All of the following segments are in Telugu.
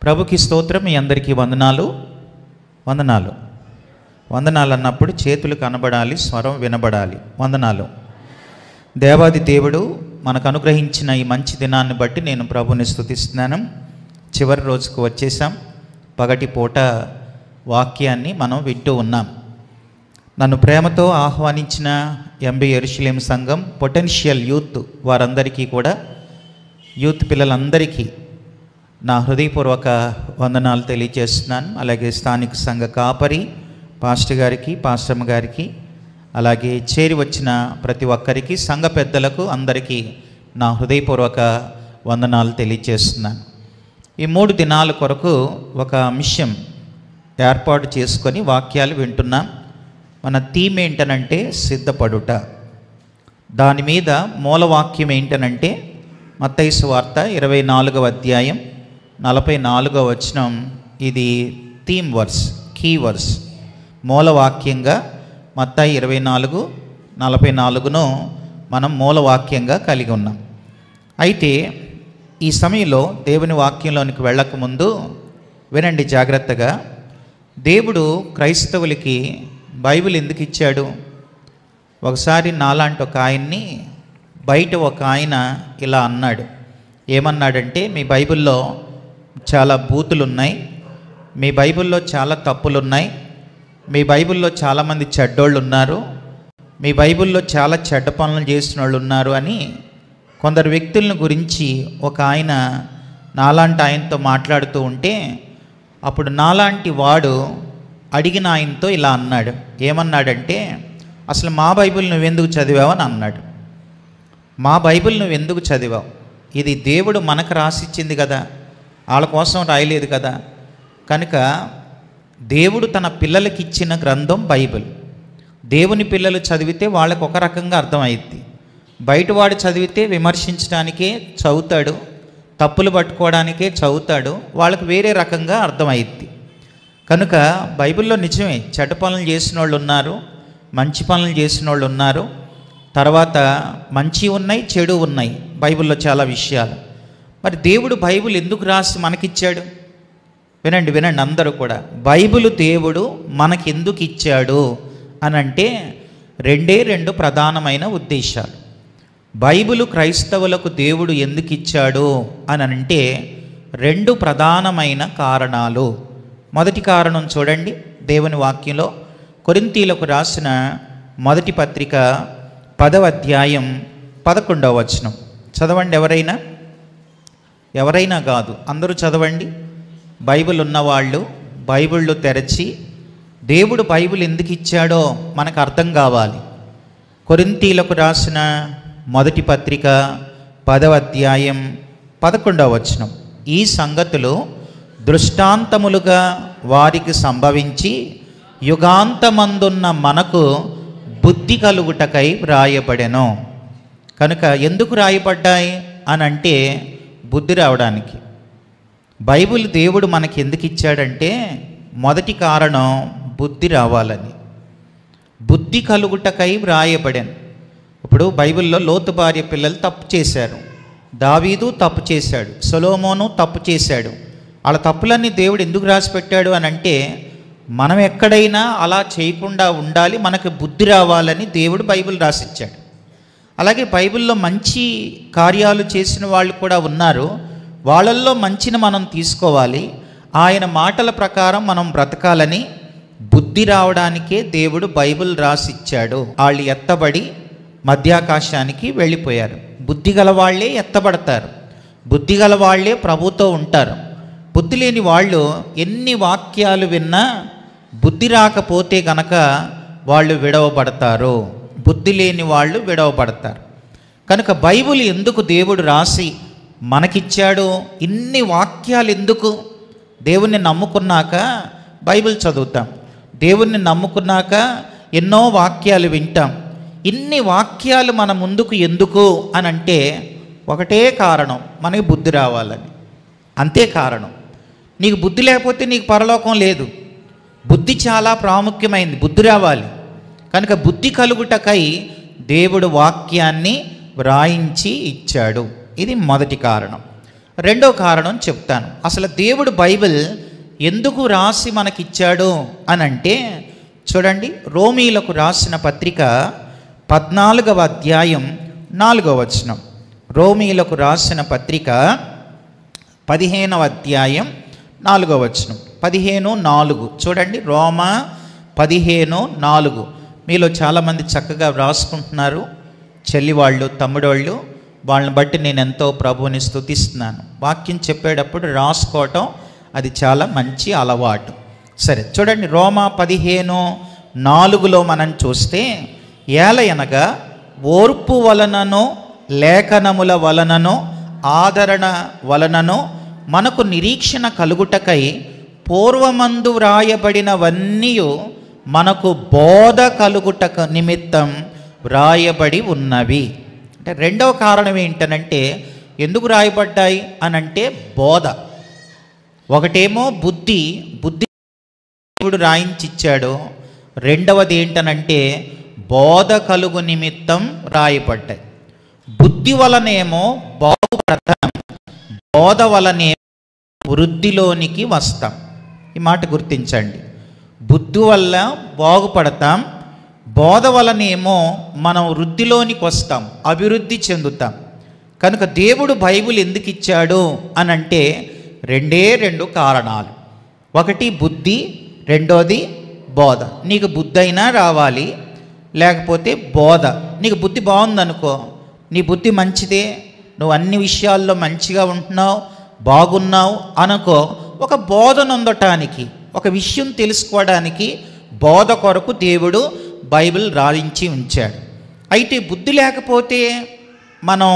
ప్రభుకి స్తోత్రం. మీ అందరికీ వందనాలు. వందనాలు వందనాలు అన్నప్పుడు చేతులు కనబడాలి, స్వరం వినబడాలి. వందనాలు. దేవాది దేవుడు మనకు అనుగ్రహించిన ఈ మంచి దినాన్ని బట్టి నేను ప్రభుని స్తుతిస్తున్నాను. చివరి రోజుకు వచ్చేసాం. పగటి పూట వాక్యాన్ని మనం వింటూ ఉన్నాం. నన్ను ప్రేమతో ఆహ్వానించిన ఎంబీ యెరూషలేము సంఘం పొటెన్షియల్ యూత్ వారందరికీ కూడా, యూత్ పిల్లలందరికీ నా హృదయపూర్వక వందనాలు తెలియజేస్తున్నాను. అలాగే స్థానిక సంఘ కాపరి పాస్టర్ గారికి, పాస్టమ్మ గారికి, అలాగే చేరి వచ్చిన ప్రతి ఒక్కరికి, సంఘ పెద్దలకు అందరికీ నా హృదయపూర్వక వందనాలు తెలియజేస్తున్నాను. ఈ 3 దినాల కొరకు ఒక మిషన్ ఏర్పాటు చేసుకొని వాక్యాలు వింటున్నాం. మన థీమ్ ఏంటనంటే సిద్ధపడుట. దాని మీద మూలవాక్యం ఏంటనంటే మత్తయి సువార్త 24వ అధ్యాయం 44వ వచనం. ఇది థీమ్ వర్స్, కీ వర్స్. మూలవాక్యంగా మత్తయి 24:44ను మనం మూలవాక్యంగా కలిగి ఉన్నాం. అయితే ఈ సమయంలో దేవుని వాక్యంలోనికి వెళ్ళకముందు వినండి జాగ్రత్తగా. దేవుడు క్రైస్తవులకి బైబిల్ ఎందుకు ఇచ్చాడు? ఒకసారి నాలాంటి ఒక ఆయన్ని బయట ఒక ఆయన ఇలా అన్నాడు. ఏమన్నాడంటే, మీ బైబిల్లో చాలా బూతులు ఉన్నాయి, మీ బైబిల్లో చాలా తప్పులు ఉన్నాయి, మీ బైబిల్లో చాలామంది చెడ్డోళ్ళు ఉన్నారు, మీ బైబిల్లో చాలా చెడ్డ పనులు చేసిన వాళ్ళు ఉన్నారు అని కొందరు వ్యక్తులను గురించి ఒక ఆయన నాలాంటి ఆయనతో మాట్లాడుతూ ఉంటే, అప్పుడు నాలాంటి వాడు అడిగిన ఆయనతో ఇలా అన్నాడు. ఏమన్నాడంటే, అసలు మా బైబిల్ నువ్వెందుకు చదివావని అన్నాడు. మా బైబిల్ నువ్వెందుకు చదివావు? ఇది దేవుడు మనకు రాసిచ్చింది కదా, వాళ్ళ కోసం రాయలేదు కదా. కనుక దేవుడు తన పిల్లలకి ఇచ్చిన గ్రంథం బైబిల్. దేవుని పిల్లలు చదివితే వాళ్ళకు ఒక రకంగా అర్థమైద్ది. బయటవాడు చదివితే విమర్శించడానికే చదువుతాడు, తప్పులు పట్టుకోవడానికే చదువుతాడు, వాళ్ళకు వేరే రకంగా అర్థమైద్ది. కనుక బైబిల్లో నిజమే చెడ్డ పనులు చేసిన వాళ్ళు ఉన్నారు, మంచి పనులు చేసిన వాళ్ళు ఉన్నారు, తర్వాత మంచి ఉన్నాయి, చెడు ఉన్నాయి. బైబిల్లో చాలా విషయాలు. మరి దేవుడు బైబిల్ ఎందుకు రాసి మనకిచ్చాడు? వినండి వినండి అందరూ కూడా. బైబిల్ దేవుడు మనకెందుకు ఇచ్చాడు అని అంటే 2 ప్రధానమైన ఉద్దేశాలు. బైబిల్ క్రైస్తవులకు దేవుడు ఎందుకు ఇచ్చాడు అని అంటే 2 ప్రధానమైన కారణాలు. మొదటి కారణం చూడండి, దేవుని వాక్యంలో కొరింథీయులకు రాసిన మొదటి పత్రిక 10వ అధ్యాయం 11వ వచనం. చదవండి. ఎవరైనా కాదు, అందరూ చదవండి. బైబిల్ ఉన్నవాళ్ళు బైబిళ్ళు తెరచి దేవుడు బైబిల్ ఎందుకు ఇచ్చాడో మనకు అర్థం కావాలి. కొరింథీయులకు రాసిన మొదటి పత్రిక 10వ అధ్యాయం 11వ వచనం. ఈ సంగతులు దృష్టాంతములుగా వారికి సంభవించి యుగాంతమందున్న మనకు బుద్ధి కలుగుటకై వ్రాయబడెను. కనుక ఎందుకు రాయబడ్డాయి అని అంటే బుద్ధి రావడానికి. బైబిల్ దేవుడు మనకి ఎందుకు ఇచ్చాడంటే మొదటి కారణం బుద్ధి రావాలని. బుద్ధి కలుగుటకై వ్రాయబడెను. ఇప్పుడు బైబిల్లో లోతు భార్య పిల్లలు తప్పు చేశారు, దావీదు తప్పు చేశాడు, సొలొమోను తప్పు చేశాడు. వాళ్ళ తప్పులన్నీ దేవుడు ఎందుకు రాసి పెట్టాడు అని అంటే మనం ఎక్కడైనా అలా చేయకుండా ఉండాలి, మనకు బుద్ధి రావాలని దేవుడు బైబిల్ రాసిచ్చాడు. అలాగే బైబిల్లో మంచి కార్యాలు చేసిన వాళ్ళు కూడా ఉన్నారు, వాళ్ళల్లో మంచిని మనం తీసుకోవాలి, ఆయన మాటల ప్రకారం మనం బ్రతకాలని బుద్ధి రావడానికే దేవుడు బైబిల్ రాసిచ్చాడు. వాళ్ళు ఎత్తబడి మధ్యాకాశానికి వెళ్ళిపోయారు. బుద్ధి గల వాళ్ళే ఎత్తబడతారు, బుద్ధి గల వాళ్ళే ప్రభుతో ఉంటారు. బుద్ధి లేని వాళ్ళు ఎన్ని వాక్యాలు విన్నా బుద్ధి రాకపోతే కనుక వాళ్ళు విడవబడతారు. బుద్ధి లేని వాళ్ళు విడవబడతారు. కనుక బైబిల్ ఎందుకు దేవుడు రాసి మనకిచ్చాడు? ఇన్ని వాక్యాలు ఎందుకు? దేవుణ్ణి నమ్ముకున్నాక బైబిల్ చదువుతాం, దేవుణ్ణి నమ్ముకున్నాక ఎన్నో వాక్యాలు వింటాం. ఇన్ని వాక్యాలు మన ముందుకు ఎందుకు అని అంటే ఒకటే కారణం, మనకి బుద్ధి రావాలని. అంతే కారణం. నీకు బుద్ధి లేకపోతే నీకు పరలోకం లేదు. బుద్ధి చాలా ప్రాముఖ్యమైంది, బుద్ధి రావాలి. కనుక బుద్ధి కలుగుటకై దేవుడు వాక్యాన్ని వ్రాయించి ఇచ్చాడు. ఇది మొదటి కారణం. రెండో కారణం చెప్తాను. అసలు దేవుడు బైబిల్ ఎందుకు రాసి మనకిచ్చాడు అని అంటే, చూడండి, రోమీలకు రాసిన పత్రిక 14వ అధ్యాయం 4వ వచనం. రోమీలకు రాసిన పత్రిక 15వ అధ్యాయం 4వ వచనం. 15:4 చూడండి. రోమా 15:4. మీలో చాలామంది చక్కగా వ్రాసుకుంటున్నారు, చెల్లివాళ్ళు, తమ్ముడోళ్ళు. వాళ్ళని బట్టి నేను ఎంతో ప్రభువుని స్తుతిస్తున్నాను. వాక్యం చెప్పేటప్పుడు రాసుకోవటం అది చాలా మంచి అలవాటు. సరే, చూడండి, రోమా 15:4లో మనం చూస్తే, ఏలయనగా ఓర్పు వలనను లేఖనముల వలనను ఆదరణ వలనను మనకు నిరీక్షణ కలుగుటకై పూర్వమందు వ్రాయబడినవన్నీ మనకు బోధ కలుగుట నిమిత్తం వ్రాయబడి ఉన్నవి. అంటే రెండవ కారణం ఏంటనంటే, ఎందుకు రాయబడ్డాయి అనంటే బోధ. ఒకటేమో బుద్ధి దేవుడు రాయించిచ్చాడు. రెండవది ఏంటనంటే బోధ కలుగు నిమిత్తం రాయబడ్డాయి. బుద్ధి వలనేమో బాగుపడతాం, బోధ వలనే వృద్ధిలోనికి వస్తాం. ఈ మాట గుర్తించండి. బుద్ధి వల్ల బాగుపడతాం, బోధ వలనేమో మనం వృద్ధిలోనికి వస్తాం, అభివృద్ధి చెందుతాం. కనుక దేవుడు బైబిల్ ఎందుకు ఇచ్చాడు అనంటే రెండు కారణాలు. ఒకటి బుద్ధి, రెండోది బోధ. నీకు బుద్ధి అయినా రావాలి, లేకపోతే బోధ. నీకు బుద్ధి బాగుందనుకో, నీ బుద్ధి మంచిదే, నువ్వు అన్ని విషయాల్లో మంచిగా ఉంటున్నావు, బాగున్నావు అనుకో, ఒక బోధన పొందటానికి, ఒక విషయం తెలుసుకోవడానికి బోధ కొరకు దేవుడు బైబిల్ రాయించి ఉంచాడు. అయితే బుద్ధి లేకపోతే మనం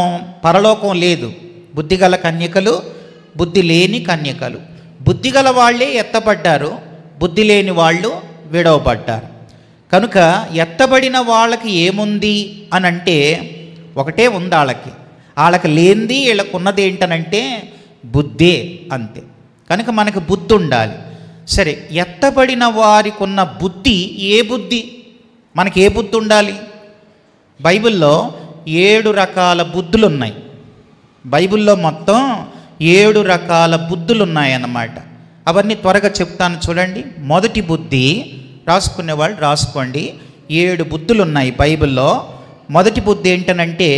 పరలోకం లేదు. బుద్ధిగల కన్యకలు, బుద్ధి లేని కన్యకలు. బుద్ధిగల వాళ్ళే ఎత్తబడ్డారు, బుద్ధి లేని వాళ్ళు విడవబడ్డారు. కనుక ఎత్తబడిన వాళ్ళకి ఏముంది అనంటే ఒకటే ఉంది, వాళ్ళకి లేనిది వీళ్ళకు ఉన్నది ఏంటనంటే బుద్ధే, అంతే. కనుక మనకు బుద్ధి ఉండాలి. సరే, ఎత్తబడిన వారికి ఉన్న బుద్ధి ఏ బుద్ధి? మనకి ఏ బుద్ధి ఉండాలి? బైబిల్లో 7 రకాల బుద్ధులు ఉన్నాయి. బైబిల్లో మొత్తం 7 రకాల బుద్ధులు ఉన్నాయన్నమాట. అవన్నీ త్వరగా చెప్తాను చూడండి. మొదటి బుద్ధి, రాసుకునే వాళ్ళు రాసుకోండి. 7 బుద్ధులు ఉన్నాయి బైబిల్లో. మొదటి బుద్ధి ఏంటనంటే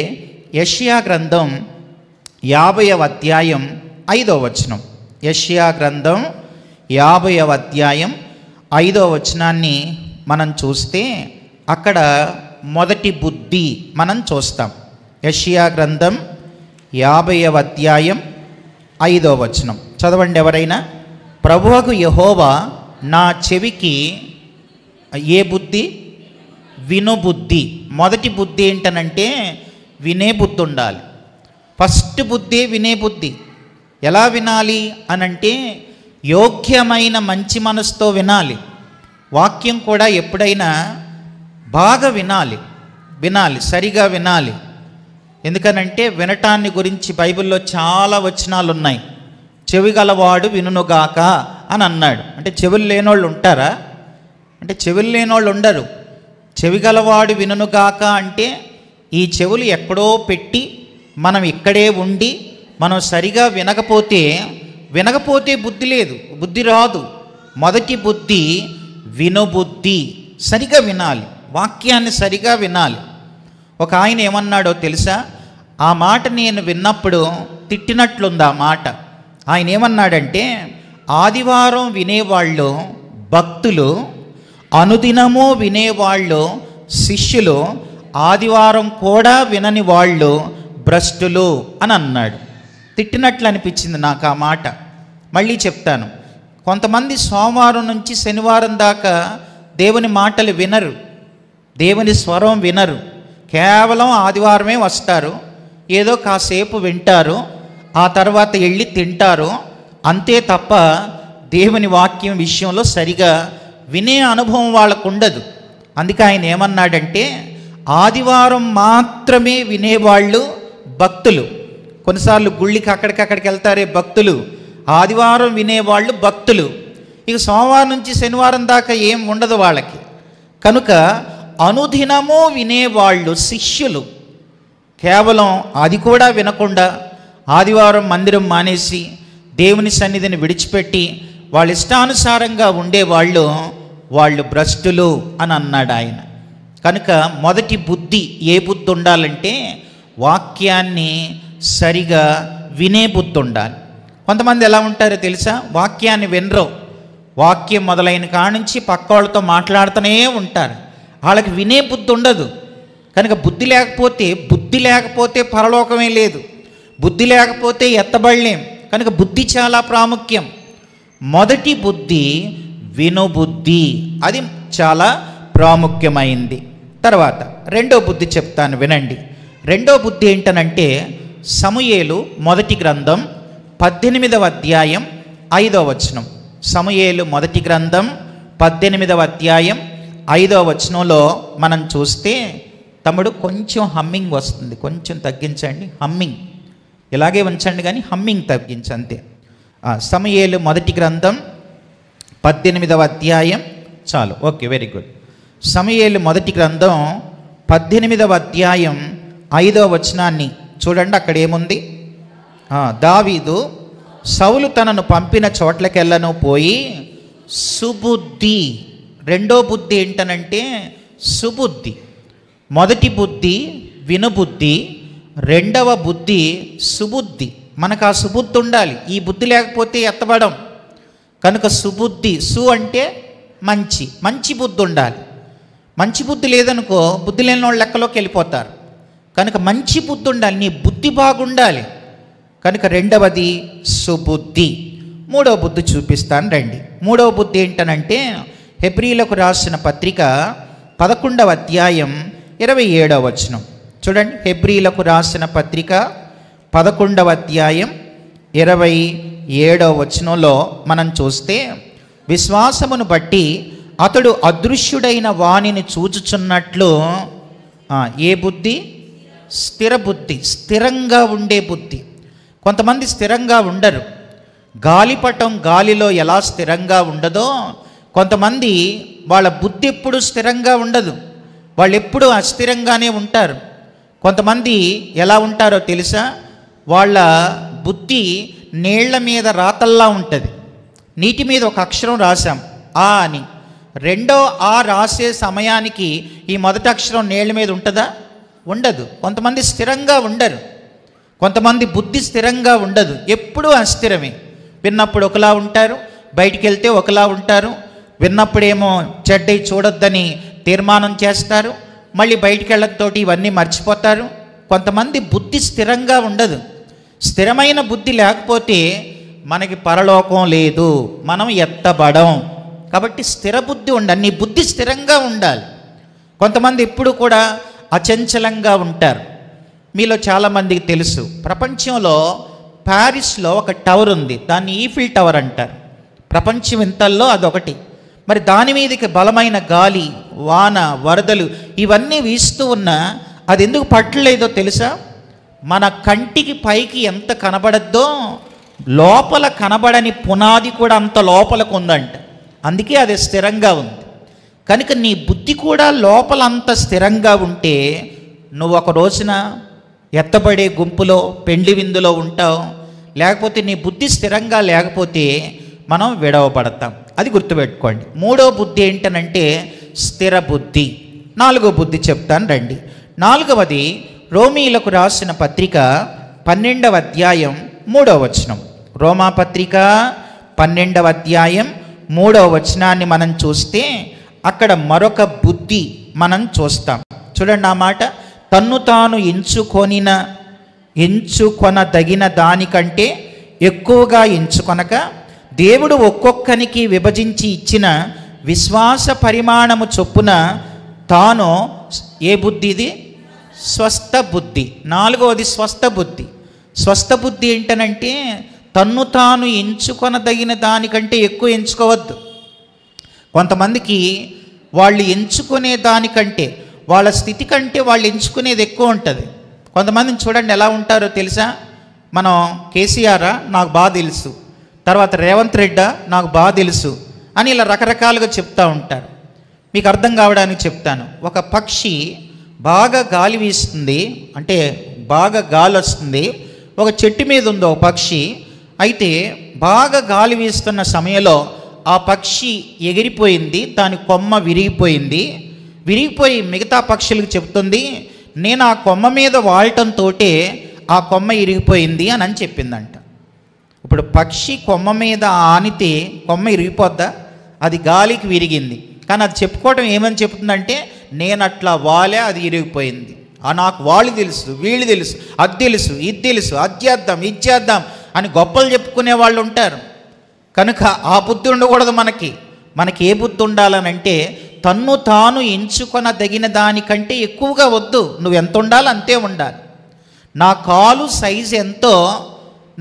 యెషయా గ్రంథం 50వ అధ్యాయం 5వ వచనం. యెషయా గ్రంథం 50వ అధ్యాయం 5వ వచనాన్ని మనం చూస్తే అక్కడ మొదటి బుద్ధి మనం చూస్తాం. యెషయా గ్రంథం 50వ అధ్యాయం 5వ వచనం చదవండి ఎవరైనా. ప్రభువకు యెహోవా నా చెవికి ఏ బుద్ధి? వినుబుద్ధి. మొదటి బుద్ధి ఏంటనంటే వినే బుద్ధి ఉండాలి. ఫస్ట్ బుద్ధి వినే బుద్ధి. ఎలా వినాలి అనంటే యోగ్యమైన మంచి మనసుతో వినాలి. వాక్యం కూడా ఎప్పుడైనా బాగా వినాలి, సరిగా వినాలి. ఎందుకనంటే వినటాన్ని గురించి బైబిల్లో చాలా వచనాలు ఉన్నాయి. చెవి గలవాడు వినుగాక అని అన్నాడు. అంటే చెవులు లేనోళ్ళు ఉంటారా? అంటే చెవులు లేనోళ్ళు ఉండరు. చెవి గలవాడు వినుగాక అంటే ఈ చెవులు ఎక్కడో పెట్టి మనం ఇక్కడే ఉండి మనం సరిగా వినకపోతే బుద్ధి లేదు, బుద్ధి రాదు. మొదటి బుద్ధి వినుబుద్ధి. సరిగా వినాలి, వాక్యాన్ని సరిగా వినాలి. ఒక ఆయన ఏమన్నాడో తెలుసా? ఆ మాట నేను విన్నప్పుడు తిట్టినట్లుంది ఆ మాట. ఆయన ఏమన్నాడంటే, ఆదివారం వినేవాళ్ళు భక్తులు, అనుదినము వినేవాళ్ళు శిష్యులు, ఆదివారం కూడా వినని వాళ్ళు భ్రష్టులు అని అన్నాడు. తిట్టినట్లు అనిపించింది నాకు ఆ మాట. మళ్ళీ చెప్తాను. కొంతమంది సోమవారం నుంచి శనివారం దాకా దేవుని మాటలు వినరు, దేవుని స్వరం వినరు. కేవలం ఆదివారమే వస్తారు, ఏదో కాసేపు వింటారు, ఆ తర్వాత వెళ్ళి తింటారు, అంతే తప్ప దేవుని వాక్యం విషయంలో సరిగా వినే అనుభవం వాళ్ళకు ఉండదు. అందుకే ఆయన ఏమన్నాడంటే, ఆదివారం మాత్రమే వినేవాళ్ళు భక్తులు. కొన్నిసార్లు గుళ్ళకి అక్కడికి వెళ్తారే భక్తులు, ఆదివారం వినేవాళ్ళు భక్తులు. ఇక సోమవారం నుంచి శనివారం దాకా ఏం ఉండదు వాళ్ళకి. కనుక అనుదినము వినేవాళ్ళు శిష్యులు. కేవలం అది కూడా వినకుండా ఆదివారం మందిరం మానేసి దేవుని సన్నిధిని విడిచిపెట్టి వాళ్ళ ఇష్టానుసారంగా ఉండేవాళ్ళు వాళ్ళు భ్రష్టులు అని అన్నాడు ఆయన. కనుక మొదటి బుద్ధి ఏ బుద్ధి ఉండాలంటే వాక్యాన్ని సరిగా వినే బుద్ధి ఉండాలి. కొంతమంది ఎలా ఉంటారో తెలుసా, వాక్యాన్ని వినరు. వాక్యం మొదలైన కానుంచి పక్క వాళ్ళతో మాట్లాడుతూనే ఉంటారు. వాళ్ళకి వినే బుద్ధి ఉండదు. కనుక బుద్ధి లేకపోతే పరలోకమే లేదు. బుద్ధి లేకపోతే ఎత్తబడలేం. కనుక బుద్ధి చాలా ప్రాముఖ్యం. మొదటి బుద్ధి వినుబుద్ధి, అది చాలా ప్రాముఖ్యమైంది. తర్వాత రెండో బుద్ధి చెప్తాను, వినండి. రెండో బుద్ధి ఏంటనంటే సమూయేలు మొదటి గ్రంథం 18వ అధ్యాయం 5వ వచనం. సమూయేలు మొదటి గ్రంథం 18వ అధ్యాయం 5వ వచనంలో మనం చూస్తే, తమ్ముడు కొంచెం హమ్మింగ్ వస్తుంది, కొంచెం తగ్గించండి. హమ్మింగ్ ఇలాగే ఉంచండి కానీ హమ్మింగ్ తగ్గించంతే. సమూయేలు మొదటి గ్రంథం 18వ అధ్యాయం, చాలు, ఓకే, వెరీ గుడ్. సమూయేలు మొదటి గ్రంథం 18వ అధ్యాయం 5వ వచనాన్ని చూడండి. అక్కడ ఏముంది? దావీదు సౌలు తనను పంపిన చోట్లకెళ్ళను పోయి సుబుద్ధి. రెండో బుద్ధి ఏంటనంటే సుబుద్ధి. మొదటి బుద్ధి వినుబుద్ధి, రెండవ బుద్ధి సుబుద్ధి. మనకు ఆ సుబుద్ధి ఉండాలి. ఈ బుద్ధి లేకపోతే ఎత్తబడం. కనుక సుబుద్ధి, అంటే మంచి బుద్ధి ఉండాలి. మంచి బుద్ధి లేదనుకో బుద్ధి లేని వాళ్ళ లెక్కలోకి వెళ్ళిపోతారు. కనుక మంచి బుద్ధి ఉండాలి, నీ బుద్ధి బాగుండాలి. కనుక రెండవది సుబుద్ధి. మూడవ బుద్ధి చూపిస్తాను రండి. మూడవ బుద్ధి ఏంటనంటే హెబ్రీలకు రాసిన పత్రిక 11వ అధ్యాయం 27వ వచనం చూడండి. హెబ్రీలకు రాసిన పత్రిక 11వ అధ్యాయం 27వ వచనంలో మనం చూస్తే, విశ్వాసమును బట్టి అతడు అదృశ్యుడైన వానిని చూచుచున్నట్లు. ఏ బుద్ధి? స్థిర బుద్ధి, స్థిరంగా ఉండే బుద్ధి. కొంతమంది స్థిరంగా ఉండరు. గాలిపటం గాలిలో ఎలా స్థిరంగా ఉండదో, కొంతమంది వాళ్ళ బుద్ధి ఎప్పుడు స్థిరంగా ఉండదు. వాళ్ళు ఎప్పుడు అస్థిరంగానే ఉంటారు. కొంతమంది ఎలా ఉంటారో తెలుసా, వాళ్ళ బుద్ధి నీళ్ల మీద రాతల్లా ఉంటుంది. నీటి మీద ఒక అక్షరం రాసాం ఆ అని, రెండో ఆ రాసే సమయానికి ఈ మొదటి అక్షరం నీళ్ల మీద ఉంటుందా? ఉండదు. కొంతమంది స్థిరంగా ఉండరు. కొంతమంది బుద్ధి స్థిరంగా ఉండదు, ఎప్పుడూ అస్థిరమే. విన్నప్పుడు ఒకలా ఉంటారు, బయటికి వెళ్తే ఒకలా ఉంటారు. విన్నప్పుడేమో చెడ్డై చూడొద్దని తీర్మానం చేస్తారు, మళ్ళీ బయటికి వెళ్ళడంతోటి ఇవన్నీ మర్చిపోతారు. కొంతమంది బుద్ధి స్థిరంగా ఉండదు. స్థిరమైన బుద్ధి లేకపోతే మనకి పరలోకం లేదు, మనం ఎత్తబడం. కాబట్టి స్థిర బుద్ధి ఉండాలి, నీ బుద్ధి స్థిరంగా ఉండాలి. కొంతమంది ఎప్పుడు కూడా అచంచలంగా ఉంటారు. మీలో చాలామందికి తెలుసు, ప్రపంచంలో ప్యారిస్లో ఒక టవర్ ఉంది, దాన్ని ఈఫిల్ టవర్ అంటారు. ప్రపంచం ఇంతల్లో అదొకటి. మరి దాని మీదకి బలమైన గాలి, వాన, వరదలు ఇవన్నీ వీస్తూ ఉన్నా అది ఎందుకు పట్టలేదో తెలుసా? మన కంటికి పైకి ఎంత కనబడద్దో లోపల కనబడని పునాది కూడా అంత లోపలకు ఉందంట. అందుకే అది స్థిరంగా ఉంది. కనుక నీ బుద్ధి కూడా లోపల అంత స్థిరంగా ఉంటే నువ్వు ఒక రోజున ఎత్తబడే గుంపులో పెండ్లి విందులో ఉంటావు. లేకపోతే నీ బుద్ధి స్థిరంగా లేకపోతే మనం విడవబడతాం. అది గుర్తుపెట్టుకోండి. మూడో బుద్ధి ఏంటనంటే స్థిర బుద్ధి. నాలుగో బుద్ధి చెప్తాను రండి. నాలుగవది రోమీలకు రాసిన పత్రిక 12వ అధ్యాయం 3వ వచనం. రోమా పత్రిక 12వ అధ్యాయం 3వ వచనాన్ని మనం చూస్తే అక్కడ మరొక బుద్ధి మనం చూస్తాం. చూడండి ఆ మాట, తన్ను తాను ఎంచుకొనదగిన దానికంటే ఎక్కువగా ఎంచుకొనక దేవుడు ఒక్కొక్కనికి విభజించి ఇచ్చిన విశ్వాస పరిమాణము చొప్పున తాను, ఏ బుద్ధి ఇది? స్వస్థ బుద్ధి. నాలుగవది స్వస్థ బుద్ధి. స్వస్థ బుద్ధి ఏంటనంటే తన్ను తాను ఎంచుకొనదగిన దానికంటే ఎక్కువ ఎంచుకోవద్దు. కొంతమందికి వాళ్ళు ఎంచుకునే దానికంటే, వాళ్ళ స్థితి కంటే వాళ్ళు ఎంచుకునేది ఎక్కువ ఉంటుంది. కొంతమందిని చూడండి ఎలా ఉంటారో తెలుసా? మనం కేసీఆర్ నాకు బాగా తెలుసు, తర్వాత రేవంత్ రెడ్డి నాకు బాగా తెలుసు అని ఇలా రకరకాలుగా చెప్తూ ఉంటారు. మీకు అర్థం కావడానికి చెప్తాను. ఒక పక్షి బాగా గాలి వీస్తుంది, అంటే బాగా గాలి వస్తుంది, ఒక చెట్టు మీద ఉంది ఒక పక్షి. అయితే బాగా గాలి వీస్తున్న సమయంలో ఆ పక్షి ఎగిరిపోయింది, దాని కొమ్మ విరిగిపోయింది. విరిగిపోయి మిగతా పక్షులకు చెప్తుంది, నేను ఆ కొమ్మ మీద వాడటంతో ఆ కొమ్మ ఇరిగిపోయింది అని చెప్పిందంట. ఇప్పుడు పక్షి కొమ్మ మీద ఆనితే కొమ్మ ఇరిగిపోద్దా? అది గాలికి విరిగింది. కానీ అది చెప్పుకోవడం ఏమని చెప్తుందంటే, నేను అట్లా వాలే, అది ఇరిగిపోయింది. నాకు వాళ్ళు తెలుసు, వీళ్ళు తెలుసు, అది తెలుసు, ఇది తెలుసు, అది చేద్దాం, ఇది చేద్దాం అని గొప్పలు చెప్పుకునే వాళ్ళు ఉంటారు. కనుక ఆ బుద్ధి ఉండకూడదు. మనకి ఏ బుద్ధి ఉండాలనంటే, తన్ను తాను ఎంచుకొనదగిన దానికంటే ఎక్కువగా వద్దు. నువ్వు ఎంత ఉండాలో అంతే ఉండాలి. నా కాలు సైజు ఎంతో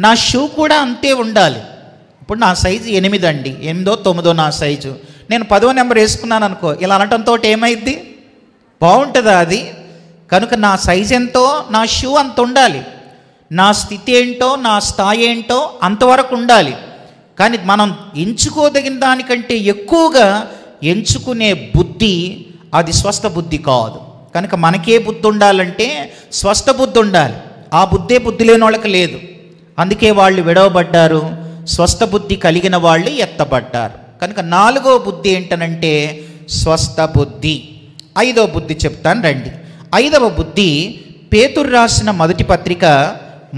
నా షూ కూడా అంతే ఉండాలి. ఇప్పుడు నా సైజు 8 అండి, 8, 9 నా సైజు. నేను 10వ నెంబర్ వేసుకున్నాను అనుకో, ఇలా అనటంతో ఏమైద్ది? బాగుంటుందా అది? కనుక నా సైజు ఎంతో నా షూ అంత ఉండాలి. నా స్థితి ఏంటో, నా స్థాయి ఏంటో అంతవరకు ఉండాలి. కానీ మనం ఎంచుకోదగిన దానికంటే ఎక్కువగా ఎంచుకునే బుద్ధి అది స్వస్థ బుద్ధి కాదు. కనుక మనకే బుద్ధి ఉండాలంటే స్వస్థ బుద్ధి ఉండాలి. ఆ బుద్ధి లేని వాళ్ళకి లేదు. అందుకే వాళ్ళు విడవబడ్డారు. స్వస్థ బుద్ధి కలిగిన వాళ్ళు ఎత్తబడ్డారు. కనుక 4వ బుద్ధి ఏంటనంటే స్వస్థ బుద్ధి. 5వ బుద్ధి చెప్తాను రండి. 5వ బుద్ధి పేతురు రాసిన మొదటి పత్రిక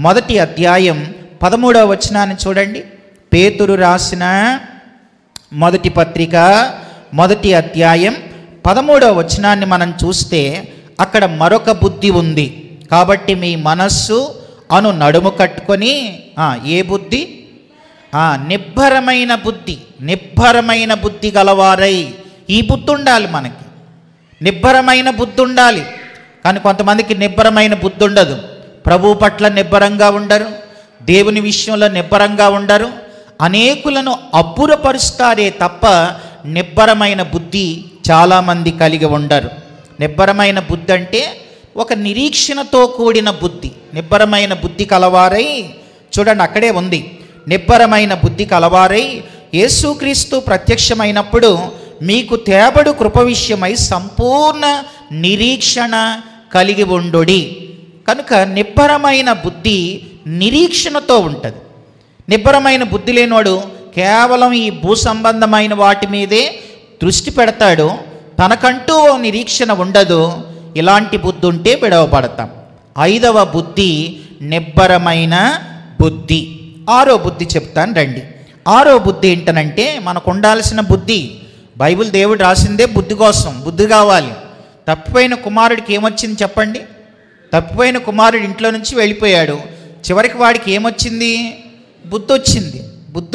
1వ అధ్యాయం 13వ వచనాన్ని చూడండి. పేతురు రాసిన మొదటి పత్రిక 1వ అధ్యాయం 13వ వచనాన్ని మనం చూస్తే అక్కడ మరొక బుద్ధి ఉంది. కాబట్టి మీ మనస్సు అను నడుము కట్టుకొని ఏ బుద్ధి? నిబ్బరమైన బుద్ధి గలవారై. ఈ బుద్ధి ఉండాలి మనకి, నిబ్బరమైన బుద్ధి ఉండాలి. కానీ కొంతమందికి నిబ్బరమైన బుద్ధి ఉండదు. ప్రభువు పట్ల నిబ్బరంగా ఉండరు, దేవుని విషయంలో నిబ్బరంగా ఉండరు, అనేకులను అబ్బురపరుస్తారే తప్ప నిబ్బరమైన బుద్ధి చాలామంది కలిగి ఉండరు. నిబ్బరమైన బుద్ధి అంటే ఒక నిరీక్షణతో కూడిన బుద్ధి. నిబ్బరమైన బుద్ధి కలవారై, చూడండి అక్కడే ఉంది, నిబ్బరమైన బుద్ధి కలవారై యేసుక్రీస్తు ప్రత్యక్షమైనప్పుడు మీకు తేబడు కృప విషయమై సంపూర్ణ నిరీక్షణ కలిగి ఉండుడి. కనుక నిబ్బరమైన బుద్ధి నిరీక్షణతో ఉంటుంది. నిబ్బరమైన బుద్ధి లేనివాడు కేవలం ఈ భూ సంబంధమైన వాటి మీదే దృష్టి పెడతాడు, తనకంటూ నిరీక్షణ ఉండదు. ఇలాంటి బుద్ధి ఉంటే విడవబడతాం. 5వ బుద్ధి నిబ్బరమైన బుద్ధి. 6వ బుద్ధి చెప్తాను రండి. 6వ బుద్ధి ఏంటనంటే మనకు ఉండాల్సిన బుద్ధి. బైబిల్ దేవుడు రాసిందే బుద్ధి కోసం, బుద్ధి కావాలి. తప్పిపోయిన కుమారుడికి ఏమొచ్చింది చెప్పండి? తప్పిపోయిన కుమారుడు ఇంట్లో నుంచి వెళ్ళిపోయాడు. చివరికి వాడికి ఏమొచ్చింది? బుద్ధి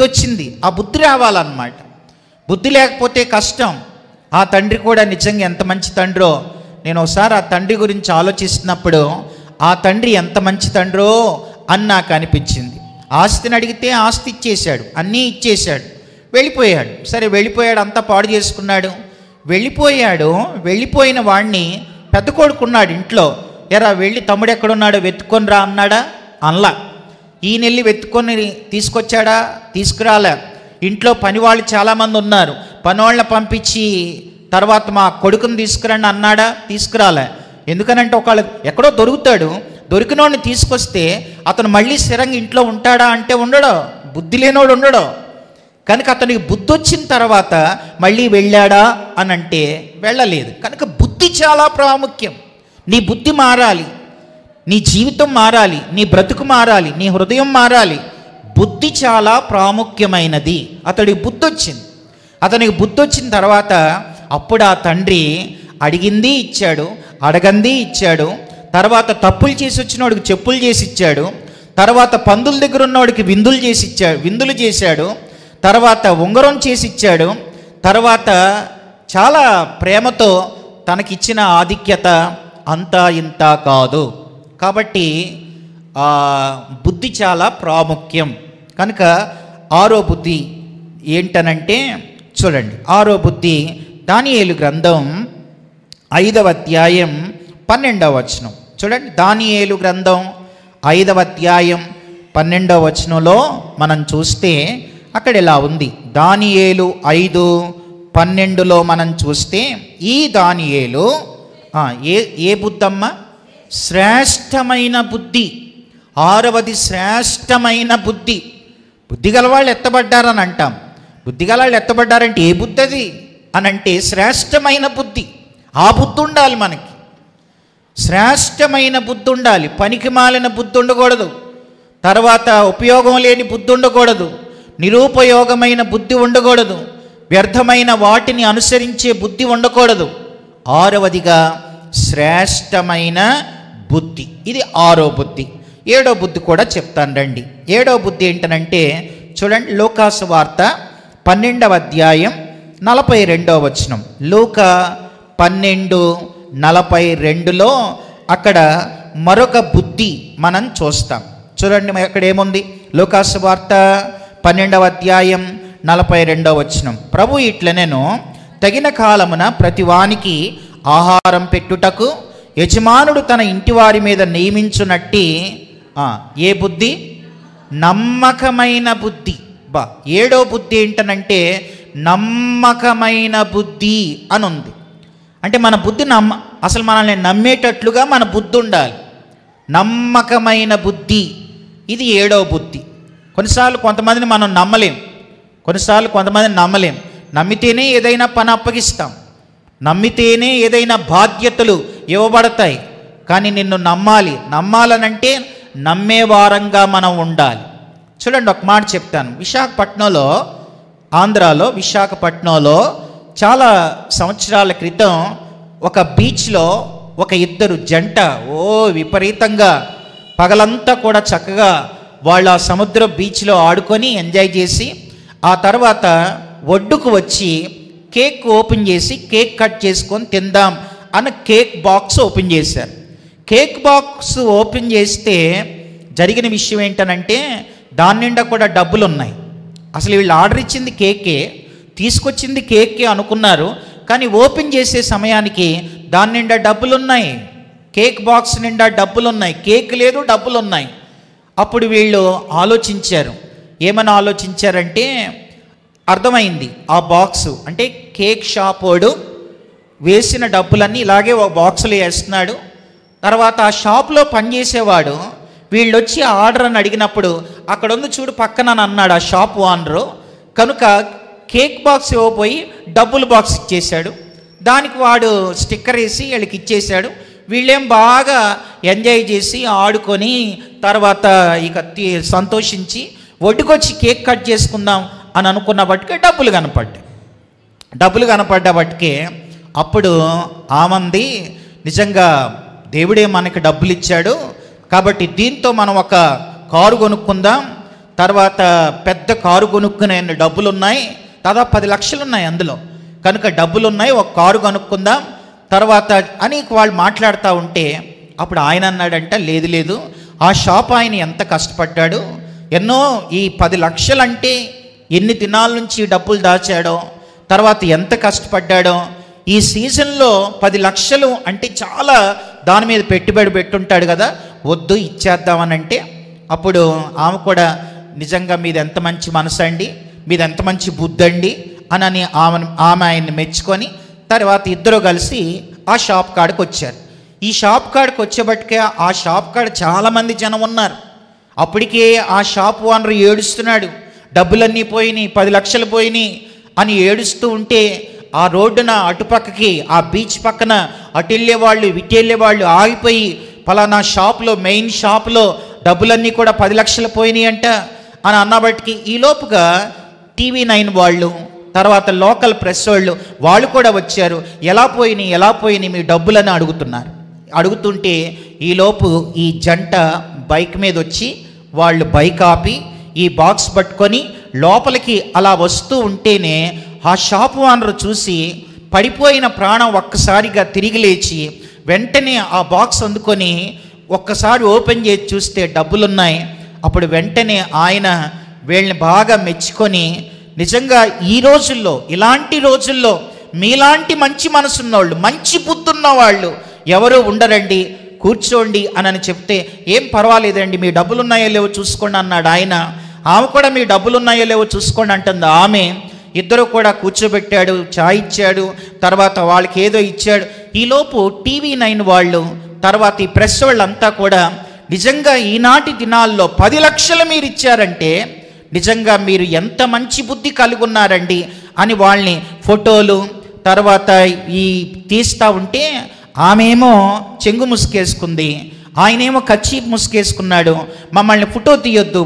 వచ్చింది. ఆ బుద్ధి రావాలన్నమాట. బుద్ధి లేకపోతే కష్టం. ఆ తండ్రి కూడా నిజంగా ఎంత మంచి తండ్రో. నేను ఒకసారి ఆ తండ్రి గురించి ఆలోచిస్తున్నప్పుడు ఆ తండ్రి ఎంత మంచి తండ్రో అని నాకు అనిపించింది. ఆస్తిని అడిగితే ఆస్తి ఇచ్చేశాడు, అన్నీ ఇచ్చేశాడు, వెళ్ళిపోయాడు. సరే వెళ్ళిపోయాడు, అంతా పాడు చేసుకున్నాడు, వెళ్ళిపోయిన వాడిని పెద్ద కొడుకున్నాడు ఇంట్లో. ఎరా వెళ్ళి తమ్ముడు ఎక్కడున్నాడో వెతుక్కొని రా అన్నాడా? అనలా. ఈయనెళ్ళి వెతుక్కొని తీసుకొచ్చాడా? తీసుకురాలే. ఇంట్లో పనివాళ్ళు చాలామంది ఉన్నారు, పనివాళ్ళని పంపించి తర్వాత మా కొడుకుని తీసుకురండి అన్నాడా? తీసుకురాలే. ఎందుకనంటే ఒకళ్ళు ఎక్కడో దొరుకుతాడు, దొరికినోడిని తీసుకొస్తే అతను మళ్ళీ స్థిరంగా ఇంట్లో ఉంటాడా అంటే ఉండడో, బుద్ధి లేనోడు ఉండడో. కనుక అతనికి బుద్ధి వచ్చిన తర్వాత మళ్ళీ వెళ్ళాడా అని అంటే వెళ్ళలేదు. కనుక బుద్ధి చాలా ప్రాముఖ్యం. నీ బుద్ధి మారాలి, నీ జీవితం మారాలి, నీ బ్రతుకు మారాలి, నీ హృదయం మారాలి. బుద్ధి చాలా ప్రాముఖ్యమైనది. అతడికి బుద్ధి వచ్చిన తర్వాత అప్పుడు ఆ తండ్రి అడిగింది ఇచ్చాడు, అడగంది ఇచ్చాడు. తర్వాత తప్పులు చేసి వచ్చినోడికి చెప్పులు చేసి ఇచ్చాడు. తర్వాత పందుల దగ్గర ఉన్నవాడికి విందులు చేశాడు. తర్వాత ఉంగరం చేసి ఇచ్చాడు. తర్వాత చాలా ప్రేమతో తనకిచ్చిన ఆధిక్యత అంతా ఇంత కాదు. కాబట్టి బుద్ధి చాలా ప్రాముఖ్యం. కనుక 6వ బుద్ధి ఏంటనంటే చూడండి, 6వ బుద్ధి దానియేలు గ్రంథం 5వ అధ్యాయం 12వ వచనం చూడండి. దానియేలు గ్రంథం 5వ అధ్యాయం 12వ వచనంలో మనం చూస్తే అక్కడ ఇలా ఉంది. దానియేలు 5:12లో మనం చూస్తే ఈ దానియేలు ఏ బుద్ధమ్మ? శ్రేష్టమైన బుద్ధి. ఆరవది శ్రేష్టమైన బుద్ధి. బుద్ధి గలవాళ్ళు ఎత్తబడ్డారని అంటాం. బుద్ధి గలవాళ్ళు ఎత్తబడ్డారంటే ఏ బుద్ధి అది అని అంటే శ్రేష్టమైన బుద్ధి. ఆ బుద్ధి ఉండాలి మనకి. శ్రేష్టమైన బుద్ధి ఉండాలి. పనికి మాలిన బుద్ధి ఉండకూడదు. తర్వాత ఉపయోగం లేని బుద్ధి ఉండకూడదు. నిరుపయోగమైన బుద్ధి ఉండకూడదు. వ్యర్థమైన వాటిని అనుసరించే బుద్ధి ఉండకూడదు. ఆరవదిగా శ్రేష్టమైన బుద్ధి. ఇది ఆరో బుద్ధి. ఏడో బుద్ధి కూడా చెప్తాను రండి. ఏడో బుద్ధి ఏంటనంటే చూడండి, లూకాసు వార్త 12వ అధ్యాయం 42వ వచనం. లూకా 12:42లో అక్కడ మరొక బుద్ధి మనం చూస్తాం. చూడండి అక్కడ ఏముంది? లూకాసు వార్త 12వ అధ్యాయం 42వ వచనం. ప్రభు ఇట్లనెను, తగిన కాలమున ప్రతివానికి ఆహారం పెట్టుటకు యజమానుడు తన ఇంటివారి మీద నియమించునట్టి ఏ బుద్ధి? నమ్మకమైన బుద్ధి. ఏడో బుద్ధి ఏంటనంటే నమ్మకమైన బుద్ధి అని ఉంది. అంటే మన బుద్ధి అసలు మనల్ని నమ్మేటట్లుగా మన బుద్ధి ఉండాలి. నమ్మకమైన బుద్ధి, ఇది ఏడో బుద్ధి. కొన్నిసార్లు కొంతమందిని మనం నమ్మలేం. నమ్మితేనే ఏదైనా పని అప్పగిస్తాం, నమ్మితేనే ఏదైనా బాధ్యతలు ఇవ్వబడతాయి. కానీ నిన్ను నమ్మాలనంటే నమ్మేవారంగా మనం ఉండాలి. చూడండి ఒక మాట చెప్తాను. విశాఖపట్నంలో, ఆంధ్రాలో విశాఖపట్నంలో చాలా సంవత్సరాల క్రితం ఒక బీచ్లో ఒక ఇద్దరు జంట విపరీతంగా పగలంతా కూడా చక్కగా వాళ్ళ సముద్ర బీచ్లో ఆడుకొని ఎంజాయ్ చేసి ఆ తర్వాత ఒడ్డుకు వచ్చి కేక్ ఓపెన్ చేసి కేక్ కట్ చేసుకొని తిందాం అన్న కేక్ బాక్స్ ఓపెన్ చేశారు. కేక్ బాక్స్ ఓపెన్ చేస్తే జరిగిన విషయం ఏంటనంటే దాని నిండా కూడా డబ్బులు ఉన్నాయి. అసలు వీళ్ళు ఆర్డర్ ఇచ్చింది కేకే, తీసుకొచ్చింది కేకే అనుకున్నారు. కానీ ఓపెన్ చేసే సమయానికి దాని నిండా డబ్బులు ఉన్నాయి. కేక్ బాక్స్ నిండా డబ్బులు ఉన్నాయి. కేక్ లేదు, డబ్బులు ఉన్నాయి. అప్పుడు వీళ్ళు ఆలోచించారు. ఏమని ఆలోచించారంటే అర్థమైంది. ఆ బాక్సు అంటే కేక్ షాప్ వాడు వేసిన డబ్బులన్నీ ఇలాగే ఒక బాక్సులో వేస్తున్నాడు. తర్వాత ఆ షాప్లో పనిచేసేవాడు వీళ్ళు వచ్చి ఆర్డర్ అని అడిగినప్పుడు అక్కడ ఉంది చూడు పక్కన అన్నాడు ఆ షాప్ ఓనరు. కనుక కేక్ బాక్స్ ఇవ్వబోయి డబ్బులు బాక్స్ ఇచ్చేశాడు. దానికి వాడు స్టిక్కర్ వేసి వీళ్ళకి ఇచ్చేశాడు. వీళ్ళేం బాగా ఎంజాయ్ చేసి ఆడుకొని తర్వాత ఇక సంతోషించి ఒడ్డుకొచ్చి కేక్ కట్ చేసుకుందాం అని అనుకున్న బట్టికే డబ్బులు కనపడ్డబట్టికే అప్పుడు ఆమంది, నిజంగా దేవుడే మనకి డబ్బులు ఇచ్చాడు కాబట్టి దీంతో మనం ఒక కారు కొనుక్కుందాం. తర్వాత పెద్ద కారు కొనుక్కునే డబ్బులు ఉన్నాయి, దాదాపు 10 లక్షలు ఉన్నాయి అందులో. కనుక డబ్బులు ఉన్నాయి, ఒక కారు కొనుక్కుందాం తర్వాత అని వాళ్ళు మాట్లాడుతూ ఉంటే అప్పుడు ఆయన అన్నాడంట, లేదు ఆ షాప్ ఆయన ఎంత కష్టపడ్డాడు, ఎన్నో ఈ 10 లక్షలు అంటే ఎన్ని దినాల నుంచి డబ్బులు దాచాడో, తర్వాత ఎంత కష్టపడ్డాడో. ఈ సీజన్లో 10 లక్షలు అంటే చాలా దాని మీద పెట్టుబడి పెట్టుంటాడు కదా, వద్దు ఇచ్చేద్దామనంటే అప్పుడు ఆమె కూడా నిజంగా మీది ఎంత మంచి మనసు అండి, మీది ఎంత మంచి బుద్ధి అండి అని ఆమె ఆయన్ని మెచ్చుకొని తర్వాత ఇద్దరు కలిసి ఆ షాప్ కాడికి వచ్చారు. ఈ షాప్ కాడికి వచ్చేబట్టికే ఆ షాప్ కాడ చాలామంది జనం ఉన్నారు. అప్పటికే ఆ షాప్ ఓనర్ ఏడుస్తున్నాడు, డబ్బులన్నీ పోయినాయి, 10 లక్షలు పోయినాయి అని ఏడుస్తూ ఉంటే ఆ రోడ్డున అటుపక్కకి ఆ బీచ్ పక్కన అటు వెళ్ళేవాళ్ళు ఇటు వెళ్ళేవాళ్ళు ఆగిపోయి పలానా షాప్లో మెయిన్ షాప్లో డబ్బులన్నీ కూడా 10 లక్షలు పోయినాయి అంట అని అన్నబట్టికి ఈలోపుగా TV9 వాళ్ళు తర్వాత లోకల్ ప్రెస్ వాళ్ళు కూడా వచ్చారు. ఎలా పోయినాయి మీ డబ్బులని అడుగుతుంటే ఈలోపు ఈ జంట బైక్ మీద వచ్చి వాళ్ళు బైక్ ఆపి ఈ బాక్స్ పట్టుకొని లోపలికి అలా వస్తూ ఉంటేనే ఆ షాప్ ఓనర్ చూసి పడిపోయిన ప్రాణం ఒక్కసారిగా తిరిగి లేచి వెంటనే ఆ బాక్స్ అందుకొని ఒక్కసారి ఓపెన్ చేసి చూస్తే డబ్బులున్నాయి. అప్పుడు వెంటనే ఆయన వీళ్ళని బాగా మెచ్చుకొని, నిజంగా ఈ రోజుల్లో ఇలాంటి రోజుల్లో మీలాంటి మంచి మనసున్నవాళ్ళు మంచి బుద్ధున్న వాళ్ళు ఎవరు ఉండరండి, కూర్చోండి అని చెప్తే ఏం పర్వాలేదండి మీ డబ్బులు ఉన్నాయో లేవో చూసుకోండి అన్నాడు ఆయన. ఆమె కూడా మీ డబ్బులు ఉన్నాయో లేవో చూసుకోండి అంటుంది ఆమె. ఇద్దరు కూడా కూర్చోబెట్టాడు, చాయ్ ఇచ్చాడు, తర్వాత వాళ్ళకి ఏదో ఇచ్చాడు. ఈలోపు TV9 వాళ్ళు తర్వాత ఈ ప్రెస్ వాళ్ళంతా కూడా నిజంగా ఈనాటి దినాల్లో 10 లక్షలు మీరు ఇచ్చారంటే నిజంగా మీరు ఎంత మంచి బుద్ధి కలిగి ఉన్నారండి అని వాళ్ళని ఫోటోలు తర్వాత ఈ తీస్తూ ఉంటే ఆమెమో చెంగు ముసుకేసుకుంది, ఆయనేమో కచ్చీపు ముసుకేసుకున్నాడు. మమ్మల్ని ఫోటోలు తీయొద్దు,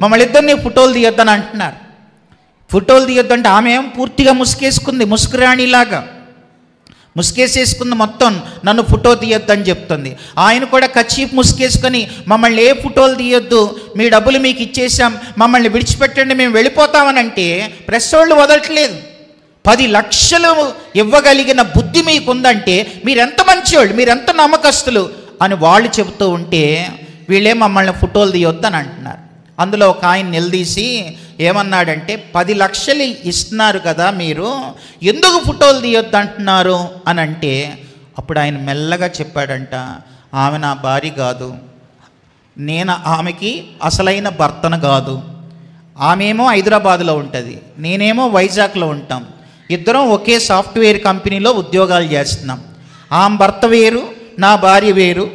మమ్మల్ని ఇద్దరిని ఫోటోలు తీయొద్దు అని అంటున్నారు. ఫోటోలు తీయొద్దు అంటే ఆమె ఏమో పూర్తిగా ముసుకేసుకుంది, ముసుకురాణిలాగా ముసుకేసేసుకుంది మొత్తం, నన్ను ఫోటో తీయొద్దు అని చెప్తుంది. ఆయన కూడా కచ్చీపు ముసుకేసుకొని మమ్మల్ని ఏ ఫోటోలు తీయొద్దు, మీ డబ్బులు మీకు ఇచ్చేసాం, మమ్మల్ని విడిచిపెట్టండి, మేము వెళ్ళిపోతామని అంటే ప్రెస్ వాళ్ళు వదలట్లేదు. 10 లక్షలు ఇవ్వగలిగిన బుద్ధి మీకుందంటే మీరెంత మంచివాళ్ళు, మీరెంత నమ్మకస్తులు అని వాళ్ళు చెబుతూ ఉంటే వీళ్ళే మమ్మల్ని ఫోటోలు తీయొద్దు అని అంటున్నారు. అందులో ఒక ఆయన నిలదీసి ఏమన్నాడంటే 10 లక్షలు ఇస్తున్నారు కదా మీరు, ఎందుకు ఫోటోలు తీయొద్దు అంటున్నారు అని అంటే అప్పుడు ఆయన మెల్లగా చెప్పాడంట, ఆమె నా భార్య కాదు, నేను ఆమెకి అసలైన భర్తను కాదు. ఆమెమో హైదరాబాద్లో ఉంటుంది, నేనేమో వైజాగ్లో ఉంటాం, ఇద్దరం ఒకే సాఫ్ట్వేర్ కంపెనీలో ఉద్యోగాలు చేస్తున్నాం. ఆమె భర్త వేరు, నా భార్య వేరు,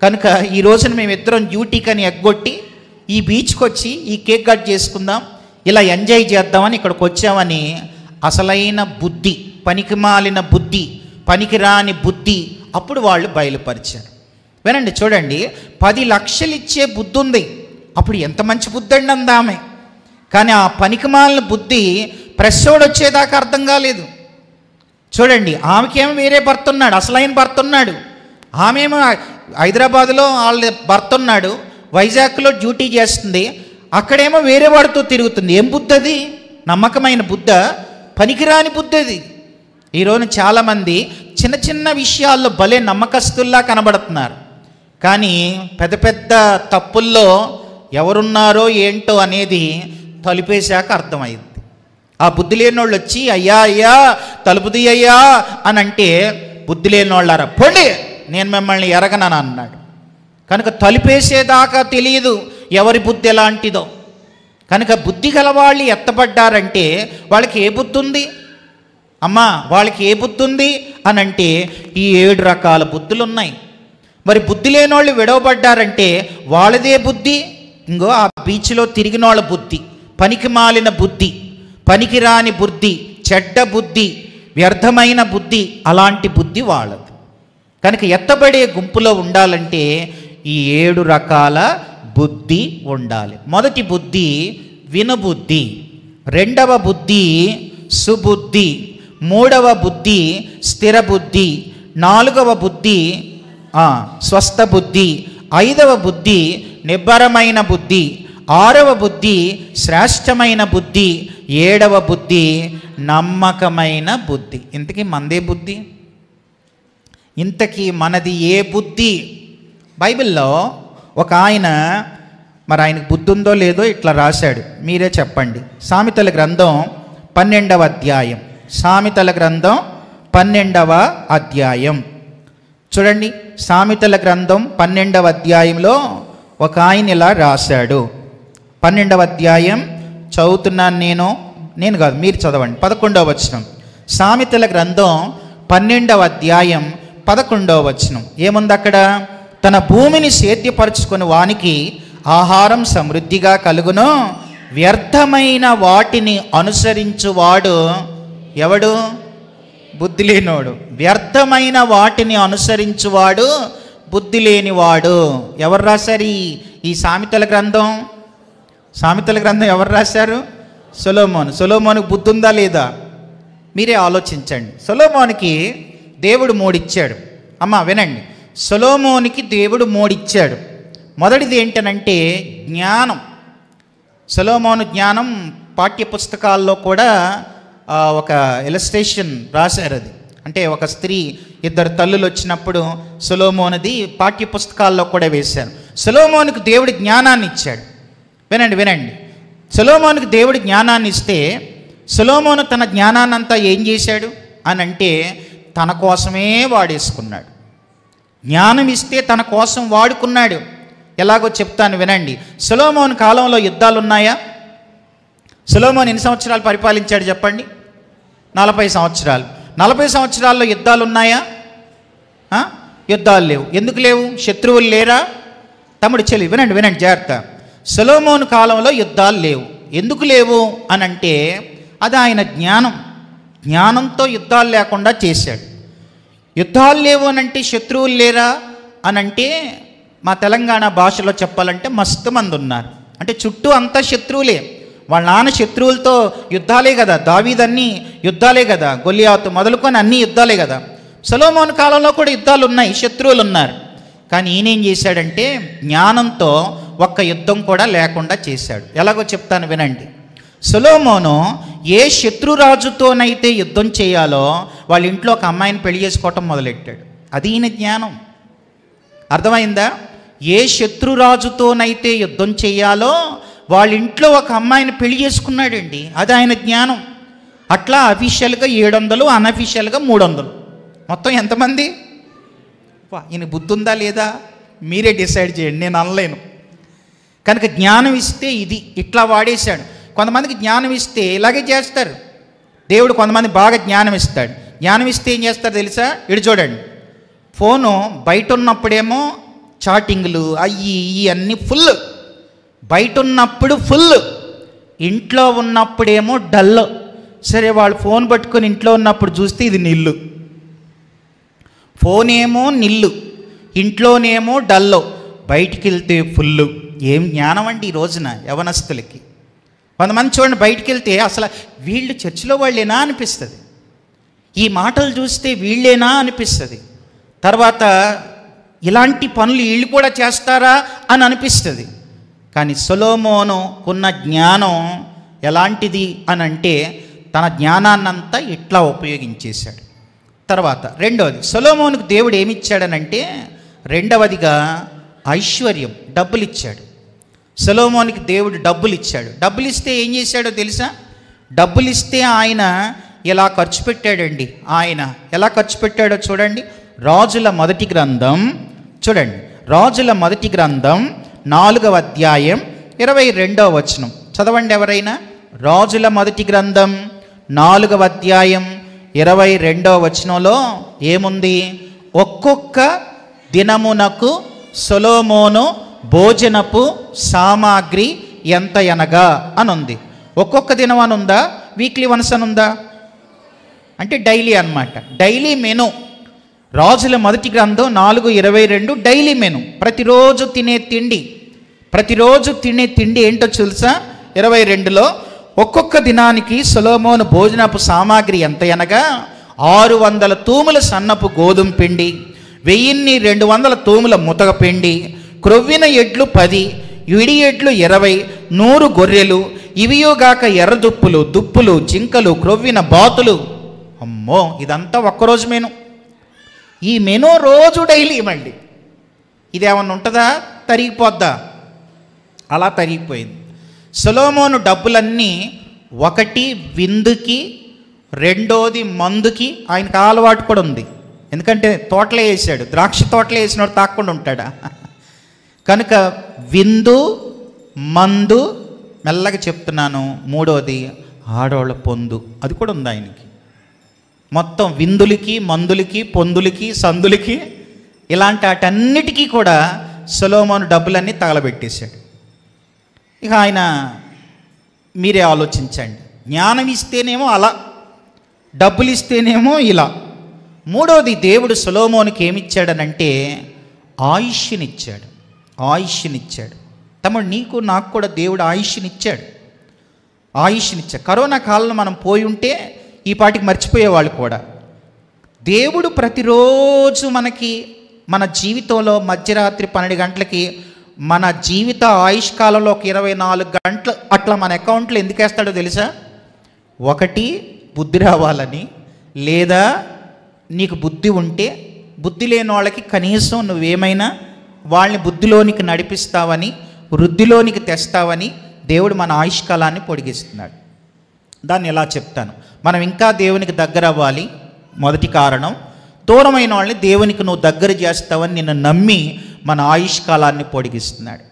కనుక ఈ రోజున మేమిద్దరం డ్యూటీకని ఎగ్గొట్టి ఈ బీచ్కి వచ్చి ఈ కేక్ కట్ చేసుకుందాం, ఇలా ఎంజాయ్ చేద్దామని ఇక్కడికి వచ్చామని అసలైన బుద్ధి, పనికిమాలిన బుద్ధి, పనికిరాని బుద్ధి అప్పుడు వాళ్ళు బయలుపరిచారు. వినండి, చూడండి, 10 లక్షలు ఇచ్చే బుద్ధి ఉంది, అప్పుడు ఎంత మంచి బుద్ధి అండి అందామె. కానీ ఆ పనికిమాలిన బుద్ధి ప్రెస్సోడు వచ్చేదాకా అర్థం కాలేదు. చూడండి, ఆమెకేమో వేరే భర్త ఉన్నాడు, అసలైన భర్త ఉన్నాడు, ఆమెమో హైదరాబాద్లో వాళ్ళ భర్త ఉన్నాడు, వైజాగ్లో డ్యూటీ చేస్తుంది, అక్కడేమో వేరే వాడితో తిరుగుతుంది. ఏం బుద్ధి అది? నమ్మకమైన బుద్ధ, పనికిరాని బుద్ధి అది. ఈరోజు చాలామంది చిన్న చిన్న విషయాల్లో భలే నమ్మకస్తుల్లా కనబడుతున్నారు, కానీ పెద్ద పెద్ద తప్పుల్లో ఎవరున్నారో ఏంటో అనేది తలుపేశాక అర్థమైంది. ఆ బుద్ధి లేని వాళ్ళు వచ్చి అయ్యా అయ్యా తలుపు తీయ్యా అని అంటే బుద్ధి లేని వాళ్ళారా పోండి, నేను మిమ్మల్ని ఎరగనని అన్నాడు. కనుక తలుపేసేదాకా తెలియదు ఎవరి బుద్ధి ఎలాంటిదో. కనుక బుద్ధి గలవాళ్ళు ఎత్తబడ్డారంటే వాళ్ళకి ఏ బుద్ధి ఉంది అమ్మా, వాళ్ళకి ఏ బుద్ధి ఉంది అని అంటే ఈ 7 రకాల బుద్ధులు ఉన్నాయి. మరి బుద్ధి లేని వాళ్ళు విడవబడ్డారంటే వాళ్ళదే బుద్ధి. ఇంకో ఆ బీచ్లో తిరిగిన వాళ్ళ బుద్ధి, పనికి మాలిన బుద్ధి, పనికిరాని బుద్ధి, చెడ్డ బుద్ధి, వ్యర్థమైన బుద్ధి, అలాంటి బుద్ధి వాళ్ళది. కనుక ఎత్తబడే గుంపులో ఉండాలంటే ఈ 7 రకాల బుద్ధి ఉండాలి. మొదటి బుద్ధి వినుబుద్ధి, రెండవ బుద్ధి సుబుద్ధి, మూడవ బుద్ధి స్థిర బుద్ధి, నాలుగవ బుద్ధి స్వస్థ బుద్ధి, ఐదవ బుద్ధి నిబ్బరమైన బుద్ధి, ఆరవ బుద్ధి శ్రేష్టమైన బుద్ధి, ఏడవ బుద్ధి నమ్మకమైన బుద్ధి. ఇంతకీ మనదే బుద్ధి? ఇంతకీ మనది ఏ బుద్ధి? బైబిల్లో ఒక ఆయన, మరి ఆయనకు బుద్ధి ఉందో లేదో ఇట్లా రాశాడు, మీరే చెప్పండి. సామెతల గ్రంథం 12వ అధ్యాయం, సామెతల గ్రంథం 12వ అధ్యాయం చూడండి. సామెతల గ్రంథం 12వ అధ్యాయంలో ఒక ఆయన ఇలా రాశాడు. 12వ అధ్యాయం చదువుతున్నాను, నేను కాదు మీరు చదవండి. 11వ వచనం, సామెతల గ్రంథం 12వ అధ్యాయం 11వ వచనం ఏముంది అక్కడ? తన భూమిని సేద్యపరుచుకుని వానికి ఆహారం సమృద్ధిగా కలుగును, వ్యర్థమైన వాటిని అనుసరించువాడు ఎవడు? బుద్ధి లేనివాడు. వ్యర్థమైన వాటిని అనుసరించువాడు బుద్ధి లేనివాడు. ఎవరు రాశారు ఈ సామెతల గ్రంథం? సామెతల గ్రంథం ఎవరు రాశారు? సొలొమోను. సొలొమోనుకు బుద్ధి ఉందా లేదా? మీరే ఆలోచించండి. సొలొమోనుకి దేవుడు 3 ఇచ్చాడు. అమ్మ వినండి, సొలొమోనుకి దేవుడు 3 ఇచ్చాడు. మొదటిది ఏంటనంటే జ్ఞానం. సొలొమోను జ్ఞానం పాఠ్యపుస్తకాల్లో కూడా ఒక ఇలస్ట్రేషన్ రాశారు. అది అంటే ఒక స్త్రీ, 2 తల్లులు వచ్చినప్పుడు సొలొమోనుది పాఠ్యపుస్తకాల్లో కూడా వేశారు. సొలొమోనుకు దేవుడు జ్ఞానాన్ని ఇచ్చాడు. వినండి, సొలొమోనుకు దేవుడు జ్ఞానాన్ని ఇస్తే సొలొమోను తన జ్ఞానాన్ని అంతా ఏం చేశాడు అని అంటే తన కోసమే వాడేసుకున్నాడు. జ్ఞానం ఇస్తే తన కోసం వాడుకున్నాడు. ఎలాగో చెప్తాను వినండి. సొలొమోను కాలంలో యుద్ధాలు ఉన్నాయా? సొలొమోను ఎన్ని సంవత్సరాలు పరిపాలించాడు చెప్పండి? 40 సంవత్సరాలు. 40 సంవత్సరాల్లో యుద్ధాలు ఉన్నాయా? యుద్ధాలు లేవు. ఎందుకు లేవు? శత్రువులు లేరా? తమ్ముడు చెల్లి వినండి వినండి జాగ్రత్త. సొలొమోను కాలంలో యుద్ధాలు లేవు. ఎందుకు లేవు అని అంటే అది ఆయన జ్ఞానంతో యుద్ధాలు లేకుండా చేశాడు. యుద్ధాలు లేవు అని అంటే శత్రువులు లేరా అని అంటే మా తెలంగాణ భాషలో చెప్పాలంటే మస్తు మంది ఉన్నారు. అంటే చుట్టూ అంతా శత్రువులే. వాళ్ళ నాన్న శత్రువులతో యుద్ధాలే కదా, దావీదన్నీ యుద్ధాలే కదా, గొలియాతు మొదలుకొని అన్ని యుద్ధాలే కదా. సొలొమోను కాలంలో కూడా యుద్ధాలు ఉన్నాయి, శత్రువులు ఉన్నారు. కానీ ఈయనేం చేశాడంటే జ్ఞానంతో ఒక్క యుద్ధం కూడా లేకుండా చేశాడు. ఎలాగో చెప్తాను వినండి. సొలొమోను ఏ శత్రురాజుతోనైతే యుద్ధం చేయాలో వాళ్ళ ఇంట్లో ఒక అమ్మాయిని పెళ్లి చేసుకోవటం మొదలెట్టాడు. అది ఈయన జ్ఞానం. అర్థమైందా? ఏ శత్రురాజుతోనైతే యుద్ధం చేయాలో వాళ్ళ ఇంట్లో ఒక అమ్మాయిని పెళ్లి చేసుకున్నాడండి. అది ఆయన జ్ఞానం. అట్లా అఫీషియల్గా 700, అన్అఫీషియల్గా 300. మొత్తం ఎంతమంది? ఈయన బుద్ధి ఉందా లేదా మీరే డిసైడ్ చేయండి, నేను అనలేను. కనుక జ్ఞానం ఇస్తే ఇది ఇట్లా వాడేశాడు. కొంతమందికి జ్ఞానం ఇస్తే ఇలాగే చేస్తారు. దేవుడు కొంతమంది బాగా జ్ఞానం ఇస్తాడు. జ్ఞానం ఇస్తే ఏం చేస్తారు తెలుసా? ఇటు చూడండి, ఫోను బయట ఉన్నప్పుడేమో చాటింగ్లు అయ్యి ఇవి అన్నీ ఫుల్, బయట ఉన్నప్పుడు ఫుల్, ఇంట్లో ఉన్నప్పుడేమో డల్. సరే వాళ్ళు ఫోన్ పట్టుకొని ఇంట్లో ఉన్నప్పుడు చూస్తే ఇది నిల్లు. ఫోన్ ఏమో నిల్లు, ఇంట్లోనేమో డల్లో, బయటికి వెళ్తే ఫుల్లు. ఏం జ్ఞానం అండి ఈ రోజున యవనస్తులకి. కొంతమంది చూడండి బయటికి వెళ్తే అసలు వీళ్ళు చర్చిలో వాళ్ళేనా అనిపిస్తుంది, ఈ మాటలు చూస్తే వీళ్ళేనా అనిపిస్తుంది, తర్వాత ఇలాంటి పనులు వీళ్ళు కూడా చేస్తారా అని అనిపిస్తుంది. కానీ సొలొమోను ఉన్న జ్ఞానం ఎలాంటిది అని అంటే తన జ్ఞానాన్నంతా ఇట్లా ఉపయోగించేశాడు. తర్వాత రెండవది, సొలొమోనుకు దేవుడు ఏమిచ్చాడనంటే రెండవదిగా ఐశ్వర్యం, డబ్బులు ఇచ్చాడు. సొలొమోనుకి దేవుడు డబ్బులు ఇచ్చాడు. డబ్బులు ఇస్తే ఏం చేశాడో తెలుసా? డబ్బులు ఇస్తే ఆయన ఎలా ఖర్చు పెట్టాడండి. ఆయన ఎలా ఖర్చు పెట్టాడో చూడండి. రాజుల మొదటి గ్రంథం చూడండి, రాజుల మొదటి గ్రంథం 4వ అధ్యాయం 22వ వచనం చదవండి ఎవరైనా. రాజుల మొదటి గ్రంథం 4వ అధ్యాయం 22వ వచనంలో ఏముంది? ఒక్కొక్క దినమునకు సొలొమోను భోజనపు సామాగ్రి ఎంత అనగా అని ఉంది. ఒక్కొక్క దినం అని ఉందా? వీక్లీ వన్స్ అని ఉందా? అంటే డైలీ అన్నమాట. Daily menu. రాజుల మొదటి గ్రంథం 4:22 డైలీ మెను. ప్రతిరోజు తినే తిండి ఏంటో తెలుసా? 22లో ఒక్కొక్క దినానికి సొలొమోను భోజనపు సామాగ్రి ఎంత అనగా 600 తూముల సన్నపు గోధుమ పిండి, 1200 తూముల ముతక పిండి, క్రొవ్విన ఎడ్లు 10, విడి ఎడ్లు 20, 100 గొర్రెలు, ఇవియోగాక ఎర్రదుప్పులు, దుప్పులు, జింకలు, క్రొవ్విన బాతులు. అమ్మో, ఇదంతా ఒక్కరోజు మెను. ఈ మెను రోజు డైలీ ఇవ్వండి. ఇదేమన్నా ఉంటుందా? తరిగిపోద్దా? అలా తరిగిపోయింది. సొలొమోను డబ్బులన్నీ ఒకటి విందుకి, రెండోది మందుకి. ఆయనకు అలవాటు కూడా ఉంది. ఎందుకంటే తోటలే వేసాడు, ద్రాక్ష తోటలే వేసినోడు తాకుండా ఉంటాడా? కనుక విందు, మందు, మెల్లగా చెప్తున్నాను, మూడోది ఆడవాళ్ళ పొందు, అది కూడా ఉంది ఆయనకి. మొత్తం విందులకి, మందులకి, పొందులకి, సందులకి, ఇలాంటి వాటన్నిటికీ కూడా సొలొమోను డబ్బులన్నీ తగలబెట్టేశాడు. ఇక ఆయన మీరే ఆలోచించండి. జ్ఞానం ఇస్తేనేమో అలా, డబ్బులు ఇస్తేనేమో ఇలా. మూడోది దేవుడు సొలొమోనుకి ఏమిచ్చాడనంటే ఆయుష్నిచ్చాడు. తమ్ముడు, నీకు నాకు కూడా దేవుడు ఆయుష్నిచ్చాడు. కరోనా కాలంలో మనం పోయి ఉంటే ఈ పాటికి మర్చిపోయేవాళ్ళు కూడా. దేవుడు ప్రతిరోజు మనకి మన జీవితంలో మధ్యరాత్రి 12 గంటలకి మన జీవిత ఆయుష్కాలంలో ఒక 24 గంటలు అట్లా మన అకౌంట్లో ఎందుకు వేస్తాడో తెలుసా? ఒకటి బుద్ధి రావాలని, లేదా నీకు బుద్ధి ఉంటే బుద్ధి లేని వాళ్ళకి కనీసం నువ్వేమైనా వాళ్ళని బుద్ధిలోనికి నడిపిస్తావని, వృద్ధిలోనికి తెస్తావని దేవుడు మన ఆయుష్కాలాన్ని పొడిగిస్తున్నాడు. దాన్ని ఎలా చెప్తాను. మనం ఇంకా దేవునికి దగ్గర అవ్వాలి. మొదటి కారణం, దూరమైన వాళ్ళని దేవునికి నువ్వు దగ్గర చేస్తావని నిన్ను నమ్మి మన ఆయుష్కాలాన్ని పొడిగిస్తున్నాడు.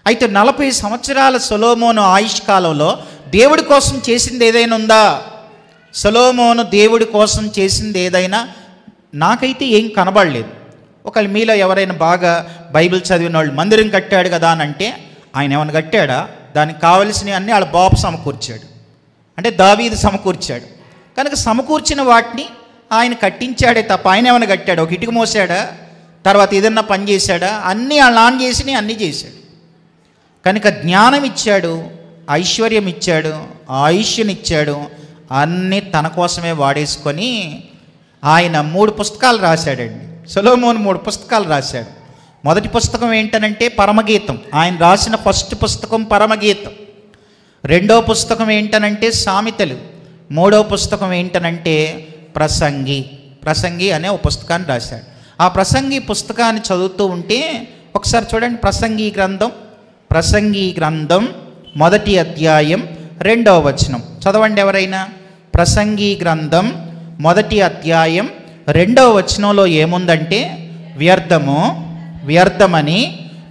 అయితే 40 సంవత్సరాల సొలొమోను ఆయుష్కాలంలో దేవుడి కోసం చేసింది ఏదైనా ఉందా? సొలొమోను దేవుడి కోసం చేసింది ఏదైనా నాకైతే ఏం కనబడలేదు. ఒకవేళ మీలో ఎవరైనా బాగా బైబిల్ చదివిన వాళ్ళు మందిరం కట్టాడు కదా అని అంటే, ఆయన ఏమైనా కట్టాడా? దానికి కావలసినవి అన్నీ వాళ్ళ బాబు సమకూర్చాడు, అంటే దావీదు సమకూర్చాడు. కనుక సమకూర్చిన వాటిని ఆయన కట్టించాడే తప్ప ఆయన ఏమైనా కట్టాడు? ఒక ఇటుక మోసాడా? తర్వాత ఏదన్నా పని చేశాడా? అన్నీ వాళ్ళు ఆన్ చేసి అన్నీ చేశాడు. కనుక జ్ఞానం ఇచ్చాడు, ఐశ్వర్యం ఇచ్చాడు, ఆయుష్యనిచ్చాడు, అన్నీ తన కోసమే వాడేసుకొని ఆయన 3 పుస్తకాలు రాశాడండి. సొలొమోను 3 పుస్తకాలు రాశాడు. మొదటి పుస్తకం ఏంటనంటే పరమగీతం. ఆయన రాసిన ఫస్ట్ పుస్తకం పరమగీతం. రెండో పుస్తకం ఏంటనంటే సామెతలు. మూడో పుస్తకం ఏంటనంటే ప్రసంగి అనే ఒక పుస్తకాన్ని రాశాడు. ఆ ప్రసంగి పుస్తకాన్ని చదువుతూ ఉంటే ఒకసారి చూడండి, ప్రసంగి గ్రంథం మొదటి అధ్యాయం 2వ వచనం చదవండి ఎవరైనా. ప్రసంగి గ్రంథం మొదటి అధ్యాయం 2వ వచనంలో ఏముందంటే, వ్యర్థమని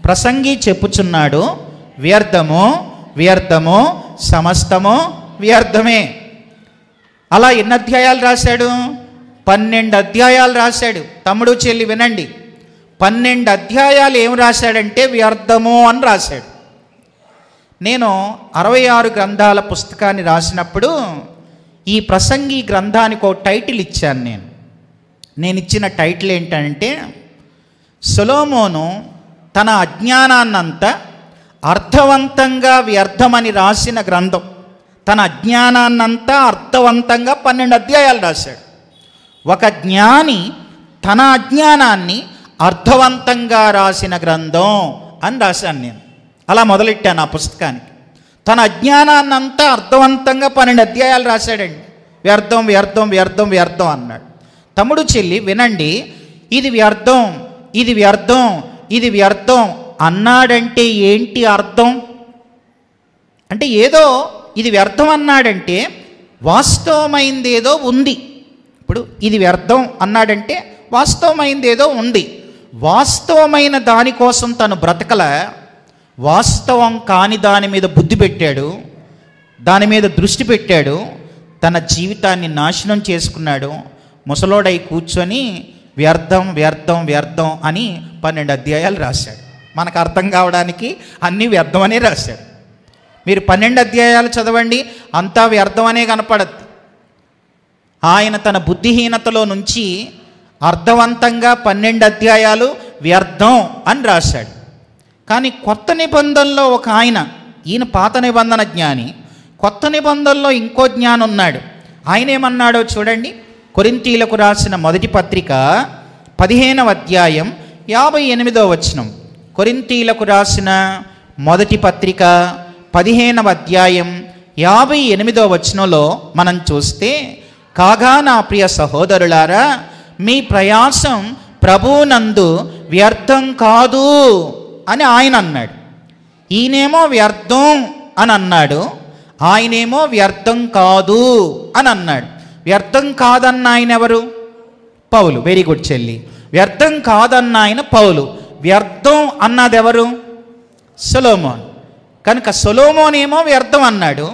ప్రసంగి చెప్పుచున్నాడు, వ్యర్థము సమస్తము వ్యర్థమే. అలా ఎన్ని అధ్యాయాలు రాశాడు? 12 అధ్యాయాలు రాశాడు. తమ్ముడు చెల్లి వినండి, 12 అధ్యాయాలు ఏం రాశాడంటే వ్యర్థము అని రాశాడు. నేను 66 గ్రంథాల పుస్తకాన్ని రాసినప్పుడు ఈ ప్రసంగి గ్రంథానికి ఒక టైటిల్ ఇచ్చాను. నేను ఇచ్చిన టైటిల్ ఏంటంటే, సొలొమోను తన అజ్ఞానాన్నంతా అర్థవంతంగా వ్యర్థమని రాసిన గ్రంథం. తన అజ్ఞానాన్నంతా అర్థవంతంగా 12 అధ్యాయాలు రాశాడు. ఒక జ్ఞాని తన అజ్ఞానాన్ని అర్థవంతంగా రాసిన గ్రంథం అని రాశాను నేను. అలా మొదలెట్టాను ఆ పుస్తకానికి. తన అజ్ఞానాన్నంతా అర్థవంతంగా 12 అధ్యాయాలు రాశాడండి. వ్యర్థం అన్నాడు. తమ్ముడు చెల్లి వినండి, ఇది వ్యర్థం అన్నాడంటే ఏంటి అర్థం? అంటే ఏదో ఇది వ్యర్థం అన్నాడంటే వాస్తవమైంది ఏదో ఉంది. ఇప్పుడు ఇది వ్యర్థం అన్నాడంటే వాస్తవమైంది ఏదో ఉంది. వాస్తవమైన దానికోసం తను బ్రతకల, వాస్తవం కాని దాని మీద బుద్ధి పెట్టాడు, దాని మీద దృష్టి పెట్టాడు, తన జీవితాన్ని నాశనం చేసుకున్నాడు. ముసలోడై కూర్చొని వ్యర్థం అని 12 అధ్యాయాలు రాశాడు. మనకు అర్థం కావడానికి అన్నీ వ్యర్థమనే రాశాడు. మీరు 12 అధ్యాయాలు చదవండి, అంతా వ్యర్థమనే కనపడద్దు. ఆయన తన బుద్ధిహీనతలో నుంచి అర్థవంతంగా 12 అధ్యాయాలు వ్యర్థం అని రాశాడు. కానీ కొత్త నిబంధనలో ఒక ఈయన పాత నిబంధన జ్ఞాని, కొత్త నిబంధనలో ఇంకో జ్ఞానం ఉన్నాడు. ఆయన ఏమన్నాడో చూడండి. కొరింథీయులకు రాసిన మొదటి పత్రిక 15వ అధ్యాయం 58వ వచనం. కొరింథీయులకు రాసిన మొదటి పత్రిక 15వ అధ్యాయం 58వ వచనంలో మనం చూస్తే, కాగా నా ప్రియ సహోదరులారా, మీ ప్రయాసం ప్రభువునందు వ్యర్థం కాదు అని ఆయన అన్నాడు. ఈయనేమో వ్యర్థం అని అన్నాడు, ఆయనేమో వ్యర్థం కాదు అని అన్నాడు. వ్యర్థం కాదన్న ఆయన ఎవరు? పౌలు. వెరీ గుడ్ చెల్లి. వ్యర్థం కాదన్న ఆయన పౌలు. వ్యర్థం అన్నది ఎవరు? సొలొమోన్. కనుక సొలొమోన్ ఏమో వ్యర్థం అన్నాడు,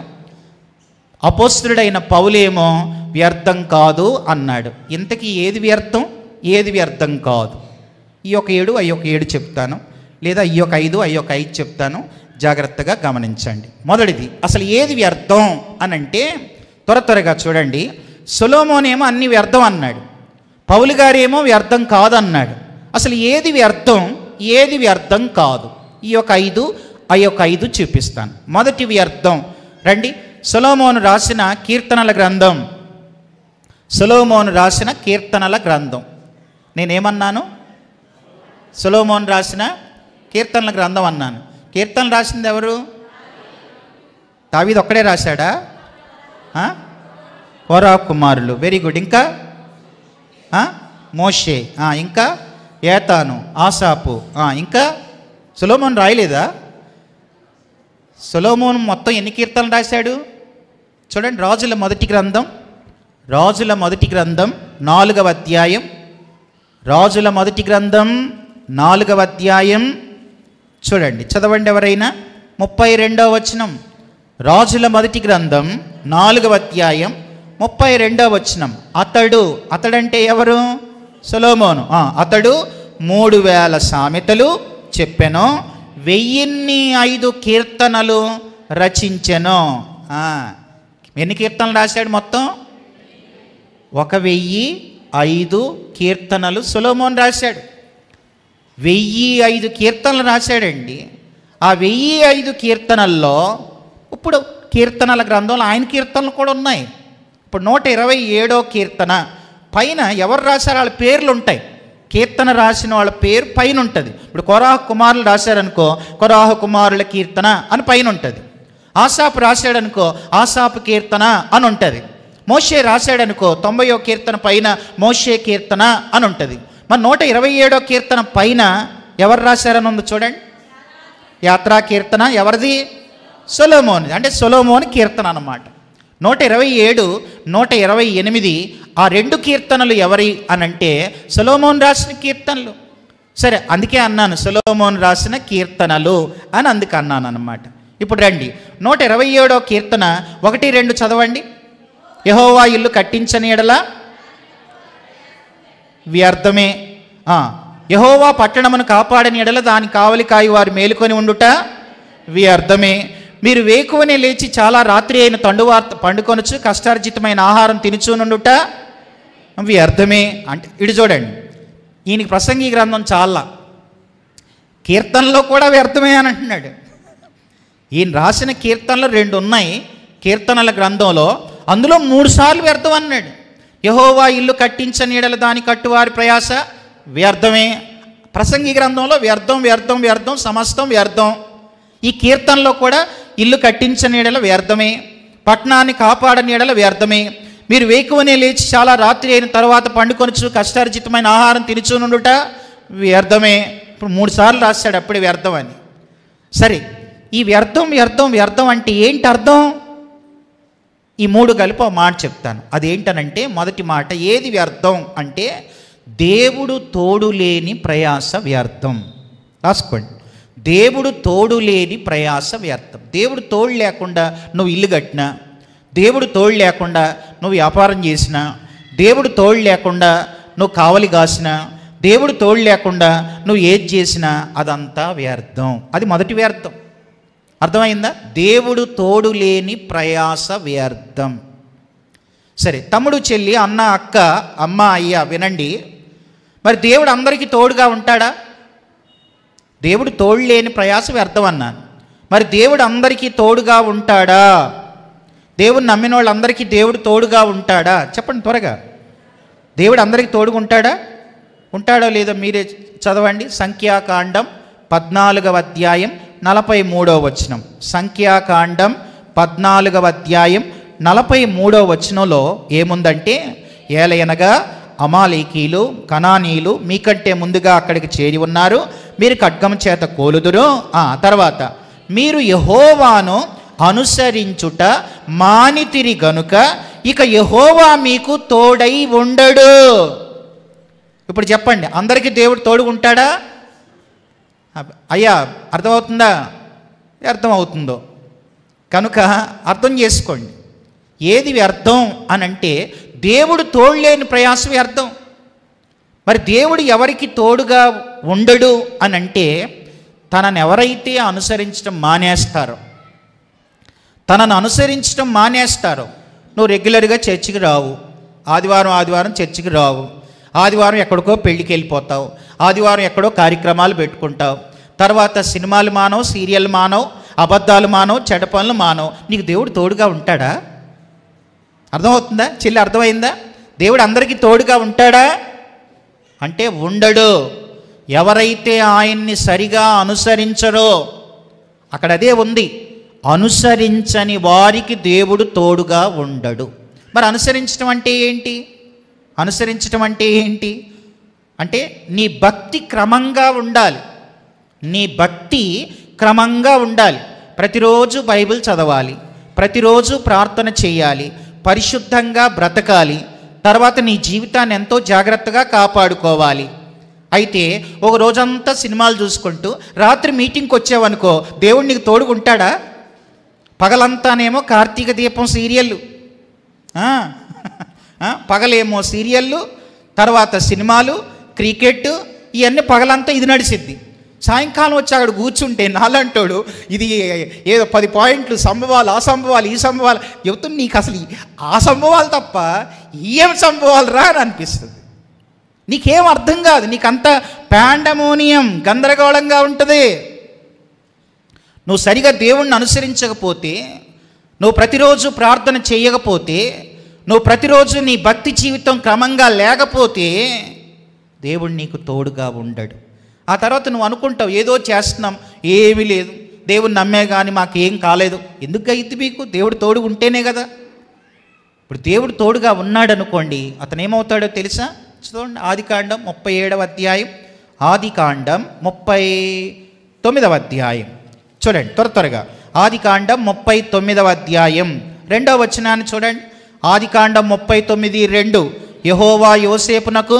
అపోస్తలుడైన పౌలేమో వ్యర్థం కాదు అన్నాడు. ఇంతకీ ఏది వ్యర్థం, ఏది వ్యర్థం కాదు? ఈ ఒక 7 అయ్యి ఒక 7 చెప్తాను, లేదా ఈ ఒక 5 అయ్యి ఒక 5 చెప్తాను. జాగ్రత్తగా గమనించండి. మొదటిది, అసలు ఏది వ్యర్థం అని అంటే త్వరగా చూడండి. సొలొమోన్ ఏమో అన్ని వ్యర్థం అన్నాడు, పౌలు గారేమో వ్యర్థం కాదు అన్నాడు. అసలు ఏది వ్యర్థం, ఏది వ్యర్థం కాదు? ఈ యొక్క 5 అయ్యి ఒక 5 చూపిస్తాను. మొదటి వ్యర్థం రండి. సొలొమోను రాసిన కీర్తనల గ్రంథం. సొలొమోను రాసిన కీర్తనల గ్రంథం. నేనేమన్నాను? సొలొమోను రాసిన కీర్తనల గ్రంథం అన్నాను. కీర్తనలు రాసింది ఎవరు? దావీదు ఒక్కడే రాశాడా? కోరా కుమారులు. Very good. ఇంకా మోషే, ఇంకా ఏతాను, ఆసాపు, ఇంకా సొలొమోను రాయలేదా? సొలొమోను మొత్తం ఎన్ని కీర్తనలు రాశాడు చూడండి. రాజుల మొదటి గ్రంథం 4వ అధ్యాయం. రాజుల మొదటి గ్రంథం 4వ అధ్యాయం చూడండి, చదవండి ఎవరైనా. 32వ వచనం. రాజుల మొదటి గ్రంథం 4వ అధ్యాయం 32వ వచనం. అతడంటే ఎవరు? సొలొమోను. అతడు 3000 సామెతలు చెప్పెను, 1005 కీర్తనలు రచించెను. ఎన్ని కీర్తనలు రాశాడు మొత్తం? 1005 కీర్తనలు సొలొమోన్ రాశాడు. 1005 కీర్తనలు రాశాడండి. ఆ 1005 కీర్తనల్లో ఇప్పుడు కీర్తనల గ్రంథంలో ఆయన కీర్తనలు కూడా ఉన్నాయి. ఇప్పుడు 127వ కీర్తన పైన ఎవరు రాశారు వాళ్ళ పేర్లు ఉంటాయి. కీర్తన రాసిన వాళ్ళ పేరు పైన ఉంటుంది. ఇప్పుడు కొరాహు కుమారులు రాశారనుకో, కొరాహు కుమారుల కీర్తన అని పైన ఉంటుంది. ఆసాపు రాశాడనుకో, ఆసాపు కీర్తన అని ఉంటుంది. మోషే రాశాడనుకో, 90వ కీర్తన పైన మోషే కీర్తన అని ఉంటుంది. మరి 127వ కీర్తన పైన ఎవరు రాశారని ఉంది చూడండి. యాత్రా కీర్తన ఎవరిది? సొలొమోన్. అంటే సొలొమోన్ కీర్తన అన్నమాట. 127, 128 ఆ 2 కీర్తనలు ఎవరి అని అంటే సొలొమోన్ రాసిన కీర్తనలు. సరే, అందుకే అన్నాను సొలొమోన్ రాసిన కీర్తనలు అని, అందుకే అన్నాను అన్నమాట. ఇప్పుడు రండి, 127వ కీర్తన 1, 2 చదవండి. యెహోవా ఇల్లు కట్టించని ఎడల వ్యర్థమే, యెహోవా పట్టణమును కాపాడని ఎడల దాని కావలి కాయి వారు మేలుకొని ఉండుట వ్యర్థమే. మీరు వేకువనే లేచి చాలా రాత్రి అయిన తండువార్త పండుకొనొచ్చు, కష్టార్జితమైన ఆహారం తినుచునుండుట వ్యర్థమే. అంటే ఇటు చూడండి, ఈయనకి ప్రసంగి గ్రంథం చాలా, కీర్తనలో కూడా వ్యర్థమే అని అంటున్నాడు. ఈయన రాసిన కీర్తనలు 2 ఉన్నాయి కీర్తనల గ్రంథంలో, అందులో 3 సార్లు వ్యర్థం అన్నాడు. యెహోవా ఇల్లు కట్టించని ఎడల దాని కట్టువారి ప్రయాస వ్యర్థమే. ప్రసంగి గ్రంథంలో వ్యర్థం వ్యర్థం వ్యర్థం సమస్తం వ్యర్థం. ఈ కీర్తనలో కూడా ఇల్లు కట్టించని ఎడల వ్యర్థమే, పట్టణాన్ని కాపాడని ఎడల వ్యర్థమే, మీరు వేకువనే లేచి చాలా రాత్రి అయిన తర్వాత పండుకొనొచ్చు, కష్టార్జితమైన ఆహారం తినుచునుండుట వ్యర్థమే. ఇప్పుడు 3 సార్లు రాశాడు అప్పుడే వ్యర్థం అని. సరే, ఈ వ్యర్థం వ్యర్థం వ్యర్థం అంటే ఏంటి అర్థం? ఈ 3 కలిపి ఒక మాట చెప్తాను. అదేంటనంటే, మొదటి మాట ఏది వ్యర్థం అంటే దేవుడు తోడు లేని ప్రయాస వ్యర్థం. రాసుకోండి, దేవుడు తోడు లేని ప్రయాస వ్యర్థం. దేవుడు తోడు లేకుండా నువ్వు ఇల్లు కట్టినా, దేవుడు తోడు లేకుండా నువ్వు వ్యాపారం చేసినా, దేవుడు తోడు లేకుండా నువ్వు కావలి కాసినా, దేవుడు తోడు లేకుండా నువ్వు ఏది చేసినా అదంతా వ్యర్థం. అది మొదటి వ్యర్థం. అర్థమైందా? దేవుడు తోడు లేని ప్రయాస వ్యర్థం. సరే, తమ్ముడు చెల్లి, అన్న అక్క, అమ్మ అయ్య వినండి. మరి దేవుడు అందరికీ తోడుగా ఉంటాడా? దేవుడు తోడు లేని ప్రయాస వ్యర్థం అన్నాను. మరి దేవుడు అందరికీ తోడుగా ఉంటాడా? దేవుడు నమ్మిన వాళ్ళందరికీ దేవుడు తోడుగా ఉంటాడా? చెప్పండి త్వరగా. దేవుడు అందరికీ తోడుగా ఉంటాడా? ఉంటాడో లేదో మీరే చదవండి. సంఖ్యాకాండం 14వ అధ్యాయం 43వ వచనం. సంఖ్యాకాండం 14వ అధ్యాయం 43వ వచనంలో ఏముందంటే, ఏలయనగా అమాలేకీలు కనానీయులు మీకంటే ముందుగా అక్కడికి చేరి ఉన్నారు, మీరు ఖడ్గం చేత కోలుదురు. తర్వాత మీరు యెహోవాను అనుసరించుట మానితిరి గనుక ఇక యెహోవా మీకు తోడై ఉండడు. ఇప్పుడు చెప్పండి, అందరికీ దేవుడు తోడు ఉంటాడా? అయ్యా అర్థమవుతుందా? అర్థమవుతుందో కనుక అర్థం చేసుకోండి. ఏది వ్యర్థం అని అంటే దేవుడు తోడు లేని ప్రయాస వ్యర్థం. మరి దేవుడు ఎవరికి తోడుగా ఉండడు అని అంటే, తనను ఎవరైతే అనుసరించడం మానేస్తారో, తనను అనుసరించడం మానేస్తారో, నువ్వు రెగ్యులర్గా చర్చికి రావు, ఆదివారం చర్చికి రావు, ఆదివారం ఎక్కడికో పెళ్ళికి వెళ్ళిపోతావు, ఆదివారం ఎక్కడో కార్యక్రమాలు పెట్టుకుంటావు, తర్వాత సినిమాలు మానవు, సీరియల్ మానవు, అబద్ధాలు మానవు, చెడ్డ పనులు మానవు. నీకు దేవుడు తోడుగా ఉంటాడా? అర్థమవుతుందా చెల్లి? అర్థమైందా? దేవుడు అందరికీ తోడుగా ఉంటాడా అంటే ఉండడు. ఎవరైతే ఆయన్ని సరిగా అనుసరించరో, అక్కడ అదే ఉంది, అనుసరించని వారికి దేవుడు తోడుగా ఉండడు. మరి అనుసరించడం అంటే ఏంటి? అనుసరించడం అంటే ఏంటి అంటే నీ భక్తి క్రమంగా ఉండాలి. నీ భక్తి క్రమంగా ఉండాలి. ప్రతిరోజు బైబిల్ చదవాలి, ప్రతిరోజు ప్రార్థన చేయాలి, పరిశుద్ధంగా బ్రతకాలి, తర్వాత నీ జీవితాన్ని ఎంతో జాగ్రత్తగా కాపాడుకోవాలి. అయితే ఒక రోజంతా సినిమాలు చూసుకుంటూ రాత్రి మీటింగ్కి వచ్చావనుకో, దేవుడు నీకు తోడుకుంటాడా? పగలంతానేమో కార్తీక దీపం సీరియళ్ళు, పగలేమో సీరియళ్ళు, తర్వాత సినిమాలు, క్రికెట్, ఇవన్నీ పగలంతా ఇది నడిచిద్ది. సాయంకాలం వచ్చి అక్కడ కూర్చుంటే నాలంటోడు ఇది ఏదో 10 పాయింట్లు సంభవాలు, ఆ సంభవాలు, ఈ సంభవాలు చెబుతుంది. నీకు అసలు ఆ సంభవాలు తప్ప ఏం సంభవాలు రా అని అనిపిస్తుంది. నీకేం అర్థం కాదు, నీకంత పాండమోనియం, గందరగోళంగా ఉంటుంది. నువ్వు సరిగా దేవుణ్ణి అనుసరించకపోతే, నువ్వు ప్రతిరోజు ప్రార్థన చేయకపోతే, నువ్వు ప్రతిరోజు నీ భక్తి జీవితం క్రమంగా లేకపోతే దేవుడు నీకు తోడుగా ఉండడు. ఆ తర్వాత నువ్వు అనుకుంటావు ఏదో చేస్తున్నాం, ఏమీ లేదు, దేవుడు నమ్మే కానీ మాకేం కాలేదు. ఎందుకు అయింది మీకు? దేవుడు తోడు ఉంటేనే కదా. ఇప్పుడు దేవుడు తోడుగా ఉన్నాడు అనుకోండి, అతను ఏమవుతాడో తెలుసా? చూడండి, ఆదికాండం 37వ అధ్యాయం, ఆదికాండం 39వ అధ్యాయం చూడండి త్వరగా. ఆదికాండం 39వ అధ్యాయం 2వ వచనాన్ని చూడండి. ఆదికాండం 39:2 యెహోవా యోసేపునకు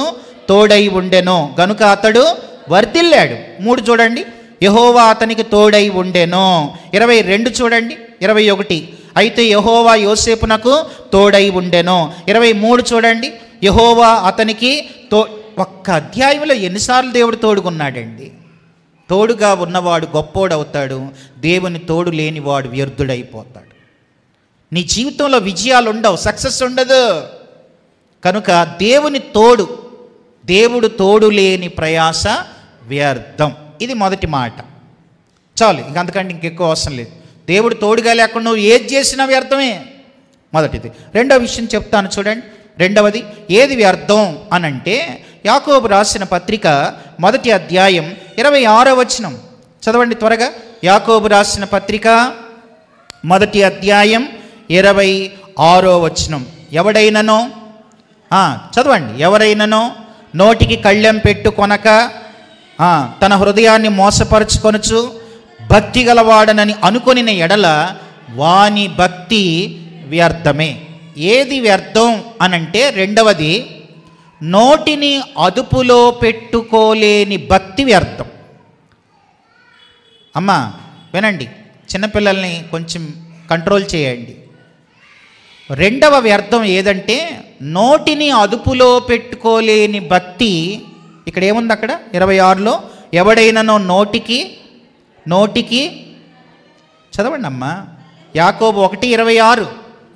తోడై ఉండెను గనుక అతడు వర్ధిల్లాడు. 3 చూడండి, యెహోవా అతనికి తోడై ఉండెను. 22 చూడండి, 21 అయితే యెహోవా యోసేపునకు తోడై ఉండెను. 23 చూడండి, యెహోవా అతనికి ఒక్క అధ్యాయంలో ఎన్నిసార్లు దేవుడు తోడుగున్నాడండి. తోడుగా ఉన్నవాడు గొప్పోడవుతాడు, దేవుని తోడు లేనివాడు వ్యర్థుడైపోతాడు. నీ జీవితంలో విజయాలు ఉండవు, సక్సెస్ ఉండదు. కనుక దేవుని తోడు, దేవుడు తోడు లేని ప్రయాస వ్యర్థం. ఇది మొదటి మాట. చాలు, ఇంకంతకంటే ఇంకెక్కువ అవసరం లేదు. దేవుడు తోడుగా లేకుండా నువ్వు ఏది చేసినా వ్యర్థమే, మొదటిది. రెండవ విషయం చెప్తాను చూడండి. రెండవది ఏది వ్యర్థం అనంటే, యాకోబు రాసిన పత్రిక 1వ అధ్యాయం 26వ వచనం చదవండి త్వరగా. యాకోబు రాసిన పత్రిక 1వ అధ్యాయం 26వ వచనం. ఎవడైననో చదవండి, ఎవరైననో నోటికి కళ్ళెం పెట్టుకొనక తన హృదయాన్ని మోసపరుచుకొనుచు భక్తి గలవాడనని అనుకొనిన ఎడల వాని భక్తి వ్యర్థమే. ఏది వ్యర్థం అనంటే, రెండవది నోటిని అదుపులో పెట్టుకోలేని భక్తి వ్యర్థం. అమ్మా వినండి, చిన్నపిల్లల్ని కొంచెం కంట్రోల్ చేయండి. రెండవ వ్యర్థం ఏదంటే, నోటిని అదుపులో పెట్టుకోలేని భక్తి. ఇక్కడ ఏముంది? అక్కడ 26లో ఎవడైనానో నోటికి చదవండి అమ్మా. యాకోబు 1:26,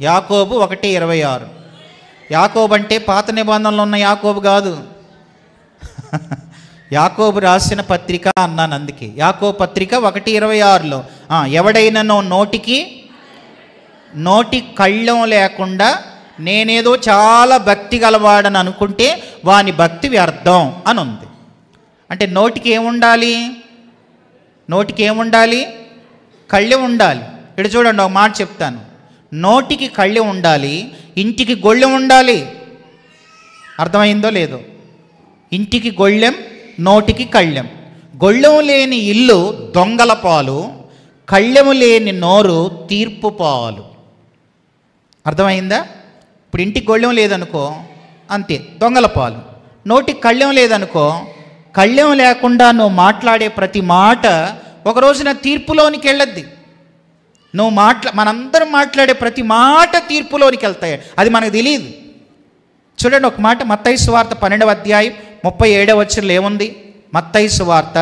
యాకోబు 1:26. యాకోబు అంటే పాత నిబంధనలో ఉన్న యాకోబు కాదు, యాకోబు రాసిన పత్రిక అన్నాను, అందుకే యాకోబు పత్రిక 1:26లో ఎవడైనానో నోటి కళ్ళం లేకుండా నేనేదో చాలా భక్తి గలవాడని అనుకుంటే వాని భక్తి వ్యర్థం అని ఉంది. అంటే నోటికి ఏముండాలి? కళ్ళెం ఉండాలి. ఇక్కడ చూడండి, ఒక మాట చెప్తాను. నోటికి కళ్ళెం ఉండాలి, ఇంటికి గొళ్ళెం ఉండాలి. అర్థమైందో లేదో? ఇంటికి గొళ్ళెం, నోటికి కళ్ళెం. గొళ్ళెం లేని ఇల్లు దొంగల పాలు, కళ్ళెము లేని నోరు తీర్పు పాలు. అర్థమైందా? ఇప్పుడు ఇంటికి గొళ్ళెం లేదనుకో, అంతే, దొంగల పాలు. నోటికి కళ్ళెం లేదనుకో, కళ్ళెం లేకుండా నువ్వు మాట్లాడే ప్రతి మాట ఒక రోజున తీర్పులోనికి వెళ్ళద్ది. మనందరం మాట్లాడే ప్రతి మాట తీర్పులోనికి వెళ్తాయి, అది మనకు తెలియదు. చూడండి ఒక మాట, మత్తయి సువార్త 12వ అధ్యాయం 37వ వచనంలో ఏముంది? మత్తయి సువార్త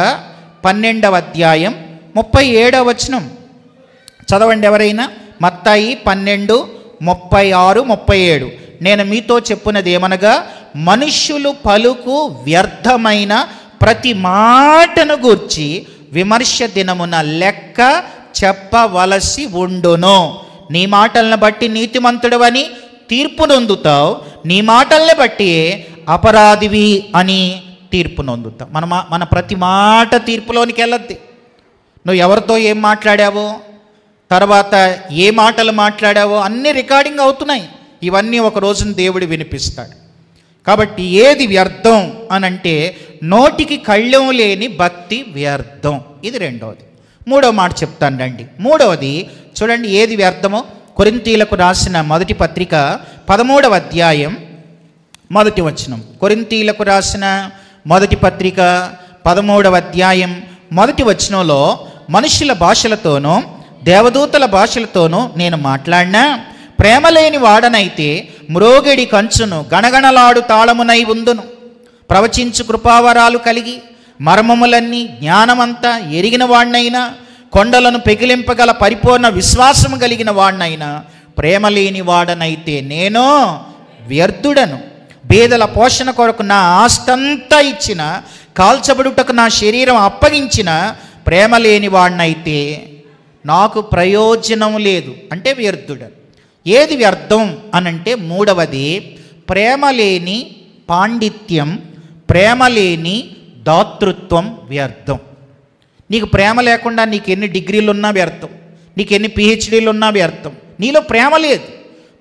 12వ అధ్యాయం 37వ వచనం చదవండి ఎవరైనా. మత్తయి 12:36-37. నేను మీతో చెప్పున్నది ఏమనగా, మనుష్యులు పలుకు వ్యర్థమైన ప్రతి మాటను గూర్చి విమర్శ దినమున లెక్క చెప్పవలసి ఉండును. నీ మాటలను బట్టి నీతిమంతుడవని తీర్పు నొందుతావు, నీ మాటల్ని బట్టి అపరాధివి అని తీర్పు నొందుతావు. మన ప్రతి మాట తీర్పులోనికి వెళ్ళద్ది. నువ్వు ఎవరితో ఏం మాట్లాడావో, తర్వాత ఏ మాటలు మాట్లాడావో అన్నీ రికార్డింగ్ అవుతున్నాయి. ఇవన్నీ ఒక రోజున దేవుడు వినిపిస్తాడు. కాబట్టి ఏది వ్యర్థం అనంటే, నోటికి కళ్ళెం లేని భక్తి వ్యర్థం. ఇది రెండవది. మూడవ మాట చెప్తాను రండి. మూడవది చూడండి, ఏది వ్యర్థమో. కొరింథీలకు రాసిన మొదటి పత్రిక 13వ అధ్యాయం 1వ వచనం. కొరింథీలకు రాసిన మొదటి పత్రిక 13వ అధ్యాయం 1వ వచనంలో, మనుషుల భాషలతోనూ దేవదూతల భాషలతోనూ నేను మాట్లాడినా ప్రేమ లేని వాడనైతే మ్రోగెడి కంచును గణగణలాడు తాళమునై ఉందును. ప్రవచించు కృపావరాలు కలిగి మర్మములన్నీ జ్ఞానమంతా ఎరిగిన వాణ్ణైనా, కొండలను పెకిలింపగల పరిపూర్ణ విశ్వాసము కలిగిన వాణ్ణైనా ప్రేమ లేని వాడనైతే నేను వ్యర్థుడను. బేదల పోషణ కొరకు నా ఆస్తంతా ఇచ్చిన, కాల్చబడుటకు నా శరీరం అప్పగించిన ప్రేమ లేని వాడినైతే నాకు ప్రయోజనం లేదు, అంటే వ్యర్థుడను. ఏది వ్యర్థం అనంటే మూడవది ప్రేమ లేని పాండిత్యం, ప్రేమ లేని దాతృత్వం వ్యర్థం. నీకు ప్రేమ లేకుండా నీకు ఎన్ని డిగ్రీలు ఉన్నా వ్యర్థం, నీకు ఎన్ని పిహెచ్డీలు ఉన్నా వ్యర్థం. నీలో ప్రేమ లేదు.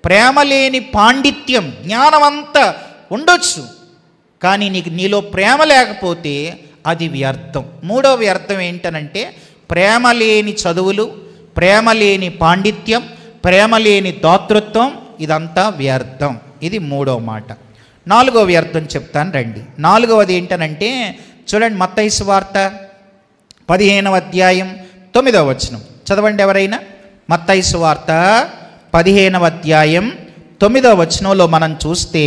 ప్రేమ లేని పాండిత్యం, జ్ఞానం అంతా ఉండొచ్చు, కానీ నీలో ప్రేమ లేకపోతే అది వ్యర్థం. మూడవ వ్యర్థం ఏంటనంటే ప్రేమ లేని చదువులు, ప్రేమ లేని పాండిత్యం, ప్రేమ లేని దాతృత్వం, ఇదంతా వ్యర్థం. ఇది మూడవ మాట. నాలుగవ వ్యర్థం చెప్తాను రండి. నాలుగవది ఏంటనంటే చూడండి, మత్తయి సువార్త 15వ అధ్యాయం 9వ వచనం చదవండి ఎవరైనా. మత్తయి సువార్త 15వ అధ్యాయం 9వ వచనంలో మనం చూస్తే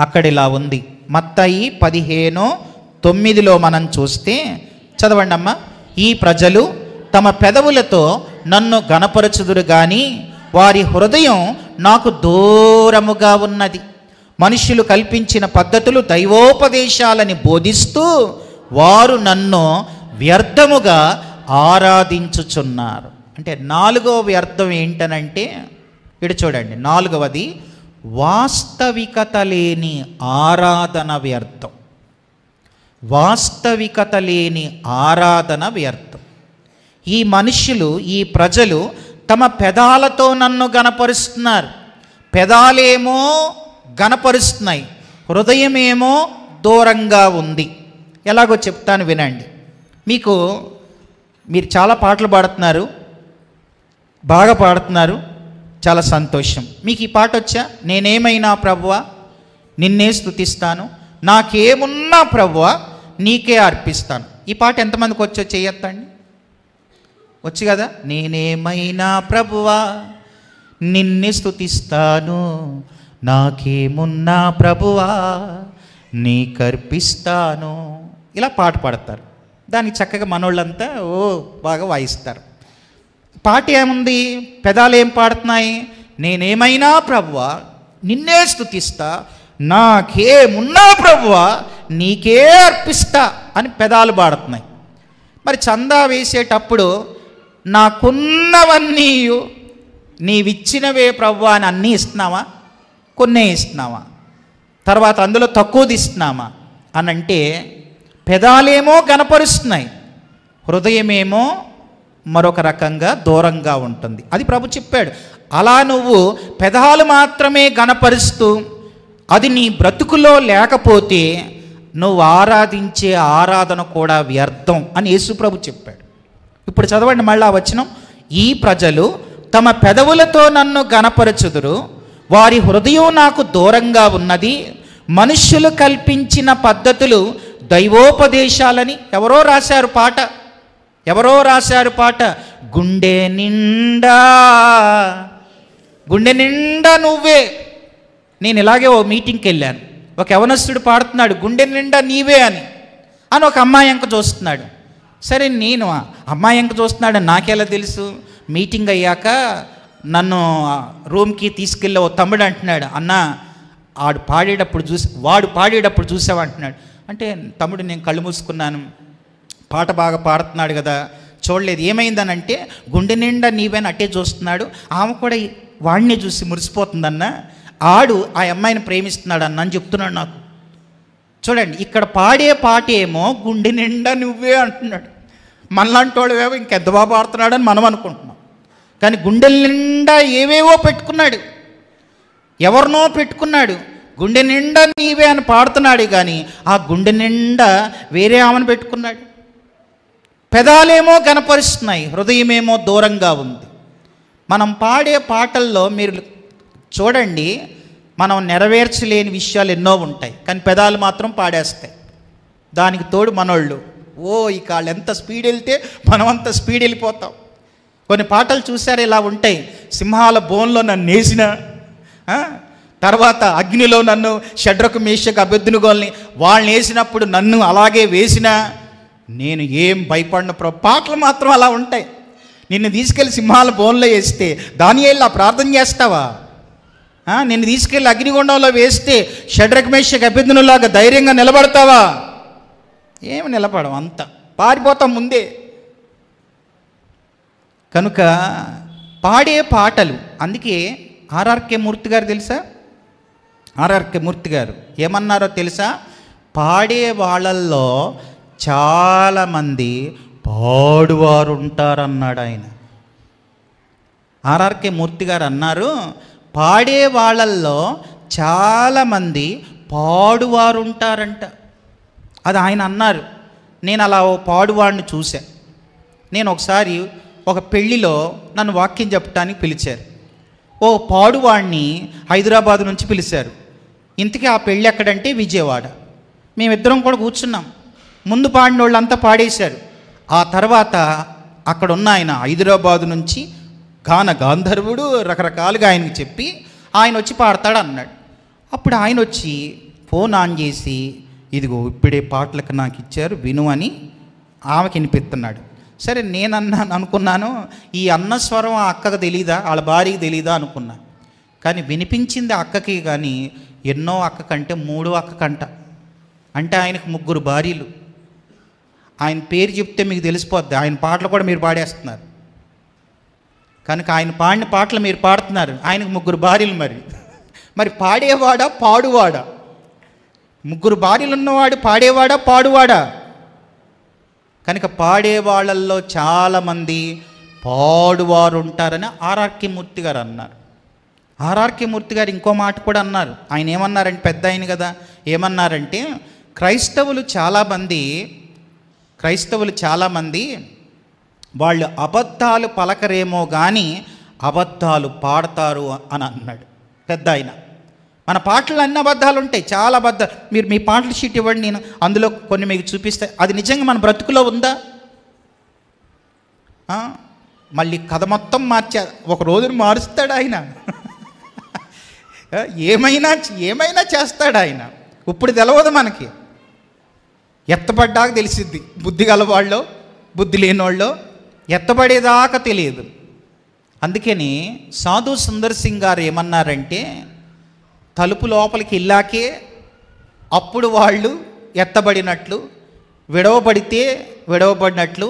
అక్కడ ఇలా ఉంది. మత్తయి 15:9లో మనం చూస్తే చదవండి అమ్మ. ఈ ప్రజలు తమ పెదవులతో నన్ను గణపరచుదురు గాని వారి హృదయం నాకు దూరముగా ఉన్నది. మనుష్యులు కల్పించిన పద్ధతులు, దైవోపదేశాలని బోధిస్తూ వారు నన్ను వ్యర్థముగా ఆరాధించుచున్నారు. అంటే నాలుగో వ్యర్థం ఏంటనంటే ఇటు చూడండి, నాలుగవది వాస్తవికత లేని ఆరాధన వ్యర్థం. వాస్తవికత లేని ఆరాధన వ్యర్థం. ఈ మనుష్యులు, ఈ ప్రజలు తమ పెదాలతో నన్ను గణపరుస్తున్నారు. పెదాలేమో గణపరుస్తున్నాయి, హృదయమేమో దూరంగా ఉంది. ఎలాగో చెప్తాను వినండి. మీరు చాలా పాటలు పాడుతున్నారు, బాగా పాడుతున్నారు, చాలా సంతోషం. మీకు ఈ పాట వచ్చా? నేనేమైనా ప్రభువా నిన్నే స్తుతిస్తాను, నాకేమున్నా ప్రభువా నీకే అర్పిస్తాను. ఈ పాట ఎంతమందికి వచ్చో చేయొద్దండి. వచ్చు కదా. నేనేమైనా ప్రభువా నిన్నే స్తుతిస్తాను, నాకేమున్నా ప్రభువా నీకర్పిస్తాను. ఇలా పాట పాడతారు. దానికి చక్కగా మనోళ్ళంతా బాగా వాయిస్తారు. పాట ఏముంది? పెదాలు ఏం పాడుతున్నాయి? నేనేమైనా ప్రభువా నిన్నే స్తుతిస్తా, నాకేమున్నా ప్రభువా నీకే అర్పిస్తా అని పెదాలు పాడుతున్నాయి. మరి చందా వేసేటప్పుడు నాకున్నవన్నీ నీవిచ్చినవే ప్రభువా అని అన్నీ ఇస్తున్నావా? కొన్నే ఇస్తున్నావా? తర్వాత అందులో తక్కువది ఇస్తున్నామా అని అంటే పెదాలేమో గణపరుస్తున్నాయి, హృదయమేమో మరొక రకంగా దూరంగా ఉంటుంది. అది ప్రభు చెప్పాడు. అలా నువ్వు పెదాలు మాత్రమే గణపరుస్తూ అది నీ బ్రతుకులో లేకపోతే నువ్వు ఆరాధించే ఆరాధన కూడా వ్యర్థం అని యేసు ప్రభు చెప్పాడు. ఇప్పుడు చదవండి మళ్ళా వచనం. ఈ ప్రజలు తమ పెదవులతో నన్ను గణపరచుదురు, వారి హృదయం నాకు దూరంగా ఉన్నది. మనుష్యులు కల్పించిన పద్ధతులు, దైవోపదేశాలని ఎవరో రాశారు పాట. గుండె నిండా నువ్వే. నేను ఇలాగే ఓ మీటింగ్కి వెళ్ళాను. ఒక యవనస్తుడు పాడుతున్నాడు గుండె నిండా నీవే అని ఒక అమ్మాయి అంక చూస్తున్నాడు. సరే, నేను అమ్మాయి అంక చూస్తున్నాడు నాకెలా తెలుసు? మీటింగ్ అయ్యాక నన్ను రూమ్కి తీసుకెళ్ళి ఓ తమ్ముడు అంటున్నాడు, అన్న వాడు పాడేటప్పుడు చూసావంటున్నాడు. అంటే తమ్ముడు నేను కళ్ళు మూసుకున్నాను, పాట బాగా పాడుతున్నాడు కదా, చూడలేదు. ఏమైందనంటే గుండె నిండా నీవేని అట్టే చూస్తున్నాడు. ఆమె కూడా వాడినే చూసి మురిసిపోతుందన్న. ఆడు ఆ అమ్మాయిని ప్రేమిస్తున్నాడు అన్న అని చెప్తున్నాడు నాకు. చూడండి, ఇక్కడ పాడే పాట ఏమో గుండె నిండా నువ్వే అంటున్నాడు. మనలాంటి వాడు ఇంకెంత బాగా పాడుతున్నాడు అని మనం అనుకుంటున్నాం. కానీ గుండె నిండా ఏవేవో పెట్టుకున్నాడు, ఎవరినో పెట్టుకున్నాడు. గుండె నిండా నీవే అని పాడుతున్నాడు, కానీ ఆ గుండె నిండా వేరే ఆమెను పెట్టుకున్నాడు. పెదాలేమో కనపరుస్తున్నాయి, హృదయమేమో దూరంగా ఉంది. మనం పాడే పాటల్లో మీరు చూడండి, మనం నెరవేర్చలేని విషయాలు ఎన్నో ఉంటాయి, కానీ పెదాలు మాత్రం పాడేస్తాయి. దానికి తోడు మనోళ్ళు ఇక వాళ్ళు ఎంత స్పీడ్ వెళ్తే మనం అంత స్పీడ్ వెళ్ళిపోతాం. కొన్ని పాటలు చూసారు ఇలా ఉంటాయి. సింహాల బోన్లో నన్ను నేసిన, తర్వాత అగ్నిలో నన్ను షడ్రకు మేషకు అబెద్దునుగోల్ని వాళ్ళని వేసినప్పుడు నన్ను అలాగే వేసినా నేను ఏం భయపడిన పాటలు మాత్రం అలా ఉంటాయి. నిన్ను తీసుకెళ్ళి సింహాల బోన్లో వేస్తే దానియేలు ఆ ప్రార్థన చేస్తావా? నిన్ను తీసుకెళ్ళి అగ్నిగుండంలో వేస్తే షడ్రకు మేషకు అబెద్దునులాగా ధైర్యంగా నిలబడతావా? ఏమి నిలబడవు, అంత పారిపోతాం ముందే. కనుక పాడే పాటలు, అందుకే ఆర్ఆర్కే మూర్తి గారు తెలుసా? ఆర్ఆర్కే మూర్తి గారు ఏమన్నారో తెలుసా? పాడే వాళ్ళల్లో చాలామంది పాడువారు ఉంటారన్నాడు ఆయన. ఆర్ఆర్కే మూర్తి గారు అన్నారు, పాడే వాళ్ళల్లో చాలామంది పాడువారు ఉంటారంట. అది ఆయన అన్నారు. నేను అలా ఓ పాడువాడిని చూశా. నేను ఒకసారి ఒక పెళ్ళిలో నన్ను వాక్యం చెప్పడానికి పిలిచారు. ఓ పాడువాడిని హైదరాబాద్ నుంచి పిలిచారు. ఇంతకీ ఆ పెళ్ళి ఎక్కడంటే విజయవాడ. మేమిద్దరం కూడా కూర్చున్నాం. ముందు పాడిన వాళ్ళంతా పాడేశారు. ఆ తర్వాత అక్కడ ఉన్న ఆయన హైదరాబాదు నుంచి గాంధర్వుడు రకరకాలుగా ఆయనకి చెప్పి ఆయన వచ్చి పాడతాడు అన్నాడు. అప్పుడు ఆయన వచ్చి ఫోన్ ఆన్ చేసి, ఇదిగో ఇప్పుడే పాటలకు నాకు ఇచ్చారు విను అని ఆమెకి వినిపిస్తున్నాడు. సరే అనుకున్నాను ఈ అన్న స్వరం ఆ అక్కకు తెలీదా, వాళ్ళ భార్యకి తెలీదా అనుకున్నా. కానీ వినిపించింది అక్కకి, కానీ ఎన్నో అక్క కంటే 3వ అక్క కంట. అంటే ఆయనకు 3 భార్యలు. ఆయన పేరు చెప్తే మీకు తెలిసిపోద్ది. ఆయన పాటలు కూడా మీరు పాడేస్తున్నారు. కనుక ఆయన పాడిన పాటలు మీరు పాడుతున్నారు. ఆయనకు 3 భార్యలు. మరి పాడేవాడా పాడువాడా? 3 భార్యలు ఉన్నవాడు పాడేవాడా పాడువాడా? కనుక పాడేవాళ్ళల్లో చాలామంది పాడువారు ఉంటారని ఆర్ఆర్కే మూర్తి గారు అన్నారు. ఆర్ఆర్కే మూర్తి గారు ఇంకో మాట కూడా అన్నారు. ఆయన ఏమన్నారంటే, పెద్ద ఆయన కదా, ఏమన్నారంటే క్రైస్తవులు చాలామంది వాళ్ళు అబద్ధాలు పలకరేమో కానీ అబద్ధాలు పాడతారు అని అన్నాడు పెద్ద ఆయన. మన పాటలు అన్ని అబద్ధాలు ఉంటాయి, చాలా అబద్ధాలు. మీరు మీ పాటల షీట్ ఇవ్వండి, నేను అందులో కొన్ని మీకు చూపిస్తే అది నిజంగా మన బ్రతుకులో ఉందా? మళ్ళీ కథ మొత్తం ఒక రోజును మారుస్తాడు ఆయన. ఏమైనా చేస్తాడు ఆయన. ఇప్పుడు తెలవదు మనకి, ఎత్తపడ్డాక తెలిసిద్ది. బుద్ధి గలవాళ్ళో బుద్ధి లేనివాళ్ళో ఎత్తపడేదాకా తెలియదు. అందుకని సాధు సుందర్ సింగ్ గారు ఏమన్నారంటే, తలుపు లోపలికి వెళ్ళాకే అప్పుడు వాళ్ళు ఎత్తబడినట్లు, విడవబడితే విడవబడినట్లు,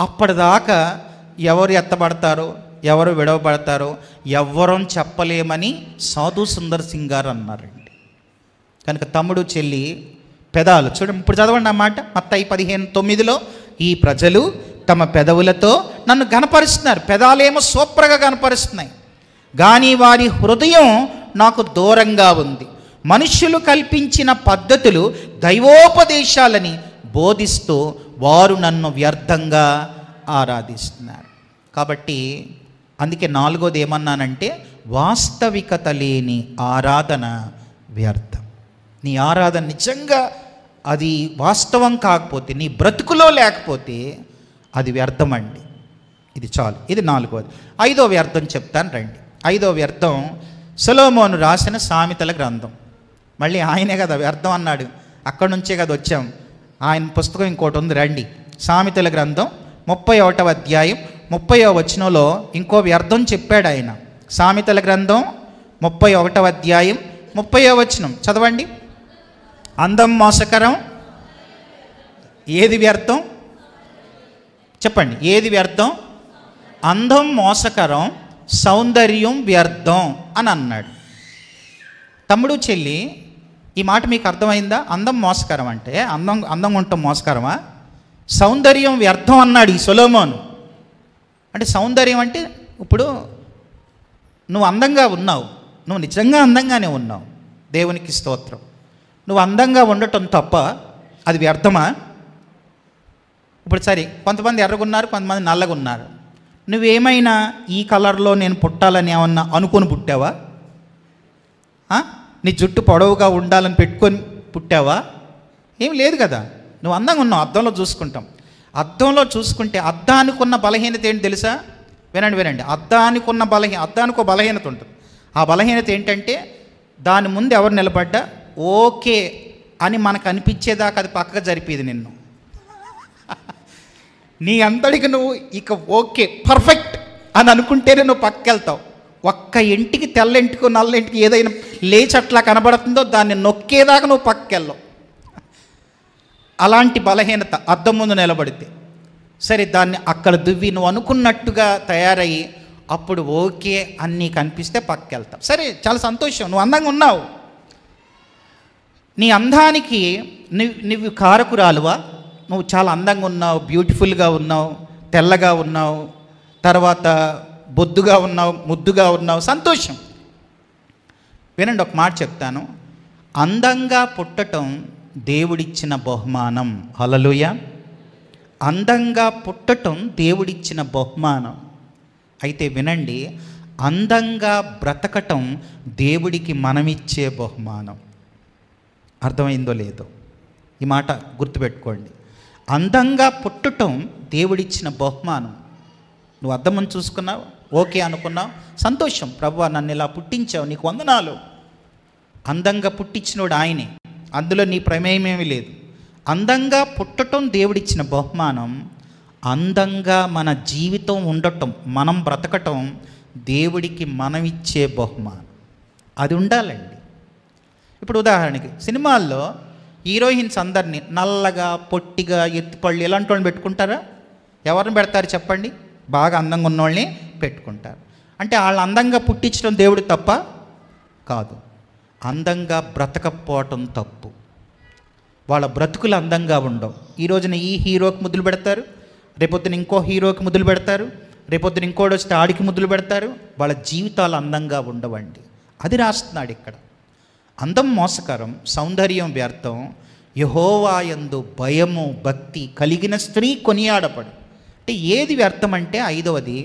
అప్పటిదాకా ఎవరు ఎత్తబడతారో ఎవరు విడవబడతారో ఎవ్వరం చెప్పలేమని సాధు సుందర్ సింగ్ గారు అన్నారండి. కనుక తమ్ముడు చెల్లి పెదాలు చూడండి, ఇప్పుడు చదవండి ఆ మాట. మత్తయి 15:9 ఈ ప్రజలు తమ పెదవులతో నన్ను గనపరుస్తున్నారు, పెదాలేమో సూపర్గా కనపరుస్తున్నాయి, కానీ వారి హృదయం నాకు దూరంగా ఉంది. మనుష్యులు కల్పించిన పద్ధతులు దైవోపదేశాలని బోధిస్తూ వారు నన్ను వ్యర్థంగా ఆరాధిస్తున్నారు. కాబట్టి అందుకే 4వది ఏమన్నానంటే, వాస్తవికత లేని ఆరాధన వ్యర్థం. నీ ఆరాధన నిజంగా అది వాస్తవం కాకపోతే, నీ బ్రతుకులో లేకపోతే అది వ్యర్థం అండి. ఇది చాలు. ఇది 4వది. 5వ వ్యర్థం చెప్తాను రండి. 5వ వ్యర్థం సొలొమోను రాసిన సామెతల గ్రంథం. మళ్ళీ ఆయనే కదా వ్యర్థం అన్నాడు, అక్కడి నుంచే కదా వచ్చాం. ఆయన పుస్తకం ఇంకోటి ఉంది రండి. సామెతల గ్రంథం 31వ అధ్యాయం 30వ వచనంలో ఇంకో వ్యర్థం చెప్పాడు ఆయన. సామెతల గ్రంథం 31వ అధ్యాయం 30వ వచనం చదవండి. అందం మోసకరం, ఏది వ్యర్థం చెప్పండి, ఏది వ్యర్థం? అందం మోసకరం, సౌందర్యం వ్యర్థం అని అన్నాడు. తమ్ముడు చెల్లి, ఈ మాట మీకు అర్థమైందా? అందం మోసకరం అంటే అందంగా ఉండటం మోసకరమా? సౌందర్యం వ్యర్థం అన్నాడు ఈ సొలొమోను. అంటే సౌందర్యం అంటే ఇప్పుడు నువ్వు అందంగా ఉన్నావు, నువ్వు నిజంగా అందంగానే ఉన్నావు, దేవునికి స్తోత్రం. నువ్వు అందంగా ఉండటం తప్ప అది వ్యర్థమా? ఇప్పుడు సరే, కొంతమంది ఎర్రగున్నారు, కొంతమంది నల్లగున్నారు. నువ్వేమైనా ఈ కలర్లో నేను పుట్టాలని ఏమన్నా అనుకొని పుట్టావా? నీ జుట్టు పొడవుగా ఉండాలని పెట్టుకొని పుట్టావా? ఏం లేదు కదా. నువ్వు అందంగా ఉన్నావు. అద్దంలో చూసుకుంటాం. అద్దంలో చూసుకుంటే అద్దానికి ఉన్న బలహీనత ఏంటి తెలుసా? వినండి. అద్దానికి ఒక బలహీనత ఉంటుంది. ఆ బలహీనత ఏంటంటే దాని ముందు ఎవరు నిలబడ్డా ఓకే అని మనకు అనిపించేదాకా అది పక్కకు జరిపేది నిన్ను. నీ అంతటికి నువ్వు ఇక ఓకే పర్ఫెక్ట్ అని అనుకుంటేనే నువ్వు పక్కకి వెళ్తావు. ఒక్క ఇంటికి తెల్లింటికి నల్లింటికి ఏదైనా లేచట్లా కనబడుతుందో దాన్ని నొక్కేదాకా నువ్వు పక్కకి వెళ్ళవు. అలాంటి బలహీనత అద్దం ముందు నిలబడితే సరే దాన్ని అక్కడ దువ్వి నువ్వు అనుకున్నట్టుగా తయారయ్యి అప్పుడు ఓకే అని నీకు అనిపిస్తే పక్కకి వెళ్తావు. సరే చాలా సంతోషం, నువ్వు అందంగా ఉన్నావు. నీ అందానికి నువ్వు కారకురాలువా? నువ్వు చాలా అందంగా ఉన్నావు, బ్యూటిఫుల్గా ఉన్నావు, తెల్లగా ఉన్నావు, తర్వాత బొద్దుగా ఉన్నావు, ముద్దుగా ఉన్నావు, సంతోషం. వినండి, ఒక మాట చెప్తాను. అందంగా పుట్టటం దేవుడిచ్చిన బహుమానం. హల్లెలూయా. అందంగా పుట్టటం దేవుడిచ్చిన బహుమానం. అయితే వినండి, అందంగా బ్రతకటం దేవుడికి మనమిచ్చే బహుమానం. అర్థమైందో లేదో ఈ మాట గుర్తుపెట్టుకోండి. అందంగా పుట్టటం దేవుడిచ్చిన బహుమానం. నువ్వు అద్దం ముందు చూసుకున్నావు, ఓకే అనుకున్నావు, సంతోషం. ప్రభువా నన్ను ఇలా పుట్టించావు, నీకు వందనాలు. అందంగా పుట్టించినోడు ఆయనే, అందులో నీ ప్రమేయమేమీ లేదు. అందంగా పుట్టటం దేవుడిచ్చిన బహుమానం. అందంగా మన జీవితం ఉండటం, మనం బ్రతకటం దేవుడికి మనమిచ్చే బహుమానం. అది ఉండాలండి. ఇప్పుడు ఉదాహరణకి సినిమాల్లో హీరోయిన్స్ అందరినీ నల్లగా, పొట్టిగా, ఎత్తుపళ్ళు ఇలాంటి వాళ్ళని పెట్టుకుంటారా? ఎవరిని పెడతారు చెప్పండి? బాగా అందంగా ఉన్న వాళ్ళని పెట్టుకుంటారు. అంటే వాళ్ళు అందంగా పుట్టించడం దేవుడు తప్ప కాదు, అందంగా బ్రతకపోవటం తప్పు. వాళ్ళ బ్రతుకులు అందంగా ఉండవు. ఈ రోజున ఈ హీరోకి ముద్దులు పెడతారు, రేపొద్దున ఇంకో హీరోకి ముద్దులు పెడతారు, రేపొద్దున ఇంకోటి వస్తే ఆడికి ముద్దులు పెడతారు. వాళ్ళ జీవితాలు అందంగా ఉండవండి. అది రాస్తున్నాడు ఇక్కడ. అందం మోసకరం, సౌందర్యం వ్యర్థం, యెహోవా యందు భయము భక్తి కలిగిన స్త్రీ కొనియాడపడు. అంటే ఏది వ్యర్థం అంటే, ఐదవది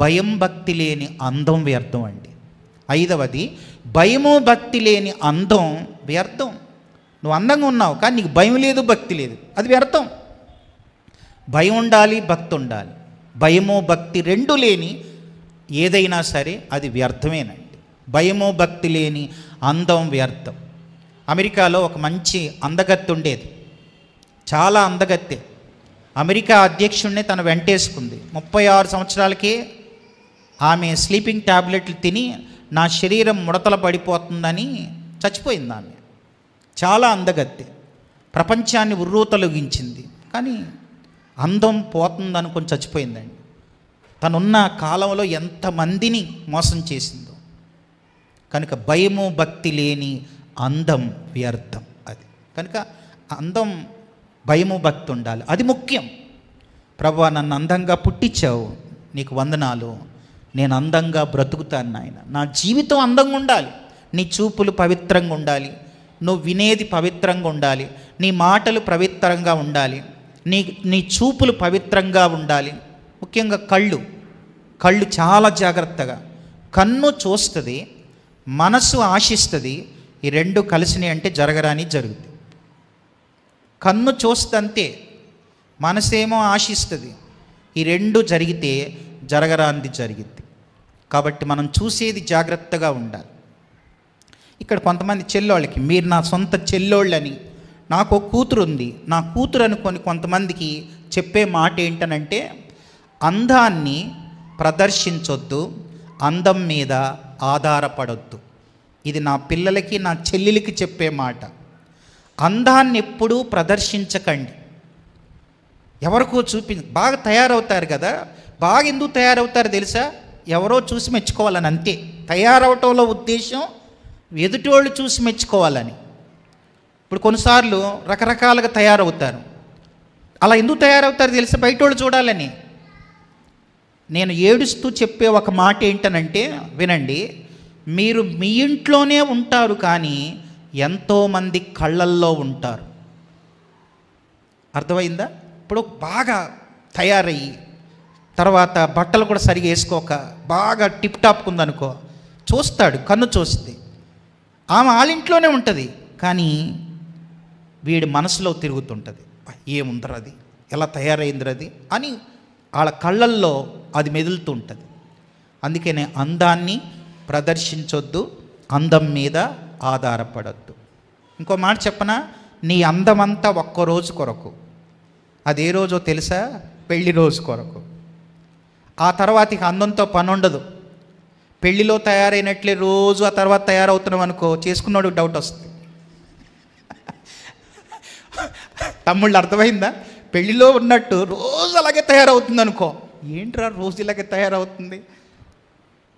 భయం భక్తి లేని అందం వ్యర్థం అండి. ఐదవది భయము భక్తి లేని అందం వ్యర్థం. నువ్వు అందంగా ఉన్నావు కానీ నీకు భయం లేదు, భక్తి లేదు, అది వ్యర్థం. భయం ఉండాలి, భక్తి ఉండాలి. భయము భక్తి రెండు లేని ఏదైనా సరే అది వ్యర్థమేనండి. భయము భక్తి లేని అందం వ్యర్థం. అమెరికాలో ఒక మంచి అందగత్తె ఉండేది, చాలా అందగత్తె. అమెరికా అధ్యక్షుడిని తన వెంటేసుకుంది. 36 సంవత్సరాలకే ఆమె స్లీపింగ్ ట్యాబ్లెట్లు తిని నా శరీరం ముడతల పడిపోతుందని చచ్చిపోయింది. ఆమె చాలా అందగత్తె, ప్రపంచాన్ని ఉర్రూతలొగించింది. కానీ అందం పోతుందనుకొని చచ్చిపోయిందండి. తనున్న కాలంలో ఎంతమందిని మోసం చేసిందో. కనుక భయము భక్తి లేని అందం వ్యర్థం. అది కనుక అందం, భయము భక్తి ఉండాలి, అది ముఖ్యం. ప్రభువా నన్ను అందంగా పుట్టించావు, నీకు వందనాలు, నేను అందంగా బ్రతుకుతాను నాయన. నా జీవితం అందంగా ఉండాలి, నీ చూపులు పవిత్రంగా ఉండాలి, నువ్వు వినేది పవిత్రంగా ఉండాలి, నీ మాటలు పవిత్రంగా ఉండాలి, నీ చూపులు పవిత్రంగా ఉండాలి. ముఖ్యంగా కళ్ళు చాలా జాగ్రత్తగా. కన్ను చూస్తుంది, మనసు ఆశిస్తుంది. ఈ రెండు కలిసినాయి అంటే జరగరాని జరుగుతుంది. కన్ను చూస్తుందంతే, మనసేమో ఆశిస్తుంది. ఈ రెండు జరిగితే జరగరానిది జరిగిద్ది. కాబట్టి మనం చూసేది జాగ్రత్తగా ఉండాలి. ఇక్కడ కొంతమంది చెల్లోళ్ళకి, మీరు నా సొంత చెల్లోళ్ళని, నాకు కూతురు ఉంది, నా కూతురు అనుకొని కొంతమందికి చెప్పే మాట ఏంటనంటే, అందాన్ని ప్రదర్శించొద్దు, అందం మీద ఆధారపడొద్దు. ఇది నా పిల్లలకి, నా చెల్లెలకి చెప్పే మాట. అందాన్ని ఎప్పుడూ ప్రదర్శించకండి. ఎవరికో బాగా తయారవుతారు కదా, బాగా ఎందుకు తయారవుతారు తెలుసా? ఎవరో చూసి మెచ్చుకోవాలని, అంతే. తయారవటంలో ఉద్దేశం ఎదుటివాళ్ళు చూసి మెచ్చుకోవాలని. ఇప్పుడు కొన్నిసార్లు రకరకాలుగా తయారవుతారు. అలా ఎందుకు తయారవుతారు తెలుసా? బయట వాళ్ళు చూడాలని. నేను ఏడుస్తూ చెప్పే ఒక మాట ఏంటనంటే, వినండి, మీరు మీ ఇంట్లోనే ఉంటారు కానీ ఎంతోమంది కళ్ళల్లో ఉంటారు. అర్థమైందా? ఇప్పుడు బాగా తయారయ్యి తర్వాత బట్టలు కూడా సరిగా వేసుకోక బాగా టిప్ టాప్గా ఉందనుకో, చూస్తాడు, కన్ను చూస్తుంది. ఆమె వాళ్ళ ఇంట్లోనే ఉంటుంది కానీ వీడి మనసులో తిరుగుతుంటుంది, ఏముందరది, ఎలా తయారైందిరది అని వాళ్ళ కళ్ళల్లో అది మెదులుతూ ఉంటుంది. అందుకనే అందాన్ని ప్రదర్శించొద్దు, అందం మీద ఆధారపడద్దు. ఇంకో మాట చెప్పనా, నీ అందమంతా ఒక్కరోజు కొరకు. అది ఏ రోజో తెలుసా? పెళ్లి రోజు కొరకు. ఆ తర్వాత ఇక అందంతో పని ఉండదు. పెళ్లిలో తయారైనట్లే రోజు ఆ తర్వాత తయారవుతున్నాం అనుకో, చేసుకున్నాడు డౌట్ వస్తుంది. తమ్ముళ్ళు అర్థమైందా? పెళ్లిలో ఉన్నట్టు రోజు అలాగే తయారవుతుంది అనుకో, ఏంట్రా రోజు ఇలాగే తయారవుతుంది?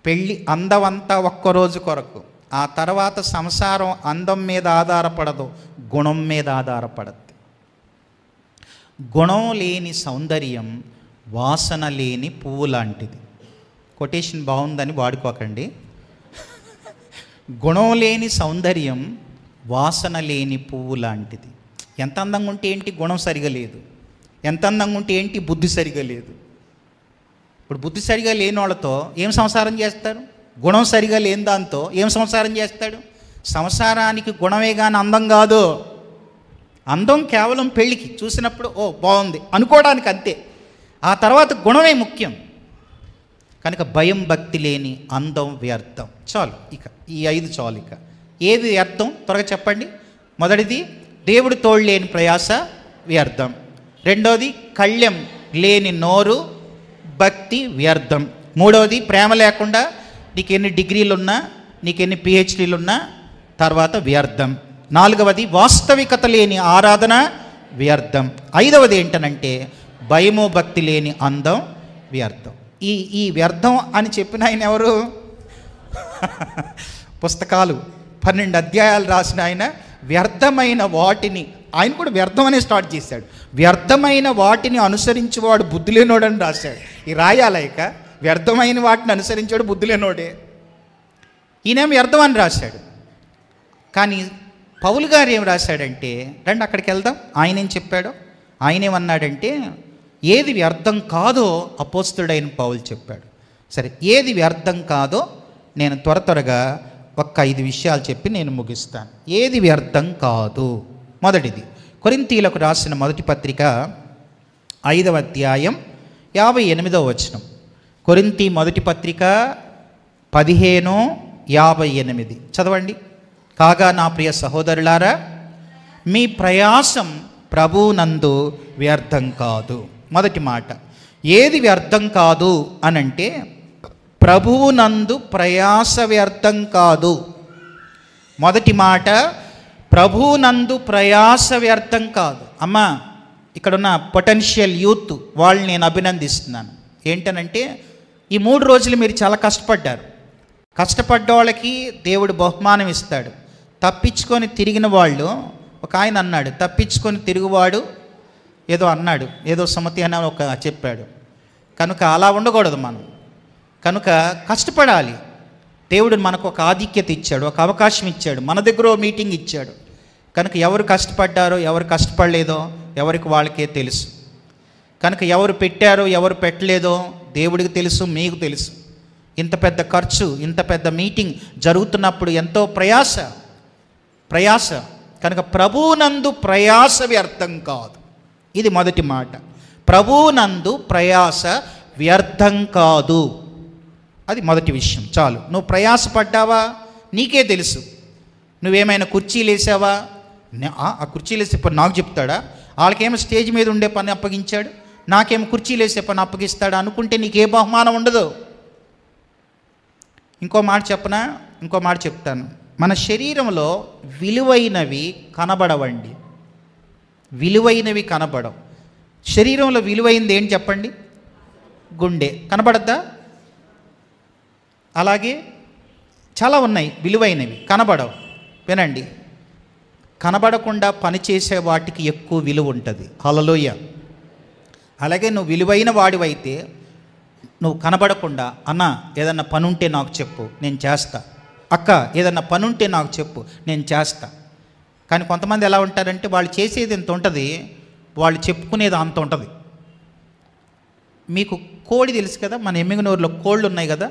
పెళ్ళి అందం అంతా ఒక్కరోజు కొరకు. ఆ తర్వాత సంసారం అందం మీద ఆధారపడదు, గుణం మీద ఆధారపడద్దు. గుణం లేని సౌందర్యం వాసన లేని పువ్వు లాంటిది. కొటేషన్ బాగుందని వాడుకోకండి. గుణం లేని సౌందర్యం వాసన లేని పువ్వు లాంటిది. ఎంత అందంగా ఉంటే ఏంటి, గుణం సరిగా లేదు. ఎంత అందంగా ఉంటే ఏంటి, బుద్ధి సరిగా లేదు. ఇప్పుడు బుద్ధి సరిగా లేని వాళ్ళతో ఏం సంసారం చేస్తారు? గుణం సరిగా లేని దాంతో ఏం సంసారం చేస్తాడు? సంసారానికి గుణమే కానీ అందం కాదు. అందం కేవలం పెళ్ళికి చూసినప్పుడు ఓ బాగుంది అనుకోవడానికి అంతే. ఆ తర్వాత గుణమే ముఖ్యం. కనుక భయం భక్తి లేని అందం వ్యర్థం. చాలు, ఇక ఈ 5 చాలు. ఇక ఏది వ్యర్థం త్వరగా చెప్పండి. మొదటిది దేవుడు తోడు లేని ప్రయాస వ్యర్థం. రెండోది కళ్యం లేని నోరు భక్తి వ్యర్థం. మూడవది ప్రేమ లేకుండా నీకు ఎన్ని డిగ్రీలున్నా, నీకు ఎన్ని పిహెచ్డీలున్నా తర్వాత వ్యర్థం. నాలుగవది వాస్తవికత లేని ఆరాధన వ్యర్థం. ఐదవది ఏంటనంటే భయము భక్తి లేని అందం వ్యర్థం. ఈ వ్యర్థం అని చెప్పిన ఆయన ఎవరు? పుస్తకాలు 12 అధ్యాయాలు రాసిన ఆయన వ్యర్థమైన వాటిని, ఆయన కూడా వ్యర్థం అనే స్టార్ట్ చేశాడు. వ్యర్థమైన వాటిని అనుసరించేవాడు బుద్ధి లేనోడని రాశాడు. ఈ రాయాలైక వ్యర్థమైన వాటిని అనుసరించాడు బుద్ధి లేనోడే. ఈయనేం వ్యర్థం అని రాశాడు. కానీ పౌలు గారు ఏం రాశాడంటే, రండి అక్కడికి వెళ్దాం, ఆయన ఏం చెప్పాడో. ఆయన ఏమన్నాడంటే, ఏది వ్యర్థం కాదో అపోస్తలుడైన పౌలు చెప్పాడు. సరే, ఏది వ్యర్థం కాదో నేను త్వరగా ఒక్క 5 విషయాలు చెప్పి నేను ముగిస్తాను. ఏది వ్యర్థం కాదు. మొదటిది కొరింథీయులకు రాసిన మొదటి పత్రిక 5వ అధ్యాయం 58వ వచనం. కొరింథీ మొదటి పత్రిక 15:58 చదవండి. కాగా నా ప్రియ సహోదరులారా, మీ ప్రయాసం ప్రభువునందు వ్యర్థం కాదు. మొదటి మాట, ఏది వ్యర్థం కాదు అనంటే ప్రభువునందు ప్రయాస వ్యర్థం కాదు. మొదటి మాట, ప్రభువునందు ప్రయాస వ్యర్థం కాదు. అమ్మా, ఇక్కడున్న పొటెన్షియల్ యూత్ వాళ్ళని నేను అభినందిస్తున్నాను. ఏంటనంటే ఈ 3 రోజులు మీరు చాలా కష్టపడ్డారు. కష్టపడ్డ వాళ్ళకి దేవుడు బహుమానం ఇస్తాడు. తప్పించుకొని తిరిగిన వాళ్ళు, ఒక ఆయన అన్నాడు, తప్పించుకొని తిరుగువాడు ఏదో అన్నాడు, ఏదో సుమతి అని ఒక చెప్పాడు. కనుక అలా ఉండకూడదు మనం. కనుక కష్టపడాలి. దేవుడు మనకు ఒక ఆధిక్యత ఇచ్చాడు, ఒక అవకాశం ఇచ్చాడు, మన దగ్గర మీటింగ్ ఇచ్చాడు. కనుక ఎవరు కష్టపడ్డారో ఎవరు కష్టపడలేదో ఎవరికి వాళ్ళకే తెలుసు. కనుక ఎవరు పెట్టారో ఎవరు పెట్టలేదో దేవుడికి తెలుసు, మీకు తెలుసు. ఇంత పెద్ద ఖర్చు, ఇంత పెద్ద మీటింగ్ జరుగుతున్నప్పుడు ఎంతో ప్రయాస. కనుక ప్రభువునందు ప్రయాస వ్యర్థం కాదు. ఇది మొదటి మాట. ప్రభువునందు ప్రయాస వ్యర్థం కాదు. అది మొదటి విషయం. చాలు. నువ్వు ప్రయాసపడ్డావా నీకే తెలుసు. నువ్వేమైనా కుర్చీలు వేసావా? ఆ కుర్చీలు వేసే పని నాకు చెప్తాడా? వాళ్ళకేమో స్టేజ్ మీద ఉండే పని అప్పగించాడు, నాకేమో కుర్చీలు వేసే పని అప్పగిస్తాడా అనుకుంటే నీకే బహుమానం ఉండదు. ఇంకో మాట చెప్పనా? ఇంకో మాట చెప్తాను. మన శరీరంలో విలువైనవి కనబడవండి. విలువైనవి కనబడవు. శరీరంలో విలువైనది ఏంటి చెప్పండి? గుండె. కనబడద్దా? అలాగే చాలా ఉన్నాయి విలువైనవి, కనబడవు. వినండి, కనబడకుండా పనిచేసే వాటికి ఎక్కువ విలువ ఉంటుంది. హల్లెలూయా. అలాగే నువ్వు విలువైన వాడివైతే నువ్వు కనబడకుండా, అన్న ఏదన్నా పని ఉంటే నాకు చెప్పు నేను చేస్తా, అక్క ఏదన్నా పని ఉంటే నాకు చెప్పు నేను చేస్తా. కానీ కొంతమంది ఎలా ఉంటారంటే వాళ్ళు చేసేది ఎంత ఉంటుంది, వాళ్ళు చెప్పుకునేది అంత ఉంటుంది. మీకు కోడి తెలుసు కదా, మన ఎమ్మిగనూరులో కోళ్ళు ఉన్నాయి కదా.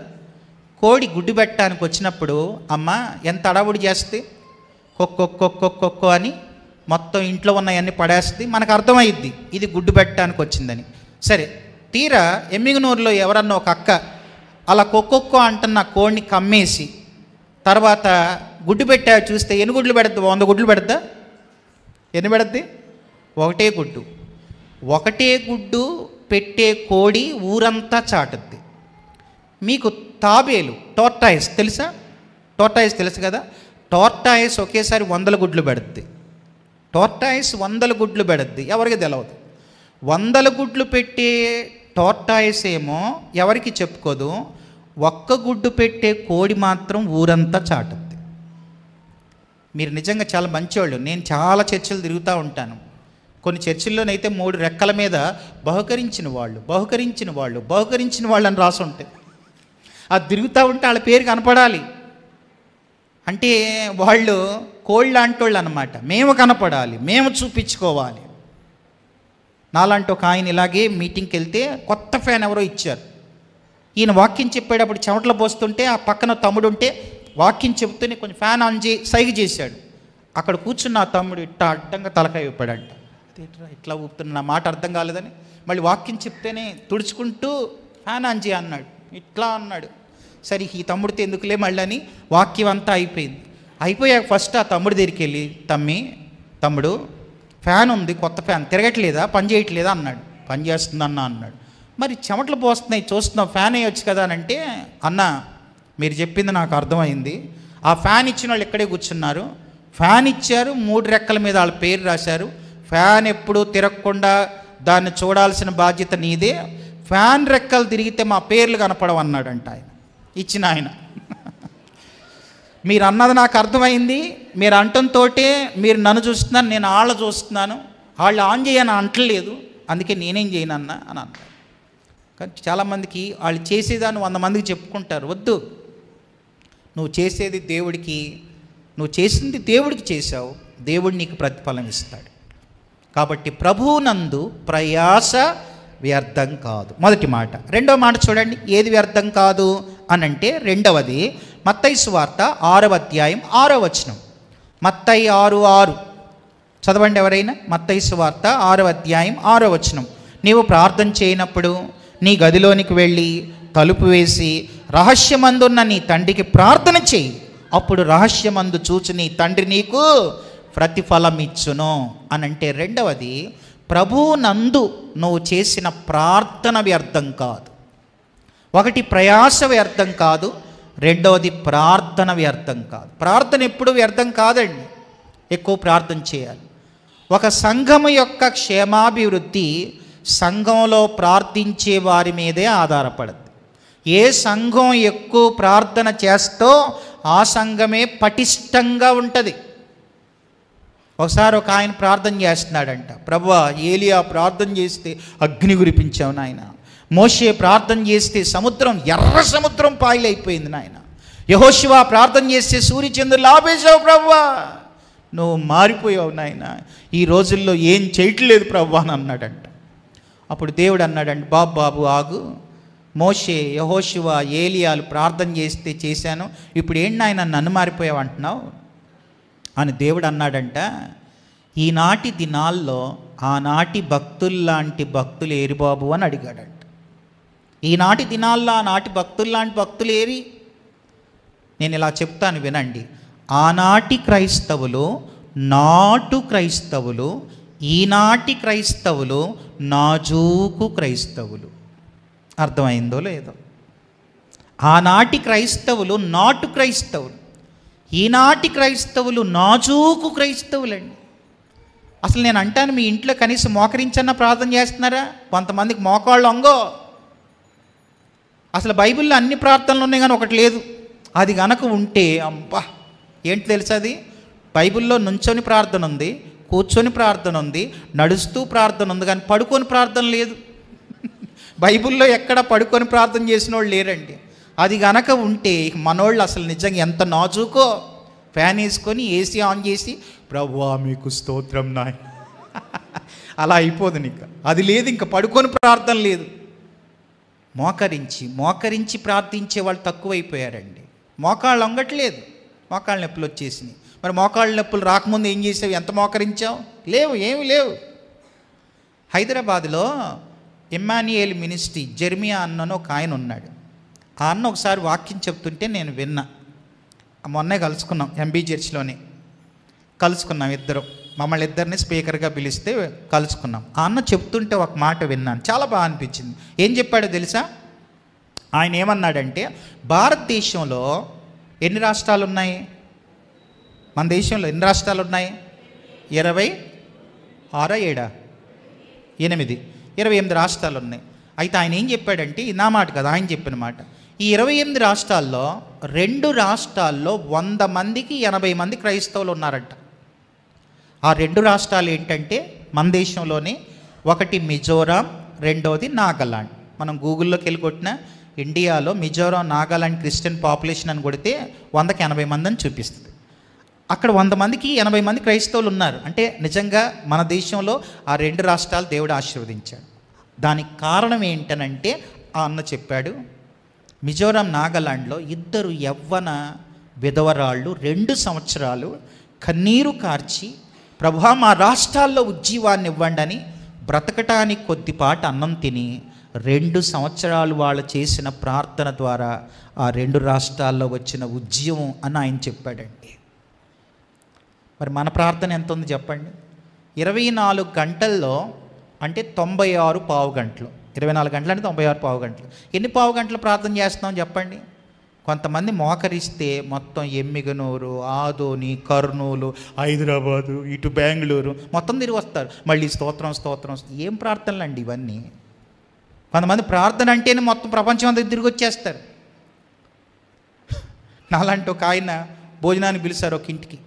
కోడి గుడ్డు పెట్టడానికి వచ్చినప్పుడు అమ్మ ఎంత అడవుడి చేస్తే కొక్కొక్కొక్కొక్కొక్కో అని మొత్తం ఇంట్లో ఉన్నవన్నీ పడేస్తుంది. మనకు అర్థమైద్ది ఇది గుడ్డు పెట్టడానికి వచ్చిందని. సరే, తీరా ఎమ్మిగనూరులో ఎవరన్నా ఒక అక్క అలా కొక్కొక్కో అంటున్న కోడిని కమ్మేసి తర్వాత గుడ్డు పెట్టా చూస్తే ఎన్ని గుడ్లు పెడద్దు? 100 గుడ్లు పెడద్దా? ఎన్ని పెడద్ది? ఒకటే గుడ్డు. ఒకటే గుడ్డు పెట్టే కోడి ఊరంతా చాటుద్ది. మీకు తాబేలు టోర్టాయిస్ తెలుసా? టోర్టాయిస్ తెలుసు కదా? టోర్టాయిస్ ఒకేసారి 100 గుడ్లు పెడుద్ది. టోర్టాయిస్ 100 గుడ్లు పెడుద్ది, ఎవరికి తెలవదు. 100 గుడ్లు పెట్టే టోర్టాయిస్ ఏమో ఎవరికి చెప్పుకోదు. ఒక్క గుడ్డు పెట్టే కోడి మాత్రం ఊరంతా చాటుద్ది. మీరు నిజంగా చాలా మంచివాళ్ళు. నేను చాలా చర్చిలు తిరుగుతూ ఉంటాను. కొన్ని చర్చిల్లోనైతే 3 రెక్కల మీద బహుకరించిన వాళ్ళు అని రాసి ఉంటాయి. అది తిరుగుతూ ఉంటే వాళ్ళ పేరు కనపడాలి. అంటే వాళ్ళు కోళ్ళు లాంటి వాళ్ళు అన్నమాట. మేము కనపడాలి, మేము చూపించుకోవాలి. నాలాంటి ఒక ఆయన ఇలాగే మీటింగ్కి వెళ్తే కొత్త ఫ్యాన్ ఎవరో ఇచ్చారు. ఈయన వాక్యం చెప్పేటప్పుడు చెమటలు పోస్తుంటే ఆ పక్కన తమ్ముడు ఉంటే వాక్యం చెబుతూనే కొంచెం ఫ్యాన్ ఆన్ సైగ చేశాడు. అక్కడ కూర్చున్న ఆ తమ్ముడు ఇట్లా అడ్డంగా తలకాయ ఊపాడంట. ఇట్లా ఊపుతున్న నా మాట అర్థం కాలేదని మళ్ళీ వాక్యం చెప్తేనే తుడుచుకుంటూ ఫ్యాన్ ఆన్ చేయ అన్నాడు. ఇట్లా అన్నాడు. సరే ఈ తమ్ముడితో ఎందుకులే మళ్ళీ అని వాక్యం అంతా అయిపోయింది. అయిపోయాక ఫస్ట్ ఆ తమ్ముడి దగ్గరికి వెళ్ళి, తమ్ముడు ఫ్యాన్ ఉంది, కొత్త ఫ్యాన్ తిరగట్లేదా, పని చేయట్లేదా అన్నాడు. పని చేస్తుందన్నా అన్నాడు. మరి చెమటలు పోస్తున్నాయి చూస్తున్నాం, ఫ్యాన్ వేయొచ్చు కదా అని అంటే, అన్న మీరు చెప్పింది నాకు అర్థమైంది. ఆ ఫ్యాన్ ఇచ్చిన వాళ్ళు ఇక్కడే కూర్చున్నారు. ఫ్యాన్ ఇచ్చారు, 3 రెక్కల మీద వాళ్ళ పేరు రాశారు. ఫ్యాన్ ఎప్పుడూ తిరగకుండా దాన్ని చూడాల్సిన బాధ్యత నీదే. ఫ్యాన్ రెక్కలు తిరిగితే మా పేర్లు కనపడవు అన్నాడంట ఆయన, ఇచ్చిన ఆయన. మీరు అన్నది నాకు అర్థమైంది. మీరు అంటంతో మీరు నన్ను చూస్తున్నాను, నేను వాళ్ళ చూస్తున్నాను. వాళ్ళు ఆన్ చేయని అంటలేదు, అందుకే నేనేం చేయను అన్న అని అన్నారు. కానీ చాలామందికి వాళ్ళు చేసేదాన్ని 100 మందికి చెప్పుకుంటారు. వద్దు, నువ్వు చేసేది దేవుడికి, నువ్వు చేసింది దేవుడికి చేశావు, దేవుడు నీకు ప్రతిఫలం ఇస్తాడు. కాబట్టి ప్రభువునందు ప్రయాస వ్యర్థం కాదు, మొదటి మాట. రెండవ మాట చూడండి, ఏది వ్యర్థం కాదు అని అంటే, రెండవది మత్తయి సువార్త 6వ అధ్యాయం 6వ వచనం. మత్తయి 6:6 చదవండి ఎవరైనా. మత్తయి సువార్త 6వ అధ్యాయం 6వ వచనం. నీవు ప్రార్థన చేయనప్పుడు నీ గదిలోనికి వెళ్ళి తలుపు వేసి రహస్యమందున్న నీ తండ్రికి ప్రార్థన చేయి, అప్పుడు రహస్యమందు చూచి నీ తండ్రి నీకు ప్రతిఫలం ఇచ్చును అని అంటే, రెండవది ప్రభువునందు నువ్వు చేసిన ప్రార్థన వ్యర్థం కాదు. ఒకటి ప్రయాస వ్యర్థం కాదు, రెండవది ప్రార్థన వ్యర్థం కాదు. ప్రార్థన ఎప్పుడు వ్యర్థం కాదండి, ఎక్కువ ప్రార్థన చేయాలి. ఒక సంఘము యొక్క క్షేమాభివృద్ధి సంఘంలో ప్రార్థించే వారి మీదే ఆధారపడుతుంది. ఏ సంఘం ఎక్కువ ప్రార్థన చేస్తో ఆ సంఘమే పటిష్టంగా ఉంటుంది. ఒకసారి ఒక ఆయన ప్రార్థన చేస్తున్నాడంట, ప్రభువా ఏలియా ప్రార్థన చేస్తే అగ్ని కురిపించావు నాయన, మోషే ప్రార్థన చేస్తే సముద్రం, ఎర్ర సముద్రం పాయలైపోయింది నాయన, యెహోషువ ప్రార్థన చేస్తే సూర్యచంద్రులు ఆపేశావు ప్రభువా, నువ్వు మారిపోయావు నాయన, ఈ రోజుల్లో ఏం చేయట్లేదు ప్రభువా అని అన్నాడంట. అప్పుడు దేవుడు అన్నాడంట, బాబు ఆగు, మోషే యెహోషువ ఏలియాలు ప్రార్థన చేస్తే చేశాను, ఇప్పుడు ఏంటి నాయన నన్ను మారిపోయావు అంటున్నావు అని దేవుడు అన్నాడంట. ఈనాటి దినాల్లో ఆనాటి భక్తుల్లాంటి భక్తులు ఏరి బాబు అని అడిగాడంట. ఈనాటి దినాల్లో ఆనాటి భక్తుల్లాంటి భక్తులు ఏరి? నేను ఇలా చెప్తాను వినండి. ఆనాటి క్రైస్తవులు నాటు క్రైస్తవులు, ఈనాటి క్రైస్తవులు నాజూకు క్రైస్తవులు. అర్థమైందో లేదో? ఆనాటి క్రైస్తవులు నాటు క్రైస్తవులు, ఈనాటి క్రైస్తవులు నాజూకు క్రైస్తవులండి. అసలు నేను అంటాను, మీ ఇంట్లో కనీసం మోకరించన్నా ప్రార్థన చేస్తున్నారా? కొంతమందికి మోకాళ్ళు అంగో. అసలు బైబిల్లో అన్ని ప్రార్థనలు ఉన్నాయి కానీ ఒకటి లేదు. అది గనక ఉంటే అబ్బా ఏంటి తెలుసా, అది బైబిల్లో నుంచొని ప్రార్థన ఉంది, కూర్చొని ప్రార్థన ఉంది, నడుస్తూ ప్రార్థన ఉంది, కానీ పడుకొని ప్రార్థన లేదు. బైబిల్లో ఎక్కడ పడుకొని ప్రార్థన చేసిన వాళ్ళు లేరండి. అది గనక ఉంటే మనోళ్ళు అసలు నిజంగా ఎంత నాజూకో. ఫ్యాన్ వేసుకొని ఏసీ ఆన్ చేసి ప్రభువా మీకు స్తోత్రం నాయ్ అలా అయిపోదు నీకు. అది లేదు, ఇంకా పడుకొని ప్రార్థన లేదు. మోకరించి ప్రార్థించే వాళ్ళు తక్కువైపోయారండి. మోకాళ్ళు వంగట్లేదు, మోకాళ్ళ నొప్పులు వచ్చేసినాయి. మరి మోకాళ్ళ నొప్పులు రాకముందు ఏం చేసావు? ఎంత మోకరించావు? లేవు, ఏమి లేవు. హైదరాబాద్లో ఇమ్మాన్యుయేల్ మినిస్ట్రీ జెర్మియా అన్నను ఒక ఆయన ఉన్నాడు. ఆ అన్న ఒకసారి వాక్యం చెప్తుంటే నేను విన్నా. మొన్నే కలుసుకున్నాం, ఎంబీ చర్చ్లోనే కలుసుకున్నాం ఇద్దరు. మమ్మల్ని ఇద్దరిని స్పీకర్గా పిలిస్తే కలుసుకున్నాం. ఆ అన్న చెప్తుంటే ఒక మాట విన్నాను, చాలా బాగా అనిపించింది. ఏం చెప్పాడో తెలుసా? ఆయన ఏమన్నాడంటే, భారతదేశంలో ఎన్ని రాష్ట్రాలు ఉన్నాయి? మన దేశంలో ఎన్ని రాష్ట్రాలు ఉన్నాయి? 26 7 28 రాష్ట్రాలు ఉన్నాయి. అయితే ఆయన ఏం చెప్పాడంటే, ఇది నా మాట కదా, ఆయన చెప్పిన మాట, ఈ 28 రాష్ట్రాల్లో 2 రాష్ట్రాల్లో 100 మందికి 80 మంది క్రైస్తవులు ఉన్నారంట. ఆ 2 రాష్ట్రాలు ఏంటంటే మన దేశంలోనే, ఒకటి మిజోరాం, రెండోది నాగాలాండ్. మనం గూగుల్లోకి వెళ్ళి కొట్టిన ఇండియాలో మిజోరాం, నాగాలాండ్ క్రిస్టియన్ పాపులేషన్ అని కొడితే 100కి 80 మంది అని చూపిస్తుంది. అక్కడ 100 మందికి 80 మంది క్రైస్తవులు ఉన్నారు. అంటే నిజంగా మన దేశంలో ఆ 2 రాష్ట్రాలు దేవుడు ఆశీర్వదించాడు. దానికి కారణం ఏంటనంటే, ఆ అన్న చెప్పాడు, మిజోరాం, నాగాలాండ్లో 2 యవ్వన విధవరాళ్ళు 2 సంవత్సరాలు కన్నీరు కార్చి, ప్రభువా మా రాష్ట్రాల్లో ఉజ్జీవాన్ని ఇవ్వండి అని బ్రతకటానికి కొద్దిపాటి అన్నం తిని 2 సంవత్సరాలు వాళ్ళు చేసిన ప్రార్థన ద్వారా ఆ 2 రాష్ట్రాల్లో వచ్చిన ఉజ్జీవం అని ఆయన చెప్పాడండి. మరి మన ప్రార్థన ఎంత ఉంది చెప్పండి? 24 గంటల్లో అంటే 96 పావు గంటలు. 24 గంటలు అంటే 96 పావు గంటలు. ఎన్ని పావు గంటలు ప్రార్థన చేస్తున్నాం చెప్పండి? కొంతమంది మోకరిస్తే మొత్తం ఎమ్మిగనూరు, ఆదోని, కర్నూలు, హైదరాబాదు, ఇటు బెంగళూరు మొత్తం తిరిగి వస్తారు. మళ్ళీ స్తోత్రం స్తోత్రం. ఏం ప్రార్థనలు అండి ఇవన్నీ? కొంతమంది ప్రార్థన అంటేనే మొత్తం ప్రపంచం అంతా తిరిగి వచ్చేస్తారు. నాలాంటి ఒక ఆయన భోజనానికి పిలిచారు ఒక ఇంటికి.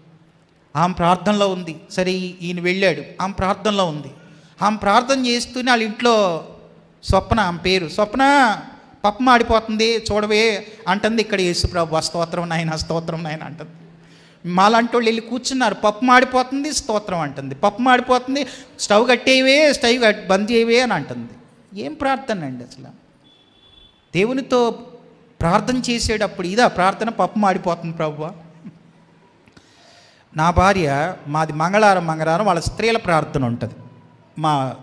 ఆమె ప్రార్థనలో ఉంది. సరే ఈయన వెళ్ళాడు, ఆమె ప్రార్థనలో ఉంది. ఆమె ప్రార్థన చేస్తూనే వాళ్ళ ఇంట్లో స్వప్న, ఆమె పేరు స్వప్న, పప్పు మాడిపోతుంది చూడవే అంటుంది. ఇక్కడ యేసుప్రభు స్తోత్రం నాయన, స్తోత్రం నాయన అంటుంది. మాలాంటి వాళ్ళు వెళ్ళి కూర్చున్నారు. పప్పు మాడిపోతుంది, స్తోత్రం అంటుంది. పప్పు మాడిపోతుంది, స్టవ్ కట్టేవే, స్టవ్ బంద్ చేయవే అని అంటుంది. ఏం ప్రార్థన అండి అసలు? దేవునితో ప్రార్థన చేసేటప్పుడు ఇదా ప్రార్థన? పప్పు మాడిపోతుంది ప్రభువా. నా భార్య, మాది మంగళవారం వాళ్ళ స్త్రీల ప్రార్థన ఉంటుంది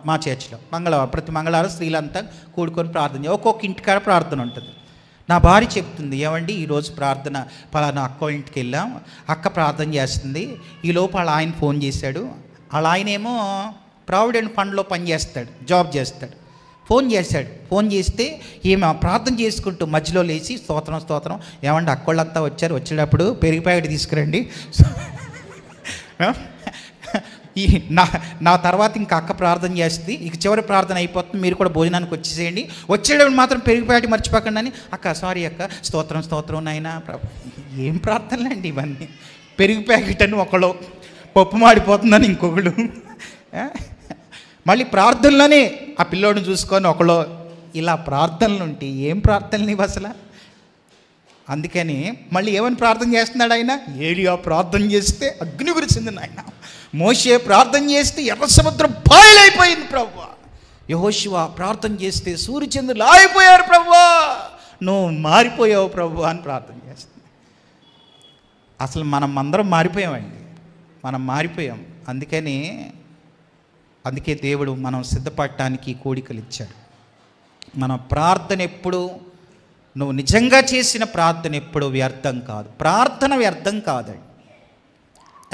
మా చర్చిలో. ప్రతి మంగళవారం స్త్రీలంతా కూడుకొని ప్రార్థన, ఒక్కొక్క ఇంటికాడ ప్రార్థన ఉంటుంది. నా భార్య చెప్తుంది, ఏమండి ఈరోజు ప్రార్థన పలానా అక్క ఇంటికి వెళ్ళాం, అక్క ప్రార్థన చేస్తుంది. ఈలోపు వాళ్ళ ఆయన ఫోన్ చేశాడు. వాళ్ళ ఆయనేమో ప్రావిడెంట్ ఫండ్లో పనిచేస్తాడు, జాబ్ చేస్తాడు. ఫోన్ చేశాడు. ఫోన్ చేస్తే ఈమె ప్రార్థన చేసుకుంటూ మధ్యలో లేచి స్తోత్రం స్తోత్రం, ఏమండి అక్కోళ్ళంతా వచ్చారు, వచ్చేటప్పుడు పెరిగి ప్యాకెట్ తీసుకురండి, ఈ నా తర్వాత ఇంకా అక్క ప్రార్థన చేస్తుంది, ఇక చివరి ప్రార్థన అయిపోతుంది, మీరు కూడా భోజనానికి వచ్చేసేయండి, వచ్చేటప్పుడు మాత్రం పెరిగి ప్యాకెట్ మర్చిపోకండి అని. అక్క సారీ అక్క, స్తోత్రం స్తోత్రం నాయనా. ఏం ప్రార్థనలు అండి ఇవన్నీ? పెరిగి ప్యాకెట్ అని ఒకళ్ళు, పప్పు మాడిపోతుందని ఇంకొకళ్ళు, మళ్ళీ ప్రార్థనలోనే ఆ పిల్లోడిని చూసుకొని ఒకళ్ళు, ఇలా ప్రార్థనలు ఉంటే ఏం ప్రార్థనలు ఇవి అసలు? అందుకని మళ్ళీ ఏమని ప్రార్థన చేస్తున్నాడు ఆయన? ఏలియా ప్రార్థన చేస్తే అగ్ని కురిసింది నాయన, మోషే ప్రార్థన చేస్తే ఎర్ర సముద్రం పాయలైపోయింది ప్రభువా, యెహోషువ ప్రార్థన చేస్తే సూర్యచంద్రులు ఆగిపోయారు ప్రభువా, నువ్వు మారిపోయావు ప్రభువా అని ప్రార్థన చేస్తుంది. అసలు మనం అందరం మారిపోయామండి, మనం మారిపోయాం. అందుకే దేవుడు మనం సిద్ధపడటానికి కోడికలు ఇచ్చాడు. మన ప్రార్థన ఎప్పుడు, నువ్వు నిజంగా చేసిన ప్రార్థన ఎప్పుడు వ్యర్థం కాదు. ప్రార్థన వ్యర్థం కాదండి.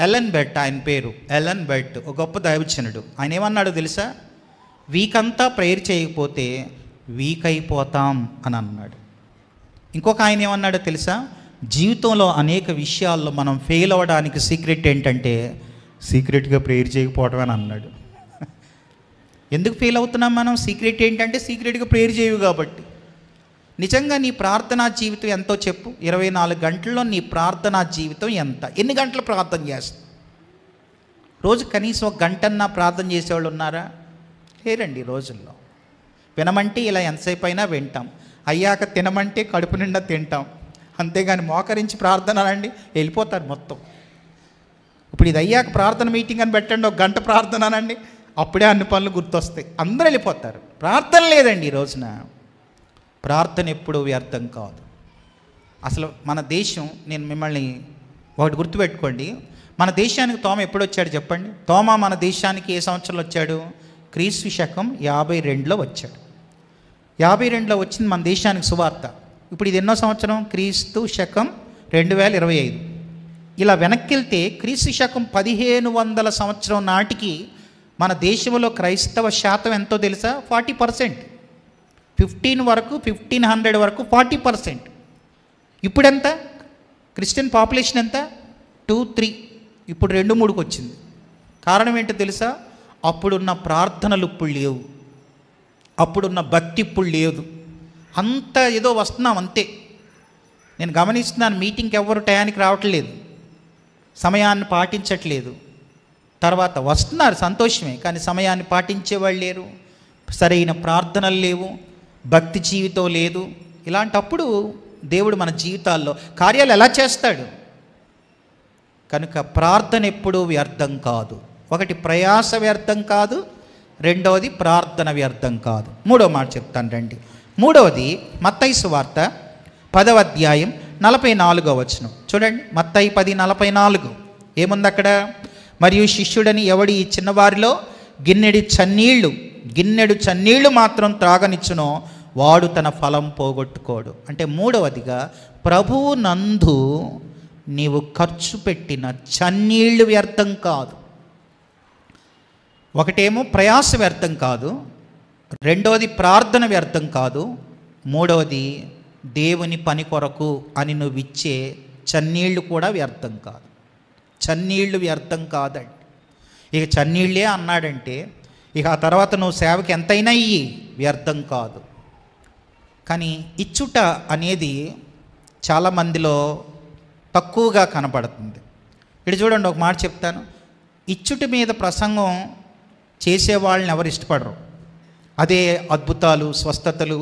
ఎలన్ బెట్, ఆయన పేరు ఎలన్ బెట్, ఒక గొప్ప దైవజనుడు. ఆయన ఏమన్నాడో తెలుసా? వీకంతా ప్రేయర్ చేయకపోతే వీక్ అయిపోతాం అని అన్నాడు. ఇంకొక ఆయన ఏమన్నాడో తెలుసా? జీవితంలో అనేక విషయాల్లో మనం ఫెయిల్ అవ్వడానికి సీక్రెట్ ఏంటంటే సీక్రెట్గా ప్రేయర్ చేయకపోవడం అని అన్నాడు. ఎందుకు ఫెయిల్ అవుతున్నాం మనం? సీక్రెట్ ఏంటంటే సీక్రెట్గా ప్రేయర్ చేయవు కాబట్టి. నిజంగా నీ ప్రార్థనా జీవితం ఎంతో చెప్పు. 24 గంటల్లో నీ ప్రార్థనా జీవితం ఎంత? ఎన్ని గంటలు ప్రార్థన చేస్తావు? రోజు కనీసం 1 గంటన్నా ప్రార్థన చేసేవాళ్ళు ఉన్నారా? లేరండి రోజుల్లో. వినమంటే ఇలా ఎంతసేపు అయినా వింటాం, అయ్యాక తినమంటే కడుపు నిండా తింటాం, అంతేగాని మోకరించి ప్రార్థన అండి వెళ్ళిపోతారు మొత్తం. ఇప్పుడు ఇది అయ్యాక ప్రార్థన మీటింగ్ అని పెట్టండి, 1 గంట ప్రార్థన అనండి, అప్పుడే అన్ని పనులు గుర్తొస్తాయి, అందరూ వెళ్ళిపోతారు. ప్రార్థన లేదండి ఈ రోజున. ప్రార్థన ఎప్పుడూ వ్యర్థం కాదు. అసలు మన దేశం, నేను మిమ్మల్ని ఒకటి గుర్తుపెట్టుకోండి, మన దేశానికి తోమ ఎప్పుడు వచ్చాడు చెప్పండి? తోమ మన దేశానికి ఏ సంవత్సరంలో వచ్చాడు? క్రీస్తు శకం 52లో వచ్చాడు. 52లో వచ్చింది మన దేశానికి సువార్త. ఇప్పుడు ఇది ఎన్నో సంవత్సరం? క్రీస్తు శకం 2025. ఇలా వెనక్కి వెళ్తే క్రీస్తు శకం 1500 సంవత్సరం నాటికి మన దేశంలో క్రైస్తవ శాతం ఎంతో తెలుసా? 40%. 1500 వరకు 40%. ఇప్పుడు ఎంత? క్రిస్టియన్ పాపులేషన్ ఎంత? 2-3. ఇప్పుడు 2-3కి వచ్చింది. కారణం ఏంటో తెలుసా? అప్పుడున్న ప్రార్థనలు ఇప్పుడు లేవు, అప్పుడున్న భక్తి ఇప్పుడు లేదు. అంత ఏదో వస్తున్నాం అంతే. నేను గమనిస్తున్నాను, మీటింగ్కి ఎవరు టయానికి రావట్లేదు, సమయాన్ని పాటించట్లేదు. తర్వాత వస్తున్నారు, సంతోషమే, కానీ సమయాన్ని పాటించేవాళ్ళు లేరు, సరైన ప్రార్థనలు లేవు, భక్తి జీవితం లేదు. ఇలాంటప్పుడు దేవుడు మన జీవితాల్లో కార్యాలు ఎలా చేస్తాడు? కనుక ప్రార్థన ఎప్పుడూ వ్యర్థం కాదు. ఒకటి, ప్రయాస వ్యర్థం కాదు. రెండవది, ప్రార్థన వ్యర్థం కాదు. మూడో మాట చెప్తాను రండి. మూడవది మత్తయి సువార్త 10వ అధ్యాయం 44వ వచనం చూడండి. మత్తయి 10:44 ఏముంది అక్కడ? మరియు శిష్యుడని ఎవడి ఈ చిన్నవారిలో గిన్నెడు చన్నీళ్లు మాత్రం త్రాగనిచ్చునో వాడు తన ఫలం పోగొట్టుకోడు. అంటే మూడవదిగా, ప్రభువు నందు నీవు ఖర్చు పెట్టిన చన్నీళ్ళు వ్యర్థం కాదు. ఒకటేమో ప్రయాస వ్యర్థం కాదు, రెండవది ప్రార్థన వ్యర్థం కాదు, మూడవది దేవుని పని కొరకు అని నువ్వు ఇచ్చే చన్నీళ్ళు కూడా వ్యర్థం కాదు. చన్నీళ్ళు వ్యర్థం కాదండి. ఇక చన్నీళ్ళే అన్నాడంటే ఇక ఆ తర్వాత నువ్వు సేవకి ఎంతైనా ఇయ్యి, వ్యర్థం కాదు. కానీ ఇచ్చుట అనేది చాలామందిలో తక్కువగా కనపడుతుంది. ఇటు చూడండి, ఒక మాట చెప్తాను. ఇచ్చుట మీద ప్రసంగం చేసేవాళ్ళని ఎవరు ఇష్టపడరు. అదే అద్భుతాలు, స్వస్థతలు,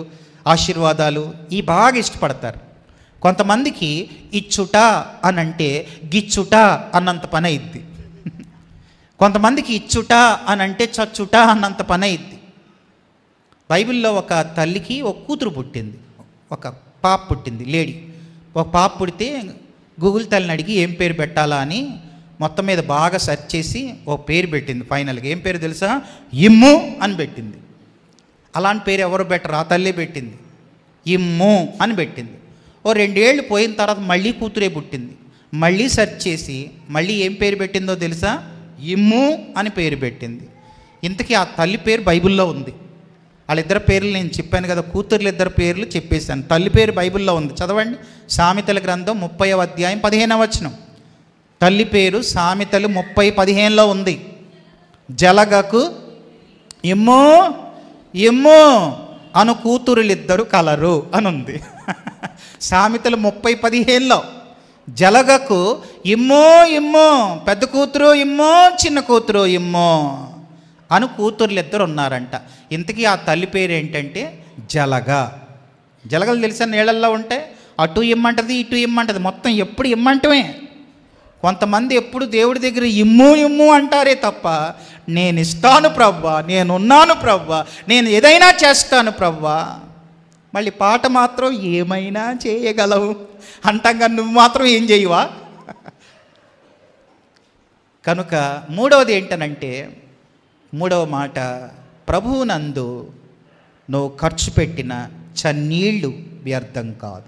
ఆశీర్వాదాలు ఈ బాగా ఇష్టపడతారు. కొంతమందికి ఇచ్చుట అని అంటే గిచ్చుట అన్నంత పని అయింది. కొంతమందికి ఇచ్చుట అని అంటే చచ్చుట అన్నంత పని అయింది. బైబిల్లో ఒక తల్లికి ఒక కూతురు పుట్టింది, ఒక పాప పుట్టింది, లేడీ. ఒక పాప పుడితే గూగుల్ తల్లిని అడిగి ఏం పేరు పెట్టాలా అని మొత్తం మీద బాగా సెర్చ్ చేసి ఓ పేరు పెట్టింది. ఫైనల్గా ఏం పేరు తెలుసా? ఇమ్ము అని పెట్టింది. అలాంటి పేరు ఎవరు పెట్టరు, ఆ తల్లే పెట్టింది. ఇమ్ము అని పెట్టింది. ఓ 2 ఏళ్ళు పోయిన తర్వాత మళ్ళీ కూతురే పుట్టింది. మళ్ళీ సెర్చ్ చేసి మళ్ళీ ఏం పేరు పెట్టిందో తెలుసా? ఇమ్ము అని పేరు పెట్టింది. ఇంతకీ ఆ తల్లి పేరు బైబిల్లో ఉంది. వాళ్ళిద్దరు పేర్లు నేను చెప్పాను కదా, కూతుర్లు ఇద్దరు పేర్లు చెప్పేశాను. తల్లి పేరు బైబిల్లో ఉంది, చదవండి. సామెతల గ్రంథం 30వ అధ్యాయం 15వ వచనం. తల్లి పేరు సామెతలు 30:15లో ఉంది. జలగకు ఇమ్ము ఇమ్ము అను కూతురులిద్దరు కలరు అని ఉంది. సామెతలు 30:15లో జలగకు ఇమ్ము ఇమ్ము, పెద్ద కూతురు ఇమ్ము, చిన్న కూతురు ఇమ్ము అను కూతురులిద్దరు ఉన్నారంట. ఇంతకీ ఆ తల్లి పేరు ఏంటంటే జలగ. జలగలు తెలిసిన నీళ్ళల్లో ఉంటే అటు ఇమ్మంటది, ఇటు ఇమ్మంటది, మొత్తం ఎప్పుడు ఇమ్మంటమే. కొంతమంది ఎప్పుడు దేవుడి దగ్గర ఇమ్ము ఇమ్ము అంటారే తప్ప, నేను ఇస్తాను ప్రవ్వా, నేనున్నాను ప్రవ్వా, నేను ఏదైనా చేస్తాను ప్రవ్వా. మళ్ళీ పాట మాత్రం ఏమైనా చేయగలవు అంటాం, కానీ నువ్వు మాత్రం ఏం చేయవా? కనుక మూడవది ఏంటనంటే, మూడవ మాట, ప్రభువునందు నువ్వు ఖర్చు పెట్టిన చన్నీళ్ళు వ్యర్థం కాదు.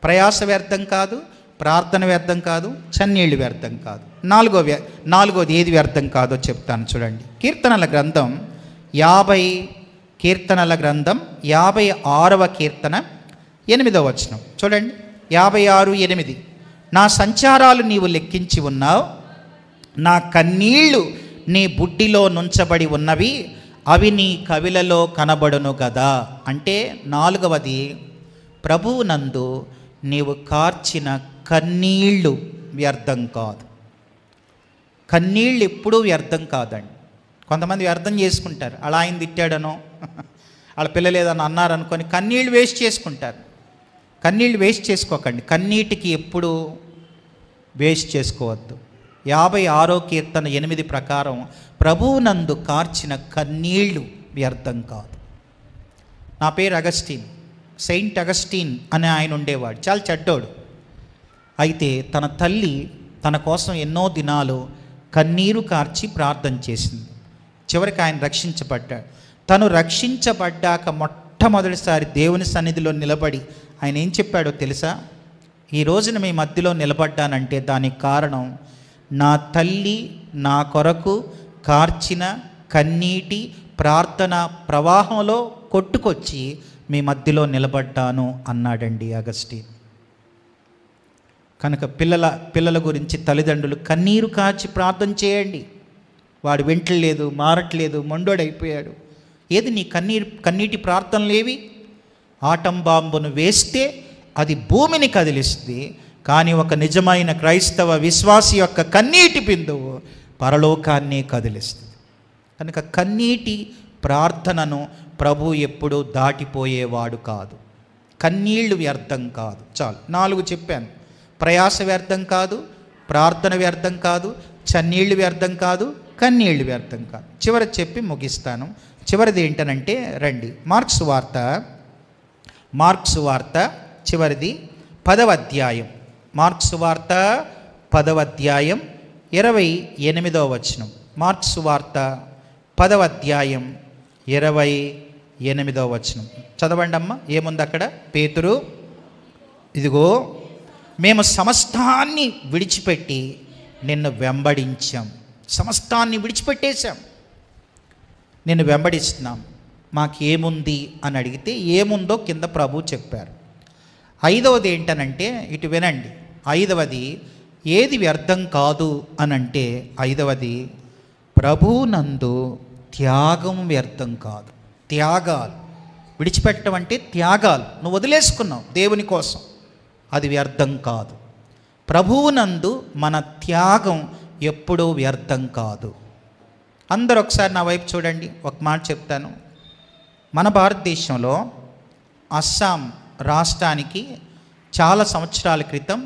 ప్రయాస వ్యర్థం కాదు, ప్రార్థన వ్యర్థం కాదు, చన్నీళ్ళు వ్యర్థం కాదు. నాలుగోది ఏది వ్యర్థం కాదో చెప్తాను చూడండి. కీర్తనల గ్రంథం 56వ కీర్తన 8వ వచనం చూడండి. 56:8 నా సంచారాలు నీవు లెక్కించి ఉన్నావు, నా కన్నీళ్ళు నీ బుడ్డిలో నుంచబడి ఉన్నవి, అవి నీ కవిలలో కనబడును కదా. అంటే నాలుగవది, ప్రభువునందు నీవు కార్చిన కన్నీళ్ళు వ్యర్థం కాదు. కన్నీళ్ళు ఎప్పుడూ వ్యర్థం కాదండి. కొంతమంది వ్యర్థం చేసుకుంటారు, అలా ఆయన తిట్టాడనో వాళ్ళ పిల్లలు ఏదన్నా అన్నారనుకొని కన్నీళ్ళు వేస్ట్ చేసుకుంటారు. కన్నీళ్ళు వేస్ట్ చేసుకోకండి, కన్నీటికి ఎప్పుడు వేస్ట్ చేసుకోవద్దు. 56వ కీర్తన 8 ప్రకారం ప్రభువునందు కార్చిన కన్నీళ్ళు వ్యర్థం కాదు. నా పేరు అగస్టిన్, సెయింట్ అగస్టిన్ అనే ఆయన ఉండేవాడు, చాలా చెడ్డోడు. అయితే తన తల్లి తన కోసం ఎన్నో దినాలు కన్నీరు కార్చి ప్రార్థన చేసింది. చివరికి ఆయన రక్షించబడ్డాడు. తను రక్షించబడ్డాక మొట్టమొదటిసారి దేవుని సన్నిధిలో నిలబడి ఆయన ఏం చెప్పాడో తెలుసా? ఈ రోజున మీ మధ్యలో నిలబడ్డానంటే దానికి కారణం నా తల్లి నా కొరకు కార్చిన కన్నీటి ప్రార్థన ప్రవాహంలో కొట్టుకొచ్చి మీ మధ్యలో నిలబడ్డాను అన్నాడండి అగస్టిన్. కనుక పిల్లల గురించి తల్లిదండ్రులు కన్నీరు కాచి ప్రార్థన చేయండి. వాడు వింటలేదు, మారట్లేదు, మొండోడైపోయాడు. ఏది నీ కన్నీటి ప్రార్థనలేవి? ఆటం బాంబును వేస్తే అది భూమిని కదిలిస్తుంది, కానీ ఒక నిజమైన క్రైస్తవ విశ్వాసి యొక్క కన్నీటి బిందువు పరలోకాన్ని కదిలిస్తుంది. కనుక కన్నీటి ప్రార్థనను ప్రభు ఎప్పుడూ దాటిపోయేవాడు కాదు. కన్నీళ్లు వ్యర్థం కాదు. చాలు, 4 చెప్పాను. ప్రయాస వ్యర్థం కాదు, ప్రార్థన వ్యర్థం కాదు, చన్నీళ్ళు వ్యర్థం కాదు, కన్నీళ్ళు వ్యర్థం కాదు. చివరి చెప్పి ముగిస్తాను. చివరిది ఏంటనంటే రండి, మార్క్స్ వార్త చివరిది 10వ అధ్యాయం. మార్క్స్ వార్త 10వ అధ్యాయం 28వ వచనం. మార్క్స్ వార్త 10వ అధ్యాయం 28వ వచనం చదవండి అమ్మ. ఏముంది అక్కడ? పేతురు, ఇదిగో మేము సమస్తాన్ని విడిచిపెట్టి నిన్ను వెంబడించాం. సమస్తాన్ని విడిచిపెట్టేశాం, నిన్ను వెంబడిస్తున్నాం, మాకేముంది అని అడిగితే ఏముందో కింద ప్రభు చెప్పారు. 5వది ఏంటనంటే, ఇటు వినండి. 5వది ఏది వ్యర్థం కాదు అనంటే 5వది ప్రభునందు త్యాగం వ్యర్థం కాదు. త్యాగాలు విడిచిపెట్టడం అంటే త్యాగాలు. నువ్వు వదిలేసుకున్నావు దేవుని కోసం, అది వ్యర్థం కాదు. ప్రభువునందు మన త్యాగం ఎప్పుడూ వ్యర్థం కాదు. అందరూ ఒకసారి నా వైపు చూడండి. ఒక మాట చెప్తాను. మన భారతదేశంలో అస్సాం రాష్ట్రానికి చాలా సంవత్సరాల క్రితం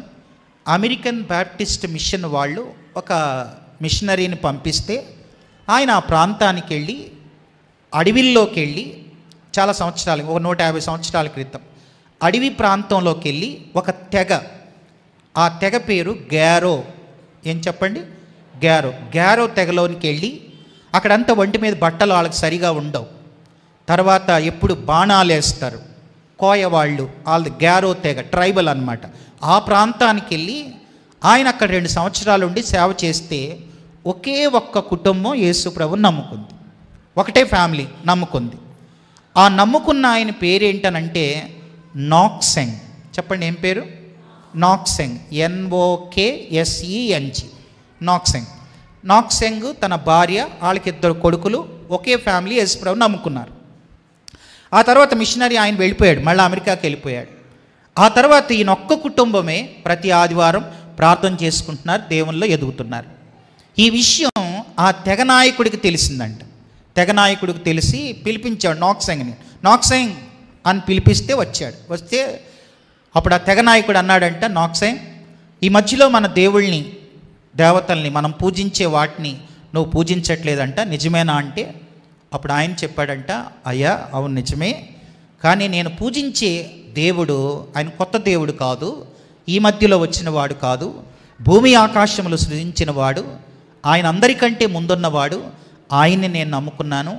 అమెరికన్ బ్యాప్టిస్ట్ మిషన్ వాళ్ళు ఒక మిషనరీని పంపిస్తే ఆయన ఆ ప్రాంతానికి వెళ్ళి, అడవిల్లోకి వెళ్ళి, చాలా సంవత్సరాలు, ఒక 150 సంవత్సరాల క్రితం అడవి ప్రాంతంలోకి వెళ్ళి ఒక తెగ, ఆ తెగ పేరు గ్యారో. ఏం చెప్పండి? గ్యారో తెగలోనికి వెళ్ళి అక్కడంతా ఒంటి మీద బట్టలు వాళ్ళకి సరిగా ఉండవు. తర్వాత ఎప్పుడు బాణాలు వేస్తారు. కోయ వాళ్ళు, వాళ్ళది గ్యారో తెగ, ట్రైబల్ అన్నమాట. ఆ ప్రాంతానికి వెళ్ళి ఆయన అక్కడ 2 సంవత్సరాలు ఉండి సేవ చేస్తే ఒకే ఒక్క కుటుంబం యేసు ప్రభువుని నమ్ముకుంది. ఒకటే ఫ్యామిలీ నమ్ముకుంది. ఆ నమ్ముకున్న ఆయన పేరేంటనంటే నాక్సెంగ్. చెప్పండి, ఏం పేరు? నాక్సెంగ్. NOKSENG. నాక్సెంగ్ తన భార్య, వాళ్ళకి 2 కొడుకులు, ఒకే ఫ్యామిలీ యేసు ప్రభువుని నమ్ముకున్నారు. ఆ తర్వాత మిషనరీ ఆయన వెళ్ళిపోయాడు, మళ్ళీ అమెరికాకి వెళ్ళిపోయాడు. ఆ తర్వాత ఈయన ఒక్క కుటుంబమే ప్రతి ఆదివారం ప్రార్థన చేసుకుంటున్నారు, దేవుల్లో ఎదుగుతున్నారు. ఈ విషయం ఆ తెగ నాయకుడికి తెలిసిందంట. తెగ నాయకుడికి తెలిసి పిలిపించాడు నాక్సెంగ్ని. నాక్సెంగ్ అని పిలిపిస్తే వచ్చాడు. వస్తే అప్పుడు ఆ తెగ నాయకుడు అన్నాడంట, నాక్సెంగ్, ఈ మధ్యలో మన దేవుళ్ళని, దేవతల్ని మనం పూజించే వాటిని నువ్వు పూజించట్లేదంట, నిజమేనా అంటే అప్పుడు ఆయన చెప్పాడంట, అయ్యా అవును నిజమే, కానీ నేను పూజించే దేవుడు ఆయన కొత్త దేవుడు కాదు, ఈ మధ్యలో వచ్చిన వాడు కాదు, భూమి ఆకాశములు సృజించిన వాడు, ఆయన అందరికంటే ముందున్నవాడు, ఆయన్ని నేను నమ్ముకున్నాను,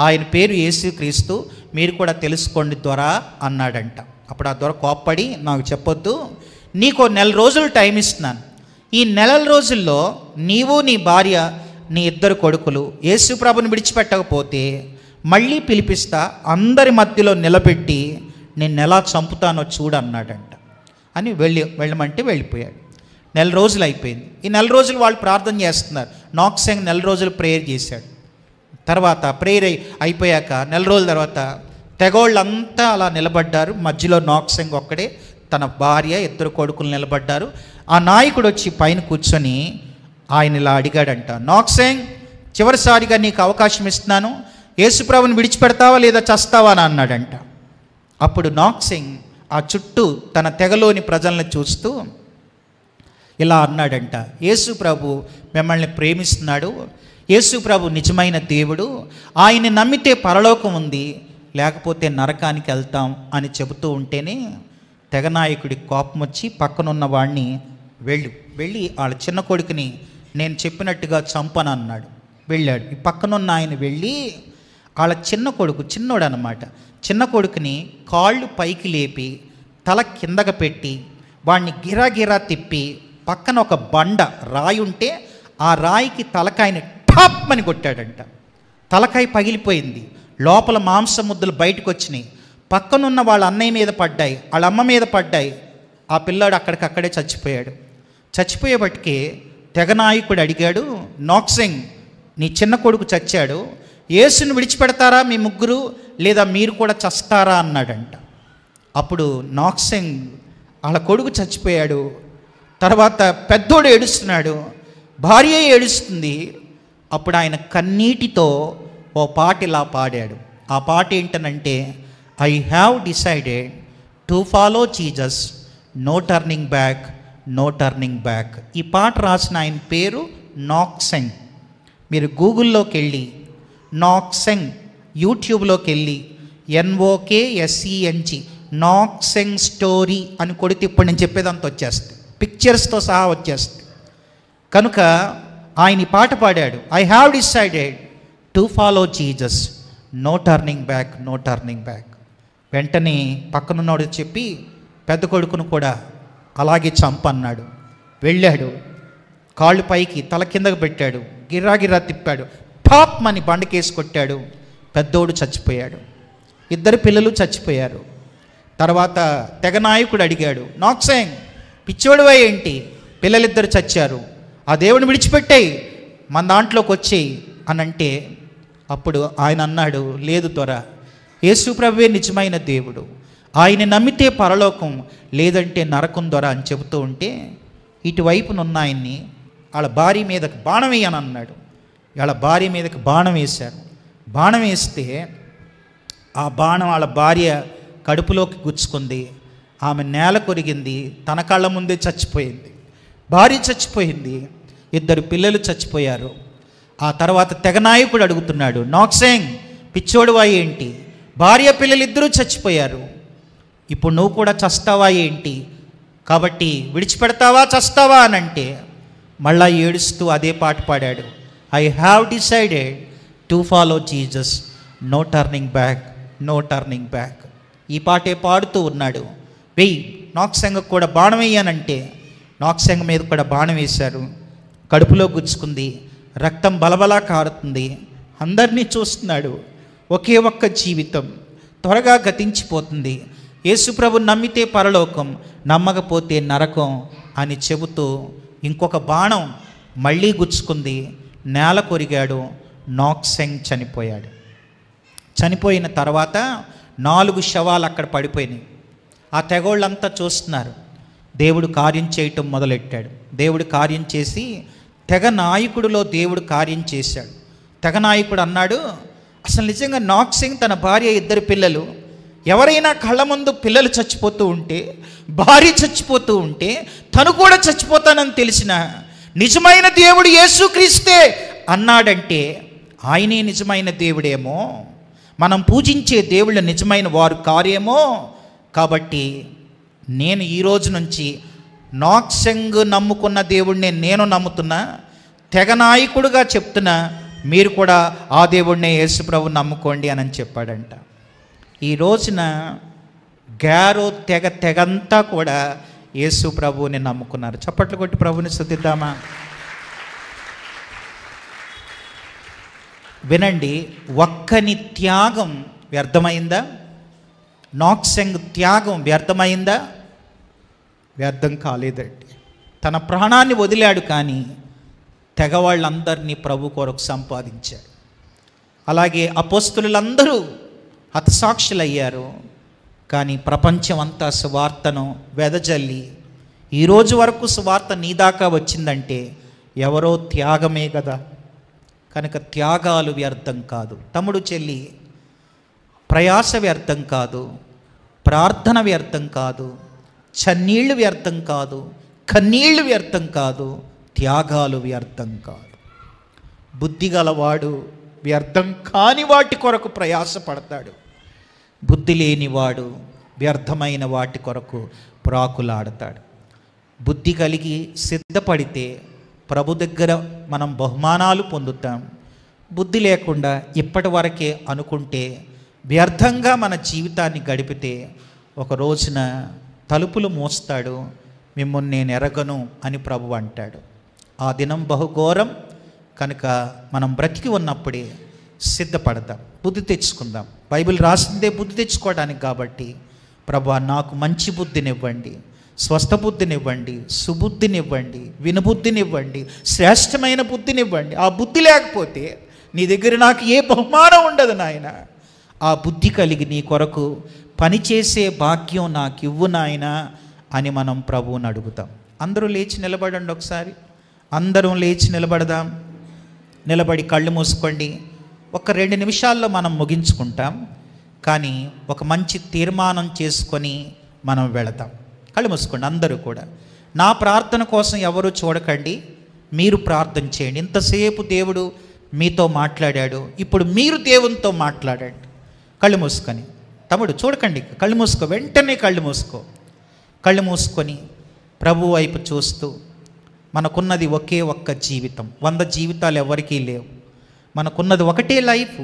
ఆయన పేరు యేసుక్రీస్తు, మీరు కూడా తెలుసుకోండి దొర అన్నాడంట. అప్పుడు ఆ దొర కోప్పడి, నాకు చెప్పొద్దు, నీకు 1 రోజులు టైం ఇస్తున్నాను, ఈ 1 రోజుల్లో నీవు నీ భార్య నీ 2 కొడుకులు యేసు ప్రభుని విడిచిపెట్టకపోతే మళ్ళీ పిలిపిస్తా, అందరి మధ్యలో నిలబెట్టి నేను ఎలా చంపుతానో చూడన్నాడంట. అని వెళ్ళమంటే వెళ్ళిపోయాడు. 1 రోజులు అయిపోయింది. ఈ 1 రోజులు వాళ్ళు ప్రార్థన చేస్తున్నారు. నాక్సెంగ్ 1 రోజులు ప్రేయర్ చేశాడు. తర్వాత ప్రేయర్ అయిపోయాక 1 రోజుల తర్వాత తెగోళ్ళంతా అలా నిలబడ్డారు. మధ్యలో నాక్సెంగ్ ఒక్కడే, తన భార్య 2 కొడుకులు నిలబడ్డారు. ఆ నాయకుడు వచ్చి పైన కూర్చొని ఆయన ఇలా అడిగాడంట, నాక్సెంగ్, చివరిసారిగా నీకు అవకాశం ఇస్తున్నాను, యేసుప్రభుని విడిచిపెడతావా లేదా చస్తావా అని అన్నాడంట. అప్పుడు నాక్సెంగ్ ఆ చుట్టూ తన తెగలోని ప్రజల్ని చూస్తూ ఇలా అన్నాడంట, యేసు ప్రభు మిమ్మల్ని ప్రేమిస్తున్నాడు, యేసు ప్రభు నిజమైన దేవుడు, ఆయన్ని నమ్మితే పరలోకం ఉంది, లేకపోతే నరకానికి వెళ్తాం అని చెబుతూ ఉంటేనే తెగనాయకుడి కోపం వచ్చి పక్కనున్న వాడిని వెళ్ళి వాళ్ళ చిన్న కొడుకుని నేను చెప్పినట్టుగా చంపను అన్నాడు. వెళ్ళాడు. ఈ పక్కనున్న ఆయన వెళ్ళి వాళ్ళ చిన్న కొడుకు, చిన్నోడు అన్నమాట, చిన్న కొడుకుని కాళ్ళు పైకి లేపి తల కిందకు పెట్టి వాడిని గిరాగిరా తిప్పి పక్కన ఒక బండ రాయి ఉంటే ఆ రాయికి తలకాయని టాప్ అని కొట్టాడంట. తలకాయ పగిలిపోయింది, లోపల మాంసం ముద్దలు బయటకు వచ్చినాయి. పక్కనున్న వాళ్ళ అన్నయ్య మీద పడ్డాయి, వాళ్ళ అమ్మ మీద పడ్డాయి. ఆ పిల్లాడు అక్కడికక్కడే చచ్చిపోయాడు. చచ్చిపోయేబట్టికి తెగనాయకుడు అడిగాడు, నాక్సెంగ్ నీ చిన్న కొడుకు చచ్చాడు, యేసుని విడిచిపెడతారా మీ ముగ్గురు, లేదా మీరు కూడా చస్తారా అన్నాడంట. అప్పుడు నాక్సెంగ్ వాళ్ళ కొడుకు చచ్చిపోయాడు, తర్వాత పెద్దోడు ఏడుస్తున్నాడు, భార్య ఏడుస్తుంది. అప్పుడు ఆయన కన్నీటితో ఓ పాట ఇలా పాడాడు. ఆ పాట ఏంటనంటే, I have decided to follow Jesus, no turning back, no turning back. ఈ పాట రాసిన ఆయన పేరు నాక్సెంగ్. మీరు గూగుల్లోకి వెళ్ళి నాక్సెంగ్, యూట్యూబ్లోకి వెళ్ళి NOKSENG నాక్సెంగ్ స్టోరీ అని కొడితే ఇప్పుడు నేను చెప్పేదంతా వచ్చేస్తుంది, పిక్చర్స్తో సహా వచ్చేస్తుంది. కనుక ఆయన ఈ పాట పాడాడు, I have decided to follow Jesus, no turning back, no turning back. వెంటనే పక్కనున్నోడు చెప్పి పెద్ద కొడుకును కూడా అలాగే చంపన్నాడు. వెళ్ళాడు, కాళ్ళు పైకి తల కిందకు పెట్టాడు, గిర్రాగిర్రా తిప్పాడు, టాప్ మని బండకేసి కొట్టాడు. పెద్దోడు చచ్చిపోయాడు, ఇద్దరు పిల్లలు చచ్చిపోయారు. తర్వాత తెగనాయకుడు అడిగాడు, నాక్సెంగ్ పిచ్చోడువా ఏంటి, పిల్లలిద్దరు చచ్చారు, ఆ దేవుని విడిచిపెట్టాయి, మన దాంట్లోకి వచ్చేయి అని అంటే, అప్పుడు ఆయన అన్నాడు, లేదు దొర, యేసు ప్రభువే నిజమైన దేవుడు, ఆయన నమ్మితే పరలోకం, లేదంటే నరకం దొర అని చెబుతూ ఉంటే, ఇటువైపునున్న ఆయన్ని వాళ్ళ భార్య మీదకి బాణం వేయని అన్నాడు. వాళ్ళ భార్య మీదకి బాణం వేశారు. బాణం వేస్తే ఆ బాణం వాళ్ళ భార్య కడుపులోకి గుచ్చుకుంది, ఆమె నేల కొరిగింది, తన కళ్ళ ముందే చచ్చిపోయింది. భార్య చచ్చిపోయింది, ఇద్దరు పిల్లలు చచ్చిపోయారు. ఆ తర్వాత తెగనాయకుడు అడుగుతున్నాడు, నాక్సెంగ్ పిచ్చోడువా ఏంటి, భార్య పిల్లలు ఇద్దరూ చచ్చిపోయారు, ఇప్పుడు నువ్వు కూడా చస్తావా ఏంటి, కాబట్టి విడిచిపెడతావా చస్తావా అని అంటే, మళ్ళా ఏడుస్తూ అదే పాట పాడాడు, I have decided to follow Jesus, no turning back, no turning back. ఈ పాటే పాడుతూ ఉన్నాడు. వెయ్యి నాక్సెంగ్ కూడా బాణం వేయనంటే నాక్సెంగ్ మీద కూడా బాణం వేశారు. కడుపులో గుచ్చుకుంది, రక్తం బలబలా కారుతుంది. అందరినీ చూస్తున్నాడు. ఒకే ఒక్క జీవితం త్వరగా గతించిపోతుంది. యేసుప్రభు నమ్మితే పరలోకం, నమ్మకపోతే నరకం అని చెబుతూ ఇంకొక బాణం మళ్ళీ గుచ్చుకుంది, నేల కొరిగాడు. నాక్సెంగ్ చనిపోయాడు. చనిపోయిన తర్వాత 4 శవాలు అక్కడ పడిపోయినాయి. ఆ తెగోళ్ళంతా చూస్తున్నారు. దేవుడు కార్యం చేయటం మొదలెట్టాడు. దేవుడు కార్యం చేసి తెగ నాయకుడిలో దేవుడు కార్యం చేశాడు. తెగ నాయకుడు అన్నాడు, అసలు నిజంగా నాక్సెంగ్ తన భార్య, ఇద్దరు పిల్లలు, ఎవరైనా కళ్ళ ముందు పిల్లలు చచ్చిపోతూ ఉంటే, భార్య చచ్చిపోతూ ఉంటే, తను కూడా చచ్చిపోతానని తెలిసిన నిజమైన దేవుడు యేసుక్రీస్తే అన్నాడంటే, ఆయనే నిజమైన దేవుడేమో, మనం పూజించే దేవుళ్ళు నిజమైన వారు కార్యేమో. కాబట్టి నేను ఈ రోజు నుంచి నాక్సెంగ్ నమ్ముకున్న దేవుడినే నేను నమ్ముతున్నా, తెగ నాయకుడుగా చెప్తున్నా, మీరు కూడా ఆ దేవుడినే యేసుప్రభు నమ్ముకోండి అని చెప్పాడంట. ఈ రోజున గారో తెగంతా కూడా యేసు ప్రభువుని నమ్ముకున్నారు. చప్పట్లు కొట్టి ప్రభుని స్తుతిద్దామా? వినండి, ఒక్కని త్యాగం వ్యర్థమైందా? నాక్సెంగ్ త్యాగం వ్యర్థమైందా? వ్యర్థం కాలేదండి. తన ప్రాణాన్ని వదిలాడు, కానీ తెగవాళ్ళందరినీ ప్రభు కొరకు సంపాదించాడు. అలాగే అపోస్తలులందరూ హతసాక్షులయ్యారు, కానీ ప్రపంచం అంతా సువార్తను వెదజల్లి ఈరోజు వరకు సువార్త నీ దాకా వచ్చిందంటే ఎవరో త్యాగమే కదా. కనుక త్యాగాలు వ్యర్థం కాదు. తమ్ముడు చెల్లి, ప్రయాస వ్యర్థం కాదు, ప్రార్థన వ్యర్థం కాదు, చన్నీళ్ళు వ్యర్థం కాదు, కన్నీళ్ళు వ్యర్థం కాదు, త్యాగాలు వ్యర్థం కాదు. బుద్ధి గలవాడు వ్యర్థం కాని వాటి కొరకు ప్రయాసపడతాడు, బుద్ధి లేనివాడు వ్యర్థమైన వాటి కొరకు ప్రాకులాడతాడు. బుద్ధి కలిగి సిద్ధపడితే ప్రభు దగ్గర మనం బహుమానాలు పొందుతాం. బుద్ధి లేకుండా ఇప్పటి వరకే అనుకుంటే, వ్యర్థంగా మన జీవితాన్ని గడిపితే ఒక రోజున తలుపులు మూస్తాడు, మిమ్మల్ని నేను ఎరగను అని ప్రభువు అంటాడు. ఆ దినం బహుఘోరం కనుక మనం బ్రతికి ఉన్నప్పుడే సిద్ధపడదాం, బుద్ధి తెచ్చుకుందాం. బైబిల్ రాసిందే బుద్ధి తెచ్చుకోవడానికి కాబట్టి ప్రభువా నాకు మంచి బుద్ధినివ్వండి, స్వస్థ బుద్ధినివ్వండి, సుబుద్ధినివ్వండి, వినుబుద్ధినివ్వండి, శ్రేష్టమైన బుద్ధినివ్వండి. ఆ బుద్ధి లేకపోతే నీ దగ్గర నాకు ఏ బహుమానం ఉండదు నాయన. ఆ బుద్ధి కలిగి నీ కొరకు పనిచేసే భాగ్యం నాకు ఇవ్వు నాయన అని మనం ప్రభువుని అడుగుతాం. అందరూ లేచి నిలబడండి, ఒకసారి అందరం లేచి నిలబడదాం. నిలబడి కళ్ళు మూసుకోండి. ఒక 2 నిమిషాల్లో మనం ముగించుకుంటాం, కానీ ఒక మంచి తీర్మానం చేసుకొని మనం వెళతాం. కళ్ళు మూసుకోండి అందరూ కూడా. నా ప్రార్థన కోసం ఎవరు చూడకండి, మీరు ప్రార్థన చేయండి. ఇంతసేపు దేవుడు మీతో మాట్లాడాడు, ఇప్పుడు మీరు దేవునితో మాట్లాడండి. కళ్ళు మూసుకొని, తమ్ముడు చూడకండి, కళ్ళు మూసుకో, వెంటనే కళ్ళు మూసుకో. కళ్ళు మూసుకొని ప్రభు వైపు చూస్తూ, మనకున్నది ఒకే ఒక్క జీవితం, 100 జీవితాలు ఎవరికీ లేవు. మనకున్నది ఒకటే లైఫ్,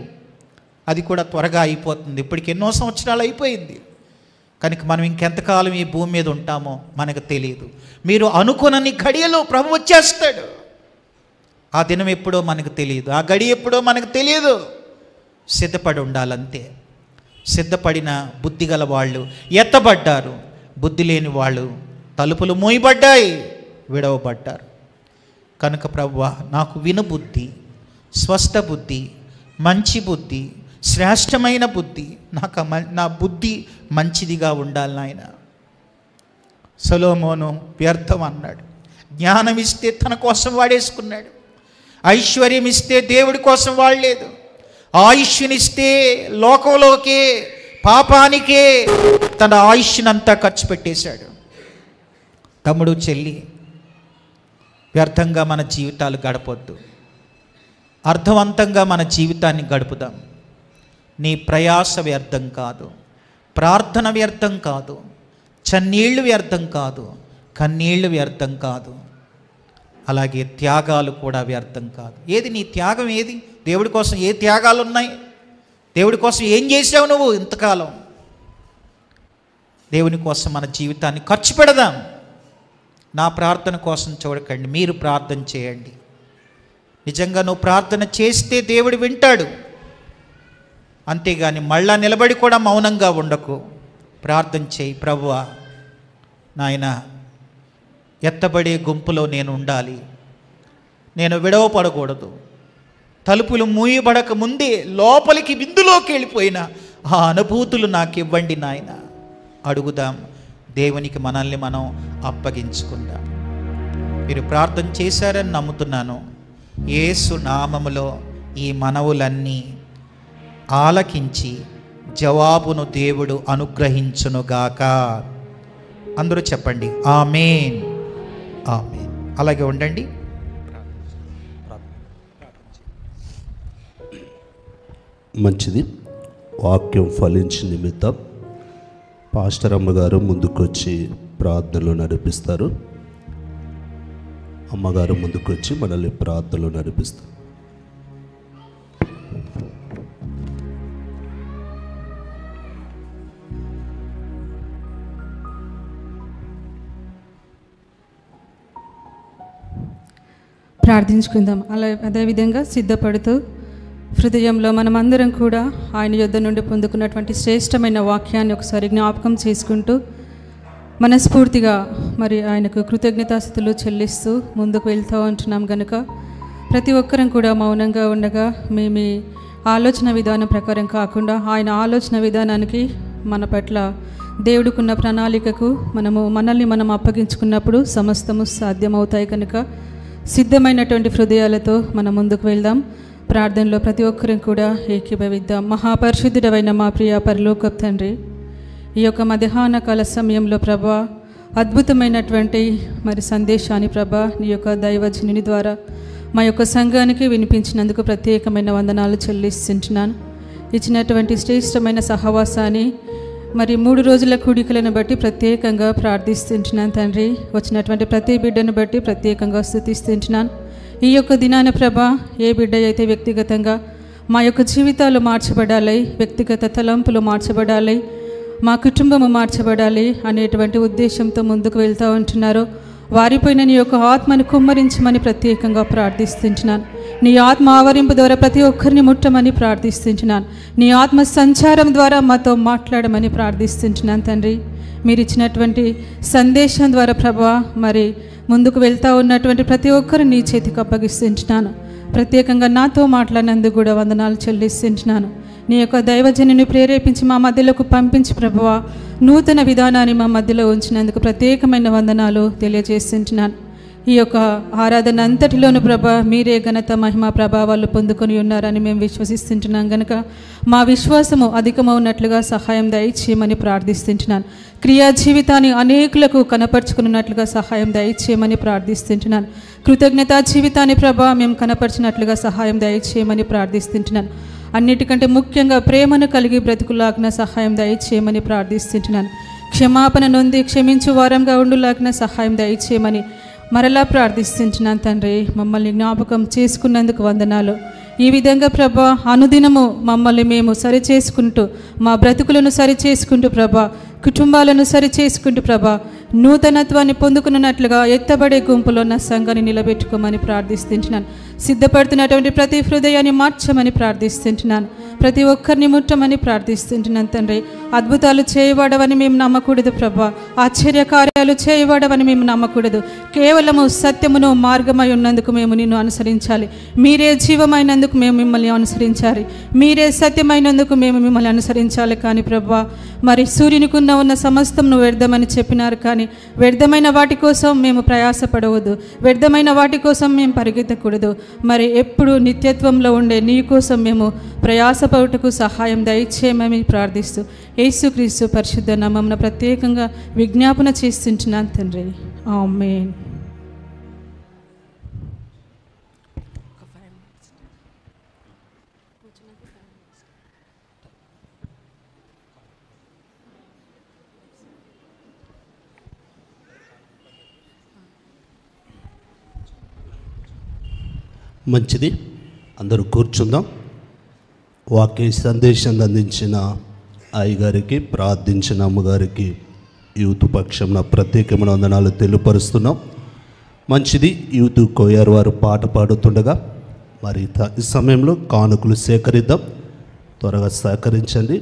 అది కూడా త్వరగా అయిపోతుంది. ఇప్పటికి ఎన్నో సంవత్సరాలు అయిపోయింది కనుక మనం ఇంకెంతకాలం ఈ భూమి మీద ఉంటామో మనకు తెలియదు. మీరు అనుకునని గడియలో ప్రభు వచ్చేస్తాడు. ఆ దినం ఎప్పుడో మనకు తెలియదు, ఆ గడి ఎప్పుడో మనకు తెలియదు. సిద్ధపడి ఉండాలంతే. సిద్ధపడిన బుద్ధి గల వాళ్ళు ఎత్తబడ్డారు, బుద్ధి లేని వాళ్ళు తలుపులు మూయబడ్డాయి, విడవబడ్డారు. కనుక ప్రభువా నాకు వినుబుద్ధి, స్వస్థ బుద్ధి, మంచి బుద్ధి, శ్రేష్టమైన బుద్ధి, నాకు నా బుద్ధి మంచిదిగా ఉండాలి నాయన. సొలొమోను వ్యర్థం అన్నాడు, జ్ఞానం ఇస్తే తన కోసం వాడేసుకున్నాడు, ఐశ్వర్యం ఇస్తే దేవుడి కోసం వాడలేదు, ఆయుష్నిస్తే లోకంలోకే పాపానికే తన ఆయుష్నంతా ఖర్చు పెట్టేశాడు. తమ్ముడు చెల్లి, వ్యర్థంగా మన జీవితాలు గడపొద్దు, అర్థవంతంగా మన జీవితాన్ని గడుపుదాం. నీ ప్రయాస వ్యర్థం కాదు, ప్రార్థన వ్యర్థం కాదు, చన్నీళ్ళు వ్యర్థం కాదు, కన్నీళ్ళు వ్యర్థం కాదు, అలాగే త్యాగాలు కూడా వ్యర్థం కాదు. ఏది నీ త్యాగం? ఏది దేవుడి కోసం ఏ త్యాగాలు ఉన్నాయి? దేవుడి కోసం ఏం చేసావు నువ్వు ఇంతకాలం? దేవుని కోసం మన జీవితాన్ని ఖర్చు పెడదాం. నా ప్రార్థన కోసం చూడకండి, మీరు ప్రార్థన చేయండి. నిజంగా నువ్వు ప్రార్థన చేస్తే దేవుడు వింటాడు, అంతేగాని మళ్ళా నిలబడి కూడా మౌనంగా ఉండకు. ప్రార్థన చేయి, ప్రభువా నాయన ఎత్తబడే గుంపులో నేను ఉండాలి, నేను విడవపడకూడదు, తలుపులు మూయబడక ముందే లోపలికి విందులోకి వెళ్ళిపోయిన ఆ అనుభూతులు నాకు ఇవ్వండి నాయన. అడుగుదాం, దేవునికి మనల్ని మనం అప్పగించుకుందాం. మీరు ప్రార్థన చేశారని నమ్ముతున్నాను. యేసు నామములో ఈ మనవులన్నీ ఆలకించి జవాబును దేవుడు అనుగ్రహించునుగాక. అందరూ చెప్పండి ఆమేన్, ఆమేన్. అలాగే ఉండండి. మంచిది. వాక్యం ఫలించి నిమిత్తం పాస్టర్ అమ్మగారు ముందుకొచ్చి ప్రార్థనలు నడిపిస్తారు. అమ్మగారు ముందుకొచ్చి మనల్ని ప్రార్థనలు నడిపిస్తారు. ప్రార్థించుకుందాం. అదేవిధంగా సిద్ధపడుతూ హృదయంలో మనమందరం కూడా ఆయన యొద్ద నుండి పొందుకున్నటువంటి శ్రేష్టమైన వాక్యాన్ని ఒకసారి జ్ఞాపకం చేసుకుంటూ మనస్ఫూర్తిగా మరి ఆయనకు కృతజ్ఞతాస్తుతులు చెల్లిస్తూ ముందుకు వెళ్తూ ఉంటున్నాం కనుక ప్రతి ఒక్కరం కూడా మౌనంగా ఉండగా మీ ఆలోచన విధానం ప్రకారం కాకుండా ఆయన ఆలోచన విధానానికి మన పట్ల దేవుడికున్న ప్రణాళికకు మనల్ని మనం అప్పగించుకున్నప్పుడు సమస్తము సాధ్యమవుతాయి. కనుక సిద్ధమైనటువంటి హృదయాలతో మనం ముందుకు వెళ్దాం. ప్రార్థనలో ప్రతి ఒక్కరం కూడా ఏకీభవిద్దాం. మహాపరిశుద్ధుడైన మా ప్రియ పరలోకపు తండ్రి, ఈ యొక్క మధ్యాహ్న కాల సమయంలో ప్రభా అద్భుతమైనటువంటి మరి సందేశాన్ని ప్రభా నీ యొక్క దైవజనుని ద్వారా మా యొక్క సంఘానికి వినిపించినందుకు ప్రత్యేకమైన వందనాలు చెల్లిస్తుంటున్నాను. ఇచ్చినటువంటి శ్రేష్టమైన సహవాసాన్ని మరి 3 రోజుల కూడికలను బట్టి ప్రత్యేకంగా ప్రార్థిస్తుంటున్నాను తండ్రి. వచ్చినటువంటి ప్రతి బిడ్డను బట్టి ప్రత్యేకంగా స్తుతిస్తుంటున్నాను. ఈ యొక్క దినాన ప్రభా ఏ బిడ్డ అయితే వ్యక్తిగతంగా మా యొక్క జీవితాలు మార్చబడాలి, వ్యక్తిగత తలంపులు మార్చబడాలి, మా కుటుంబము మార్చబడాలి అనేటువంటి ఉద్దేశంతో ముందుకు వెళ్తూ ఉంటున్నారో వారిపైన నీ యొక్క ఆత్మను కుమ్మరించమని ప్రత్యేకంగా ప్రార్థిస్తుంటున్నాను. నీ ఆత్మ ఆవరింపు ద్వారా ప్రతి ఒక్కరిని ముట్టమని ప్రార్థిస్తుంటున్నాను. నీ ఆత్మ సంచారం ద్వారా మాతో మాట్లాడమని ప్రార్థిస్తుంటున్నాను తండ్రి. మీరు ఇచ్చినటువంటి సందేశం ద్వారా ప్రభా మరి ముందుకు వెళ్తూ ఉన్నటువంటి ప్రతి ఒక్కరు నీ చేతికి అప్పగిస్తుంటున్నాను. ప్రత్యేకంగా నాతో మాట్లాడినందుకు కూడా వందనాలు చెల్లిస్తుంటున్నాను. నీ యొక్క దైవజనుని ప్రేరేపించి మా మధ్యలోకి పంపించి ప్రభువా నూతన విధానాన్ని మా మధ్యలో ఉంచినందుకు ప్రత్యేకమైన వందనాలు తెలియజేస్తుంటున్నాను. ఈ యొక్క ఆరాధన అంతటిలోను ప్రభా మీరే ఘనత మహిమ ప్రభావాలు పొందుకొని ఉన్నారని మేము విశ్వసిస్తుంటున్నాం కనుక మా విశ్వాసము అధికమవునట్లుగా సహాయం దయచేయమని ప్రార్థిస్తుంటున్నాను. క్రియా జీవితాన్ని అనేకులకు కనపరుచుకున్నట్లుగా సహాయం దయచేయమని ప్రార్థిస్తుంటున్నాను. కృతజ్ఞతా జీవితాన్ని ప్రభా మేము కనపరిచినట్లుగా సహాయం దయచేయమని ప్రార్థిస్తుంటున్నాను. అన్నిటికంటే ముఖ్యంగా ప్రేమను కలిగి బ్రతుకులాగిన సహాయం దయచేయమని ప్రార్థిస్తుంటున్నాను. క్షమాపణ నొంది క్షమించు వారంగా ఉండులాగిన సహాయం దయచేయమని మరలా ప్రార్థిస్తుంటున్నాను తండ్రి. మమ్మల్ని జ్ఞాపకం చేసుకున్నందుకు వందనాలు. ఈ విధంగా ప్రభా అనుదినము మమ్మల్ని మేము సరిచేసుకుంటూ మా బ్రతుకులను సరిచేసుకుంటూ ప్రభా కుటుంబాలను సరిచేసుకుంటూ ప్రభా నూతనత్వాన్ని పొందుకున్నట్లుగా ఎత్తబడే గుంపులో నా సంఘాన్ని నిలబెట్టుకోమని ప్రార్థిస్తుంటున్నాను. సిద్ధపడుతున్నటువంటి ప్రతి హృదయాన్ని మార్చమని ప్రార్థిస్తుంటున్నాను. ప్రతి ఒక్కరిని ముట్టమని ప్రార్థిస్తుంటున్నాను తండ్రి. అద్భుతాలు చేయబడవని మేము నమ్మకూడదు ప్రభా. ఆశ్చర్యకార్యాలు చేయబడవని మేము నమ్మకూడదు. కేవలము సత్యమును మార్గమై ఉన్నందుకు మేము నిన్ను అనుసరించాలి. మీరే జీవమైనందుకు మేము మిమ్మల్ని అనుసరించాలి. మీరే సత్యమైనందుకు మేము మిమ్మల్ని అనుసరించాలి. కానీ ప్రభా మరి సూర్యునికున్న ఉన్న సమస్తం నువ్వు వ్యర్థమని చెప్పినారు. కానీ వ్యర్థమైన వాటి కోసం మేము ప్రయాసపడవద్దు. వ్యర్థమైన వాటి కోసం మేము పరిగెత్తకూడదు. మరి ఎప్పుడు నిత్యత్వంలో ఉండే నీ కోసం మేము ప్రయాసపడుటకు సహాయం దయచేయమని ప్రార్థిస్తూ యేసుక్రీస్తు పరిశుద్ధ నామమున ప్రత్యేకంగా విజ్ఞాపన చేస్తుంటున్నాను తండ్రి. ఆమేన్. మంచిది, అందరూ కూర్చుందాం. వాక్య సందేశం అందించిన అయ్యగారికి, ప్రార్థించిన అమ్మగారికి యూత్ పక్షంన ప్రత్యేకమైన వందనాలు తెలియపరుస్తున్నాం. మంచిది, యూత్ కోయారు వారు పాట పాడుతుండగా మరి ఈ సమయంలో కానుకలు సేకరిద్దాం. త్వరగా సహకరించండి,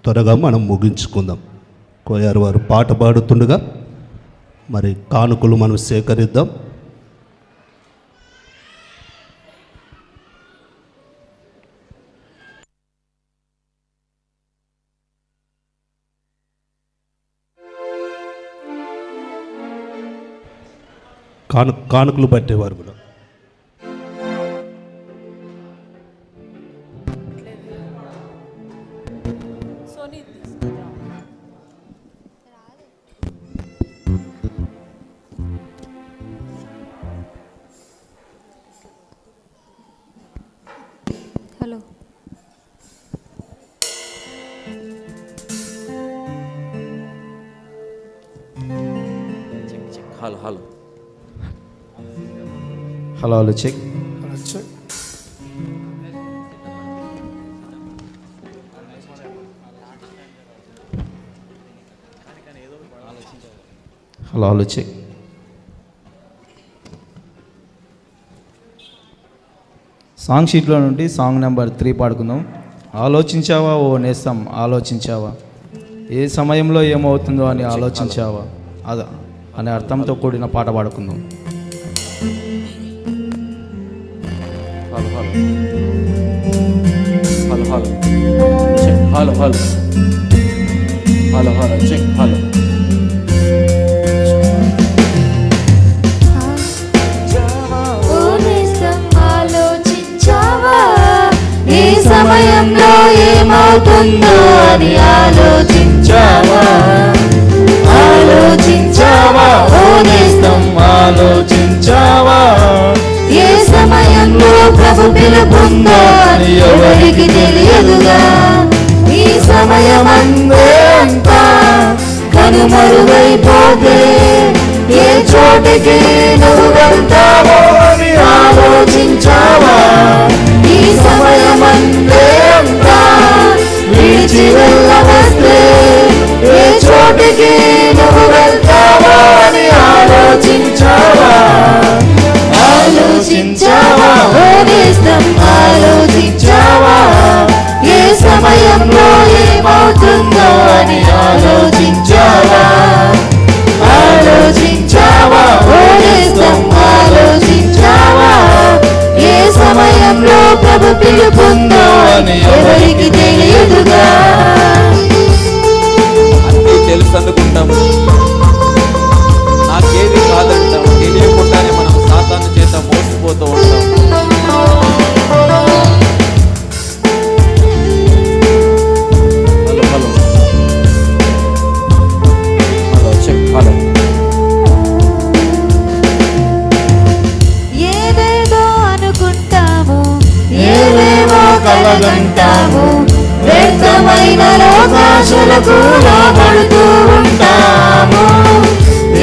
త్వరగా మనం ముగించుకుందాం. కోయారు వారు పాట పాడుతుండగా మరి కానుకలు మనం సేకరిద్దాం. కానుకలు పట్టేవారు కూడా hello hello hello hello hello check. Hello hello check. Song షీట్లో నుండి సాంగ్ నెంబర్ 3 పాడుకుందాం. ఆలోచించావా ఓ నేస్తం, ఆలోచించావా ఏ సమయంలో ఏమవుతుందో అని ఆలోచించావా అదా అనే అర్థంతో కూడిన పాట పాడుకుందాం. Hello hello hello check. Hello hello hello hello check. Hello ఆలోచించావా ఏ సమయంలో ఏమవుతుందో అని ఆలోచించావా? ఆలోచించావా ఓ నేస్తం, ఆలోచించావా ఏ సమయంలో ప్రభు పిలుపుందో అని ఎవరికి తెలియదుగా. ఈ సమయమందే అంతా కనుమరుగైపోతే ఏ చోటికి నువ్వు వెళ్తావో అని ఆలోచించావా? ఈ సమయమందే అంతా విడిచి వెళ్ళవస్తే కలగంటాము, వ్యర్థమైన లోకాశలకు లోబడుతూ ఉంటాము.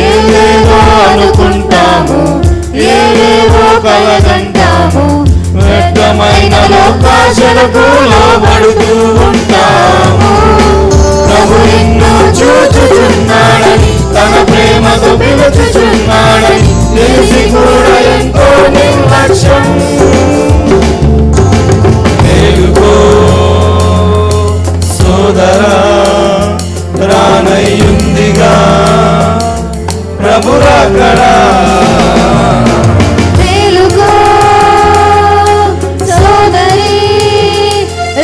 ఏదేదో అనుకుంటాము, ఏదేదో కలగంటాము, వ్యర్థమైన లోకాశలకు లోబడుతూ ఉంటాము. ప్రభు నిన్ను చూచుచున్నాడని, తన ప్రేమతో పిలుచుచున్నాడని తెలిసి కూడా ఎంతో నిర్లక్ష్యం. మేలుకో సోదరా, రానయ్యుందిగా ప్రభు రాకడా. మేలుకో సోదరి,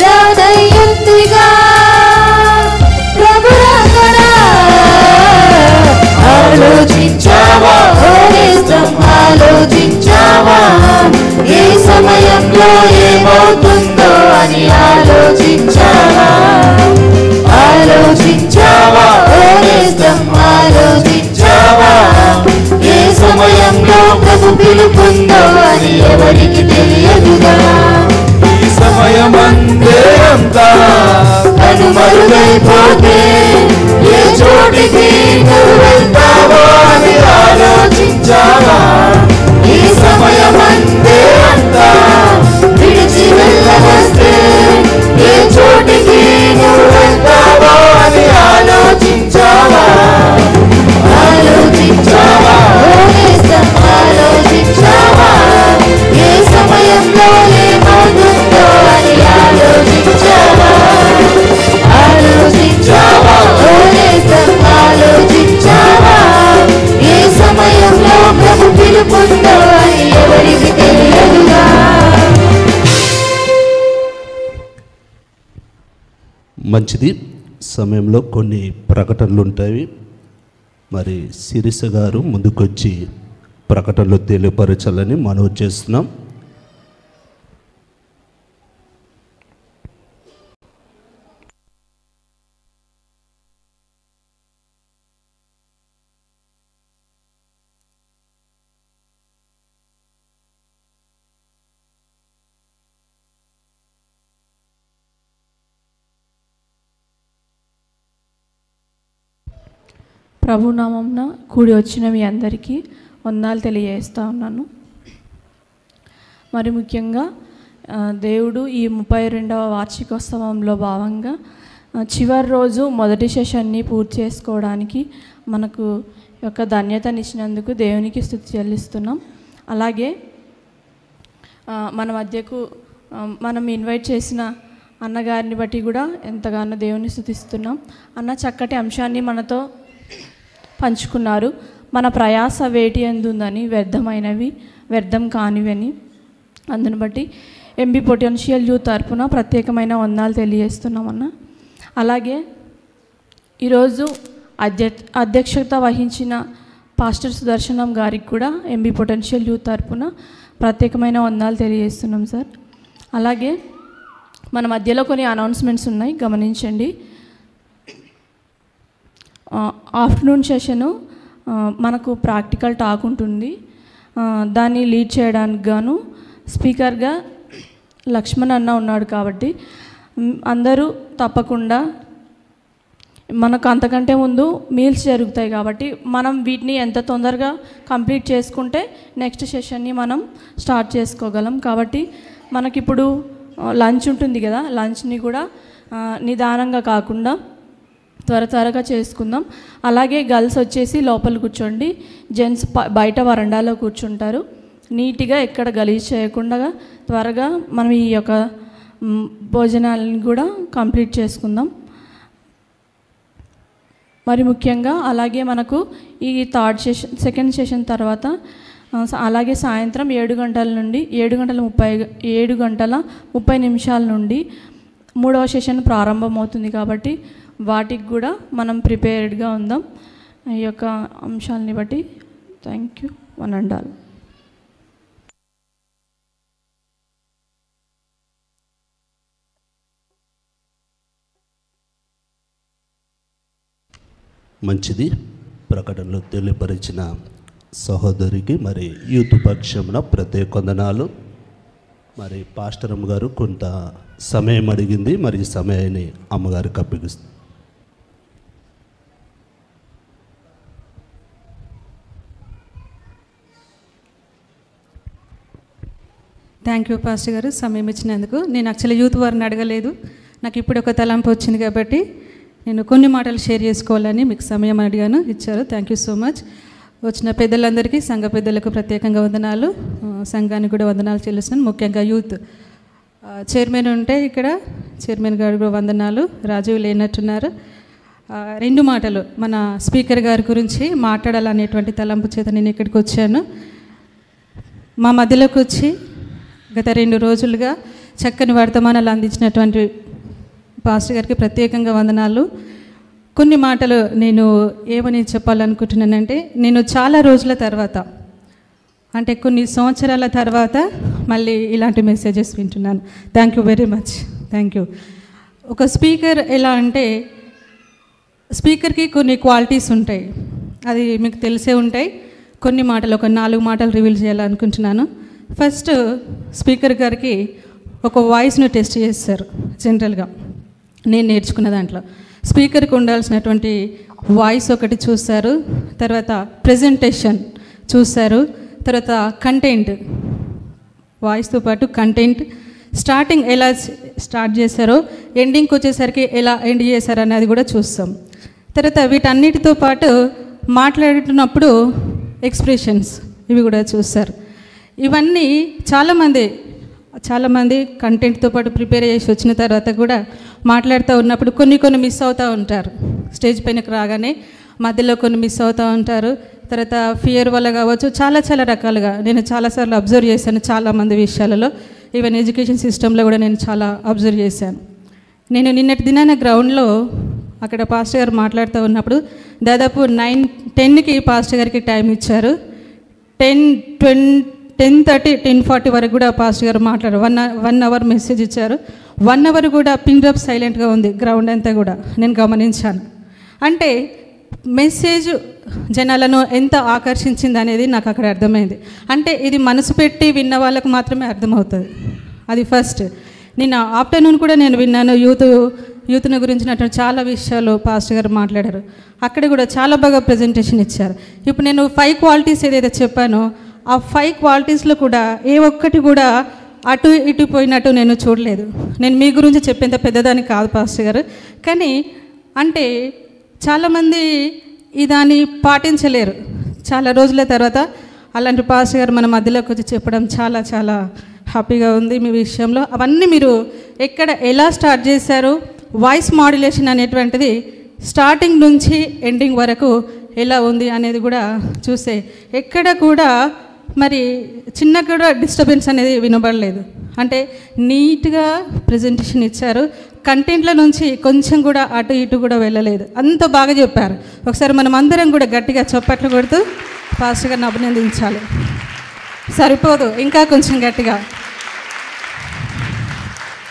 రానయ్యుందిగా ప్రభు రాకడా. ఆలోచించావా ఓ నేస్తం, ఆలోచించావా ఏ సమయంలో ఏమవుతుందో అని ఆలోచించావా? ఆలోచించావా ఓ నేస్తం, ఆలోచించావా ఏ సమయంలో ప్రభు పిలుపుందో అని ఎవరికి తెలియదుగా. ఈ సమయమందే అంతా కనుమరుగైపోతే ఏ చోటికి నువ్వు వెళ్తావో అని ఆలోచించావా? ఈ సమయమందే అంతా విడిచి వెళ్ళవస్తే ఏ చోటికి నువ్వు వెళ్తావో అని ఆలోచించావా? ఆలోచించావా ఓ నేస్తం, ఆలోచించావా ఏ సమయంలో ఏమవుతుందో అని ఆలోచించావా? ఆలోచించావా ఓ నేస్తం, ఆలోచించావా ఏ సమయంలో ప్రభు పిలుపుందో అని ఎవరికి తెలియదుగా. మంచిది. సమయంలో కొన్ని ప్రకటనలు ఉంటాయి. మరి శిరీష గారు ముందుకొచ్చి ప్రకటనలు తెలియపరచాలని మనవి చేస్తున్నాం. ప్రభునామంన కూడి వచ్చిన మీ అందరికీ వందనాలు తెలియజేస్తూ ఉన్నాను. మరి ముఖ్యంగా దేవుడు ఈ 32వ వార్షికోత్సవంలో భాగంగా చివరి రోజు మొదటి సెషన్ని పూర్తి చేసుకోవడానికి మనకు యొక్క ధన్యతనిచ్చినందుకు దేవునికి స్తుతి చెల్లిస్తున్నాం. అలాగే మన మధ్యకు మనం ఇన్వైట్ చేసిన అన్నగారిని బట్టి కూడా ఎంతగానో దేవుని స్తుతిస్తున్నాం. అన్న చక్కటి అంశాన్ని మనతో పంచుకున్నారు. మన ప్రయాస వేటి ఎందుందని, వ్యర్థమైనవి వ్యర్థం కానివని. అందుని బట్టి ఎంబీ పొటెన్షియల్ యూత్ తరపున ప్రత్యేకమైన వందనాలు తెలియజేస్తున్నామన్న. అలాగే ఈరోజు అధ్యక్షత వహించిన పాస్టర్ సుదర్శనం గారికి కూడా ఎంబీ పొటెన్షియల్ యూత్ తరపున ప్రత్యేకమైన వందనాలు తెలియజేస్తున్నాం సార్. అలాగే మన మధ్యలో కొన్ని అనౌన్స్మెంట్స్ ఉన్నాయి, గమనించండి. ఆఫ్టర్నూన్ సెషను మనకు ప్రాక్టికల్ టాక్ ఉంటుంది. దాన్ని లీడ్ చేయడానికి గాను స్పీకర్గా లక్ష్మణ్ అన్న ఉన్నాడు. కాబట్టి అందరూ తప్పకుండా, మనకు అంతకంటే ముందు మీల్స్ జరుగుతాయి కాబట్టి మనం వీటిని ఎంత తొందరగా కంప్లీట్ చేసుకుంటే నెక్స్ట్ సెషన్ని మనం స్టార్ట్ చేసుకోగలం. కాబట్టి మనకిప్పుడు లంచ్ ఉంటుంది కదా, లంచ్ని కూడా నిదానంగా కాకుండా త్వరగా చేసుకుందాం. అలాగే గర్ల్స్ వచ్చేసి లోపల కూర్చోండి, జెంట్స్ బయట వరండాలో కూర్చుంటారు. నీట్గా ఎక్కడ గలీజ్ చేయకుండా త్వరగా మనం ఈ యొక్క భోజనాలను కూడా కంప్లీట్ చేసుకుందాం. మరి ముఖ్యంగా అలాగే మనకు ఈ సెకండ్ సెషన్ తర్వాత అలాగే సాయంత్రం 7 గంటల నుండి 7 గంటల 30 నిమిషాల నుండి 3వ సెషన్ ప్రారంభమవుతుంది. కాబట్టి వాటికి కూడా మనం ప్రిపేర్డ్గా ఉందాం. ఈ యొక్క అంశాలని బట్టి thank you. One and all. మంచిది. ప్రకటనలో తెలియపరిచిన సహోదరికి మరి యూత్ పక్షమున ప్రత్యేక వందనాలు. మరి పాస్టర్ అమ్మగారు కొంత సమయం అడిగింది. మరి ఈ సమయాన్ని అమ్మగారికి అప్పగిస్తుంది. థ్యాంక్ యూ పాస్టర్ గారు సమయం ఇచ్చినందుకు. నేను యాక్చువల్లీ యూత్ వారిని అడగలేదు, నాకు ఇప్పుడు ఒక తలంపు వచ్చింది కాబట్టి నేను కొన్ని మాటలు షేర్ చేసుకోవాలని మీకు సమయం అడిగాను, ఇచ్చారు. Thank you so much. వచ్చిన పెద్దలందరికీ, సంఘ పెద్దలకు ప్రత్యేకంగా వందనాలు, సంఘానికి కూడా వందనాలు చెల్లిస్తున్నాను. ముఖ్యంగా యూత్ చైర్మన్ ఉంటే ఇక్కడ చైర్మన్ గారు కూడా వందనాలు. రాజీవ్ లేనట్టున్నారు. 2 మాటలు మన స్పీకర్ గారి గురించి మాట్లాడాలనేటువంటి తలంపు చేత నేను ఇక్కడికి వచ్చాను. మా మధ్యలోకి వచ్చి గత 2 రోజులుగా చక్కని వర్తమానాలు అందించినటువంటి పాస్టర్ గారికి ప్రత్యేకంగా వందనాలు. కొన్ని మాటలు నేను ఏమని చెప్పాలనుకుంటున్నానంటే, నేను చాలా రోజుల తర్వాత, అంటే కొన్ని సంవత్సరాల తర్వాత మళ్ళీ ఇలాంటి మెసేజెస్ వింటున్నాను. Thank you very much. Thank you. ఒక స్పీకర్ ఎలా అంటే, స్పీకర్కి కొన్ని క్వాలిటీస్ ఉంటాయి, అది మీకు తెలిసే ఉంటాయి. కొన్ని మాటలు, ఒక 4 మాటలు రివీల్ చేయాలనుకుంటున్నాను. ఫస్ట్, స్పీకర్ గారికి ఒక వాయిస్ను టెస్ట్ చేస్తారు. జనరల్గా నేను నేర్చుకున్న దాంట్లో స్పీకర్కి ఉండాల్సినటువంటి వాయిస్ ఒకటి చూస్తారు, తర్వాత ప్రజెంటేషన్ చూస్తారు, తర్వాత కంటెంట్, వాయిస్తో పాటు కంటెంట్, స్టార్టింగ్ ఎలా స్టార్ట్ చేశారో ఎండింగ్కి వచ్చేసరికి ఎలా ఎండ్ చేశారో అనేది కూడా చూస్తాం. తర్వాత వీటన్నిటితో పాటు మాట్లాడుతున్నప్పుడు ఎక్స్ప్రెషన్స్ ఇవి కూడా చూస్తారు. ఇవన్నీ చాలామంది కంటెంట్తో పాటు ప్రిపేర్ చేసి వచ్చిన తర్వాత కూడా మాట్లాడుతూ ఉన్నప్పుడు కొన్ని మిస్ అవుతూ ఉంటారు. స్టేజ్ పైనకి రాగానే మధ్యలో కొన్ని మిస్ అవుతూ ఉంటారు. తర్వాత ఫియర్ వల్ల కావచ్చు, చాలా రకాలుగా నేను చాలాసార్లు అబ్జర్వ్ చేశాను. చాలామంది విషయాలలో, ఈవెన్ ఎడ్యుకేషన్ సిస్టంలో కూడా నేను చాలా అబ్జర్వ్ చేశాను. నేను నిన్నటి దినాన గ్రౌండ్లో అక్కడ పాస్టర్ గారు మాట్లాడుతూ ఉన్నప్పుడు దాదాపు 9-10కి పాస్టర్ గారికి టైం ఇచ్చారు. 10:30, 10:40 వరకు కూడా పాస్టర్ గారు మాట్లాడారు. 1 అవర్ మెసేజ్ ఇచ్చారు. 1 అవర్ కూడా పిన్ డ్రాప్ సైలెంట్గా ఉంది గ్రౌండ్ అంతా కూడా, నేను గమనించాను. అంటే మెసేజ్ జనాలను ఎంత ఆకర్షించింది అనేది నాకు అక్కడ అర్థమైంది. అంటే ఇది మనసు పెట్టి విన్న వాళ్ళకు మాత్రమే అర్థమవుతుంది. అది ఫస్ట్. నిన్న ఆఫ్టర్నూన్ కూడా నేను విన్నాను, యూత్ను గురించినటువంటి చాలా విషయాలు పాస్టర్ గారు మాట్లాడారు. అక్కడ కూడా చాలా బాగా ప్రజెంటేషన్ ఇచ్చారు. ఇప్పుడు నేను 5 క్వాలిటీస్ ఏదైతే చెప్పానో ఆ 5 క్వాలిటీస్లో కూడా ఏ ఒక్కటి కూడా అటు ఇటు పోయినట్టు నేను చూడలేదు. నేను మీ గురించి చెప్పేంత పెద్దదాన్ని కాదు పాస్టర్ గారు, కానీ అంటే చాలామంది దాన్ని పాటించలేరు. చాలా రోజుల తర్వాత అలాంటి పాస్టర్ గారు మన మధ్యలోకి వచ్చి చెప్పడం చాలా హ్యాపీగా ఉంది మీ విషయంలో. అవన్నీ మీరు ఎలా స్టార్ట్ చేశారు, వాయిస్ మాడ్యులేషన్ అనేటువంటిది స్టార్టింగ్ నుంచి ఎండింగ్ వరకు ఎలా ఉంది అనేది కూడా చూస్తే ఎక్కడ కూడా మరి చిన్న కూడా డిస్టర్బెన్స్ అనేది వినబడలేదు. అంటే నీట్గా ప్రజెంటేషన్ ఇచ్చారు. కంటెంట్ల నుంచి కొంచెం కూడా అటు ఇటు కూడా వెళ్ళలేదు. అంత బాగా చెప్పారు. ఒకసారి మనం అందరం కూడా గట్టిగా చప్పట్లు కొడుతూ పాస్టర్ గారిని అభినందించాలి. సరిపోదు, ఇంకా కొంచెం గట్టిగా.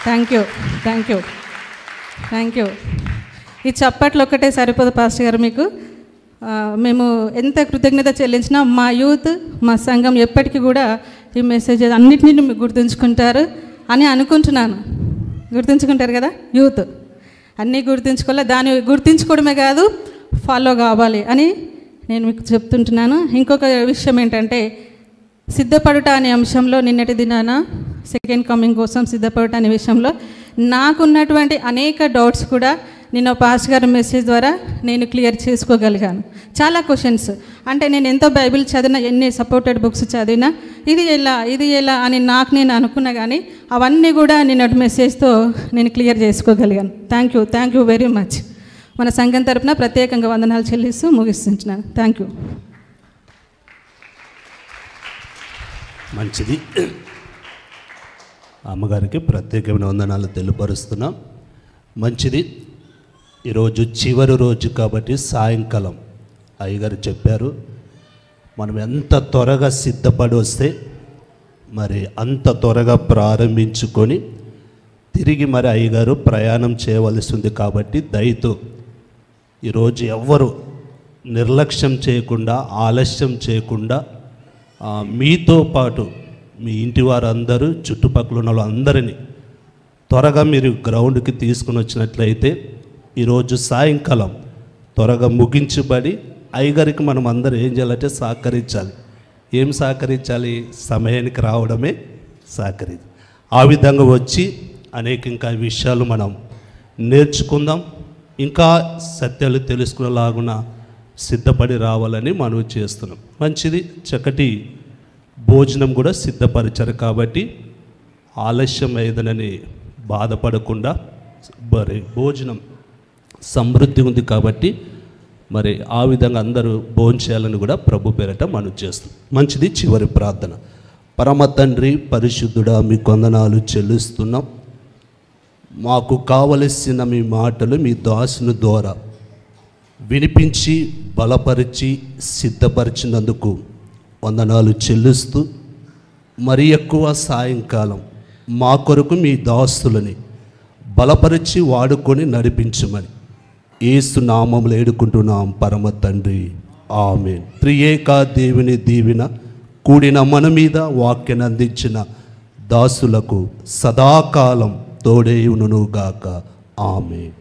Thank you. ఈ చప్పట్లు ఒక్కటే సరిపోదు పాస్టర్ గారు మీకు. మేము ఎంత కృతజ్ఞత చెల్లించినా మా యూత్, మా సంఘం ఎప్పటికీ కూడా ఈ మెసేజ్ అన్నిటినీ మీకు గుర్తుంచుకుంటారు అని అనుకుంటున్నాను. గుర్తుంచుకుంటారు కదా యూత్, అన్నీ గుర్తుంచుకోవాలి. దాన్ని గుర్తుంచుకోవడమే కాదు, ఫాలో కావాలి అని నేను మీకు చెప్తుంటున్నాను. ఇంకొక విషయం ఏంటంటే, సిద్ధపడుట అనే అంశంలో నిన్నటి దినాన సెకండ్ కమింగ్ కోసం సిద్ధపడుట అనే విషయంలో నాకున్నటువంటి అనేక డౌట్స్ కూడా నిన్న పాస్టర్ గారి మెసేజ్ ద్వారా నేను క్లియర్ చేసుకోగలిగాను. చాలా క్వశ్చన్స్, అంటే నేను ఎంతో బైబిల్ చదివినా, ఎన్ని సపోర్టెడ్ బుక్స్ చదివినా ఇది ఎలా అని నేను అనుకున్నా, కానీ అవన్నీ కూడా నిన్నటి మెసేజ్తో నేను క్లియర్ చేసుకోగలిగాను. Thank you very much. మన సంఘం తరపున ప్రత్యేకంగా వందనాలు చెల్లిస్తూ ముగిస్తుంటున్నాను. Thank you. మంచిది. అమ్మగారికి ప్రత్యేకమైన వందనాలు తెలియపరుస్తున్నాం. మంచిది. ఈరోజు చివరి రోజు కాబట్టి సాయంకాలం అయ్యగారు చెప్పారు, మనం ఎంత త్వరగా సిద్ధపడి వస్తే మరి అంత త్వరగా ప్రారంభించుకొని తిరిగి మరి అయ్యగారు ప్రయాణం చేయవలసి ఉంది. కాబట్టి దయతో ఈరోజు ఎవ్వరు నిర్లక్ష్యం చేయకుండా, ఆలస్యం చేయకుండా మీతో పాటు మీ ఇంటి వారందరూ చుట్టుపక్కల ఉన్న వాళ్ళందరినీ త్వరగా మీరు గ్రౌండ్కి తీసుకుని వచ్చినట్లయితే ఈరోజు సాయంకాలం త్వరగా ముగించబడి అయ్యగారికి మనం అందరూ ఏం చేయాలంటే సహకరించాలి. ఏం సహకరించాలి? సమయానికి రావడమే సహకరించాలి. ఆ విధంగా వచ్చి అనేక ఇంకా విషయాలు మనం నేర్చుకుందాం. ఇంకా సత్యాలు తెలుసుకునేలాగున సిద్ధపడి రావాలని మనం చేస్తున్నాం. మంచిది, చక్కటి భోజనం కూడా సిద్ధపరిచారు కాబట్టి ఆలస్యం అయ్యేదనని బాధపడకుండా మరి భోజనం సమృద్ధి ఉంది కాబట్టి మరి ఆ విధంగా అందరూ భోజనం చేయాలని కూడా ప్రభు పేరట మనం చేస్తాం. మంచిది, చివరి ప్రార్థన. పరమ తండ్రి పరిశుద్ధుడా, మీ వందనాలు చెల్లిస్తున్నాం. మాకు కావలసిన మీ మాటలు మీ దాసుని ద్వారా వినిపించి బలపరిచి సిద్ధపరిచినందుకు వందనాలు చెల్లిస్తూ మరి ఎక్కువ సాయంకాలం మా కొరకు మీ దాసులని బలపరిచి వాడుకొని నడిపించమని యేసు నామములో వేడుకుంటున్నాం పరమ తండ్రి, ఆమేన్. త్రియేక దేవుని దీవెన కూడిన మన మీద వాక్యాన్ని అందించిన దాసులకు సదాకాలం తోడేయునుగాక, ఆమేన్.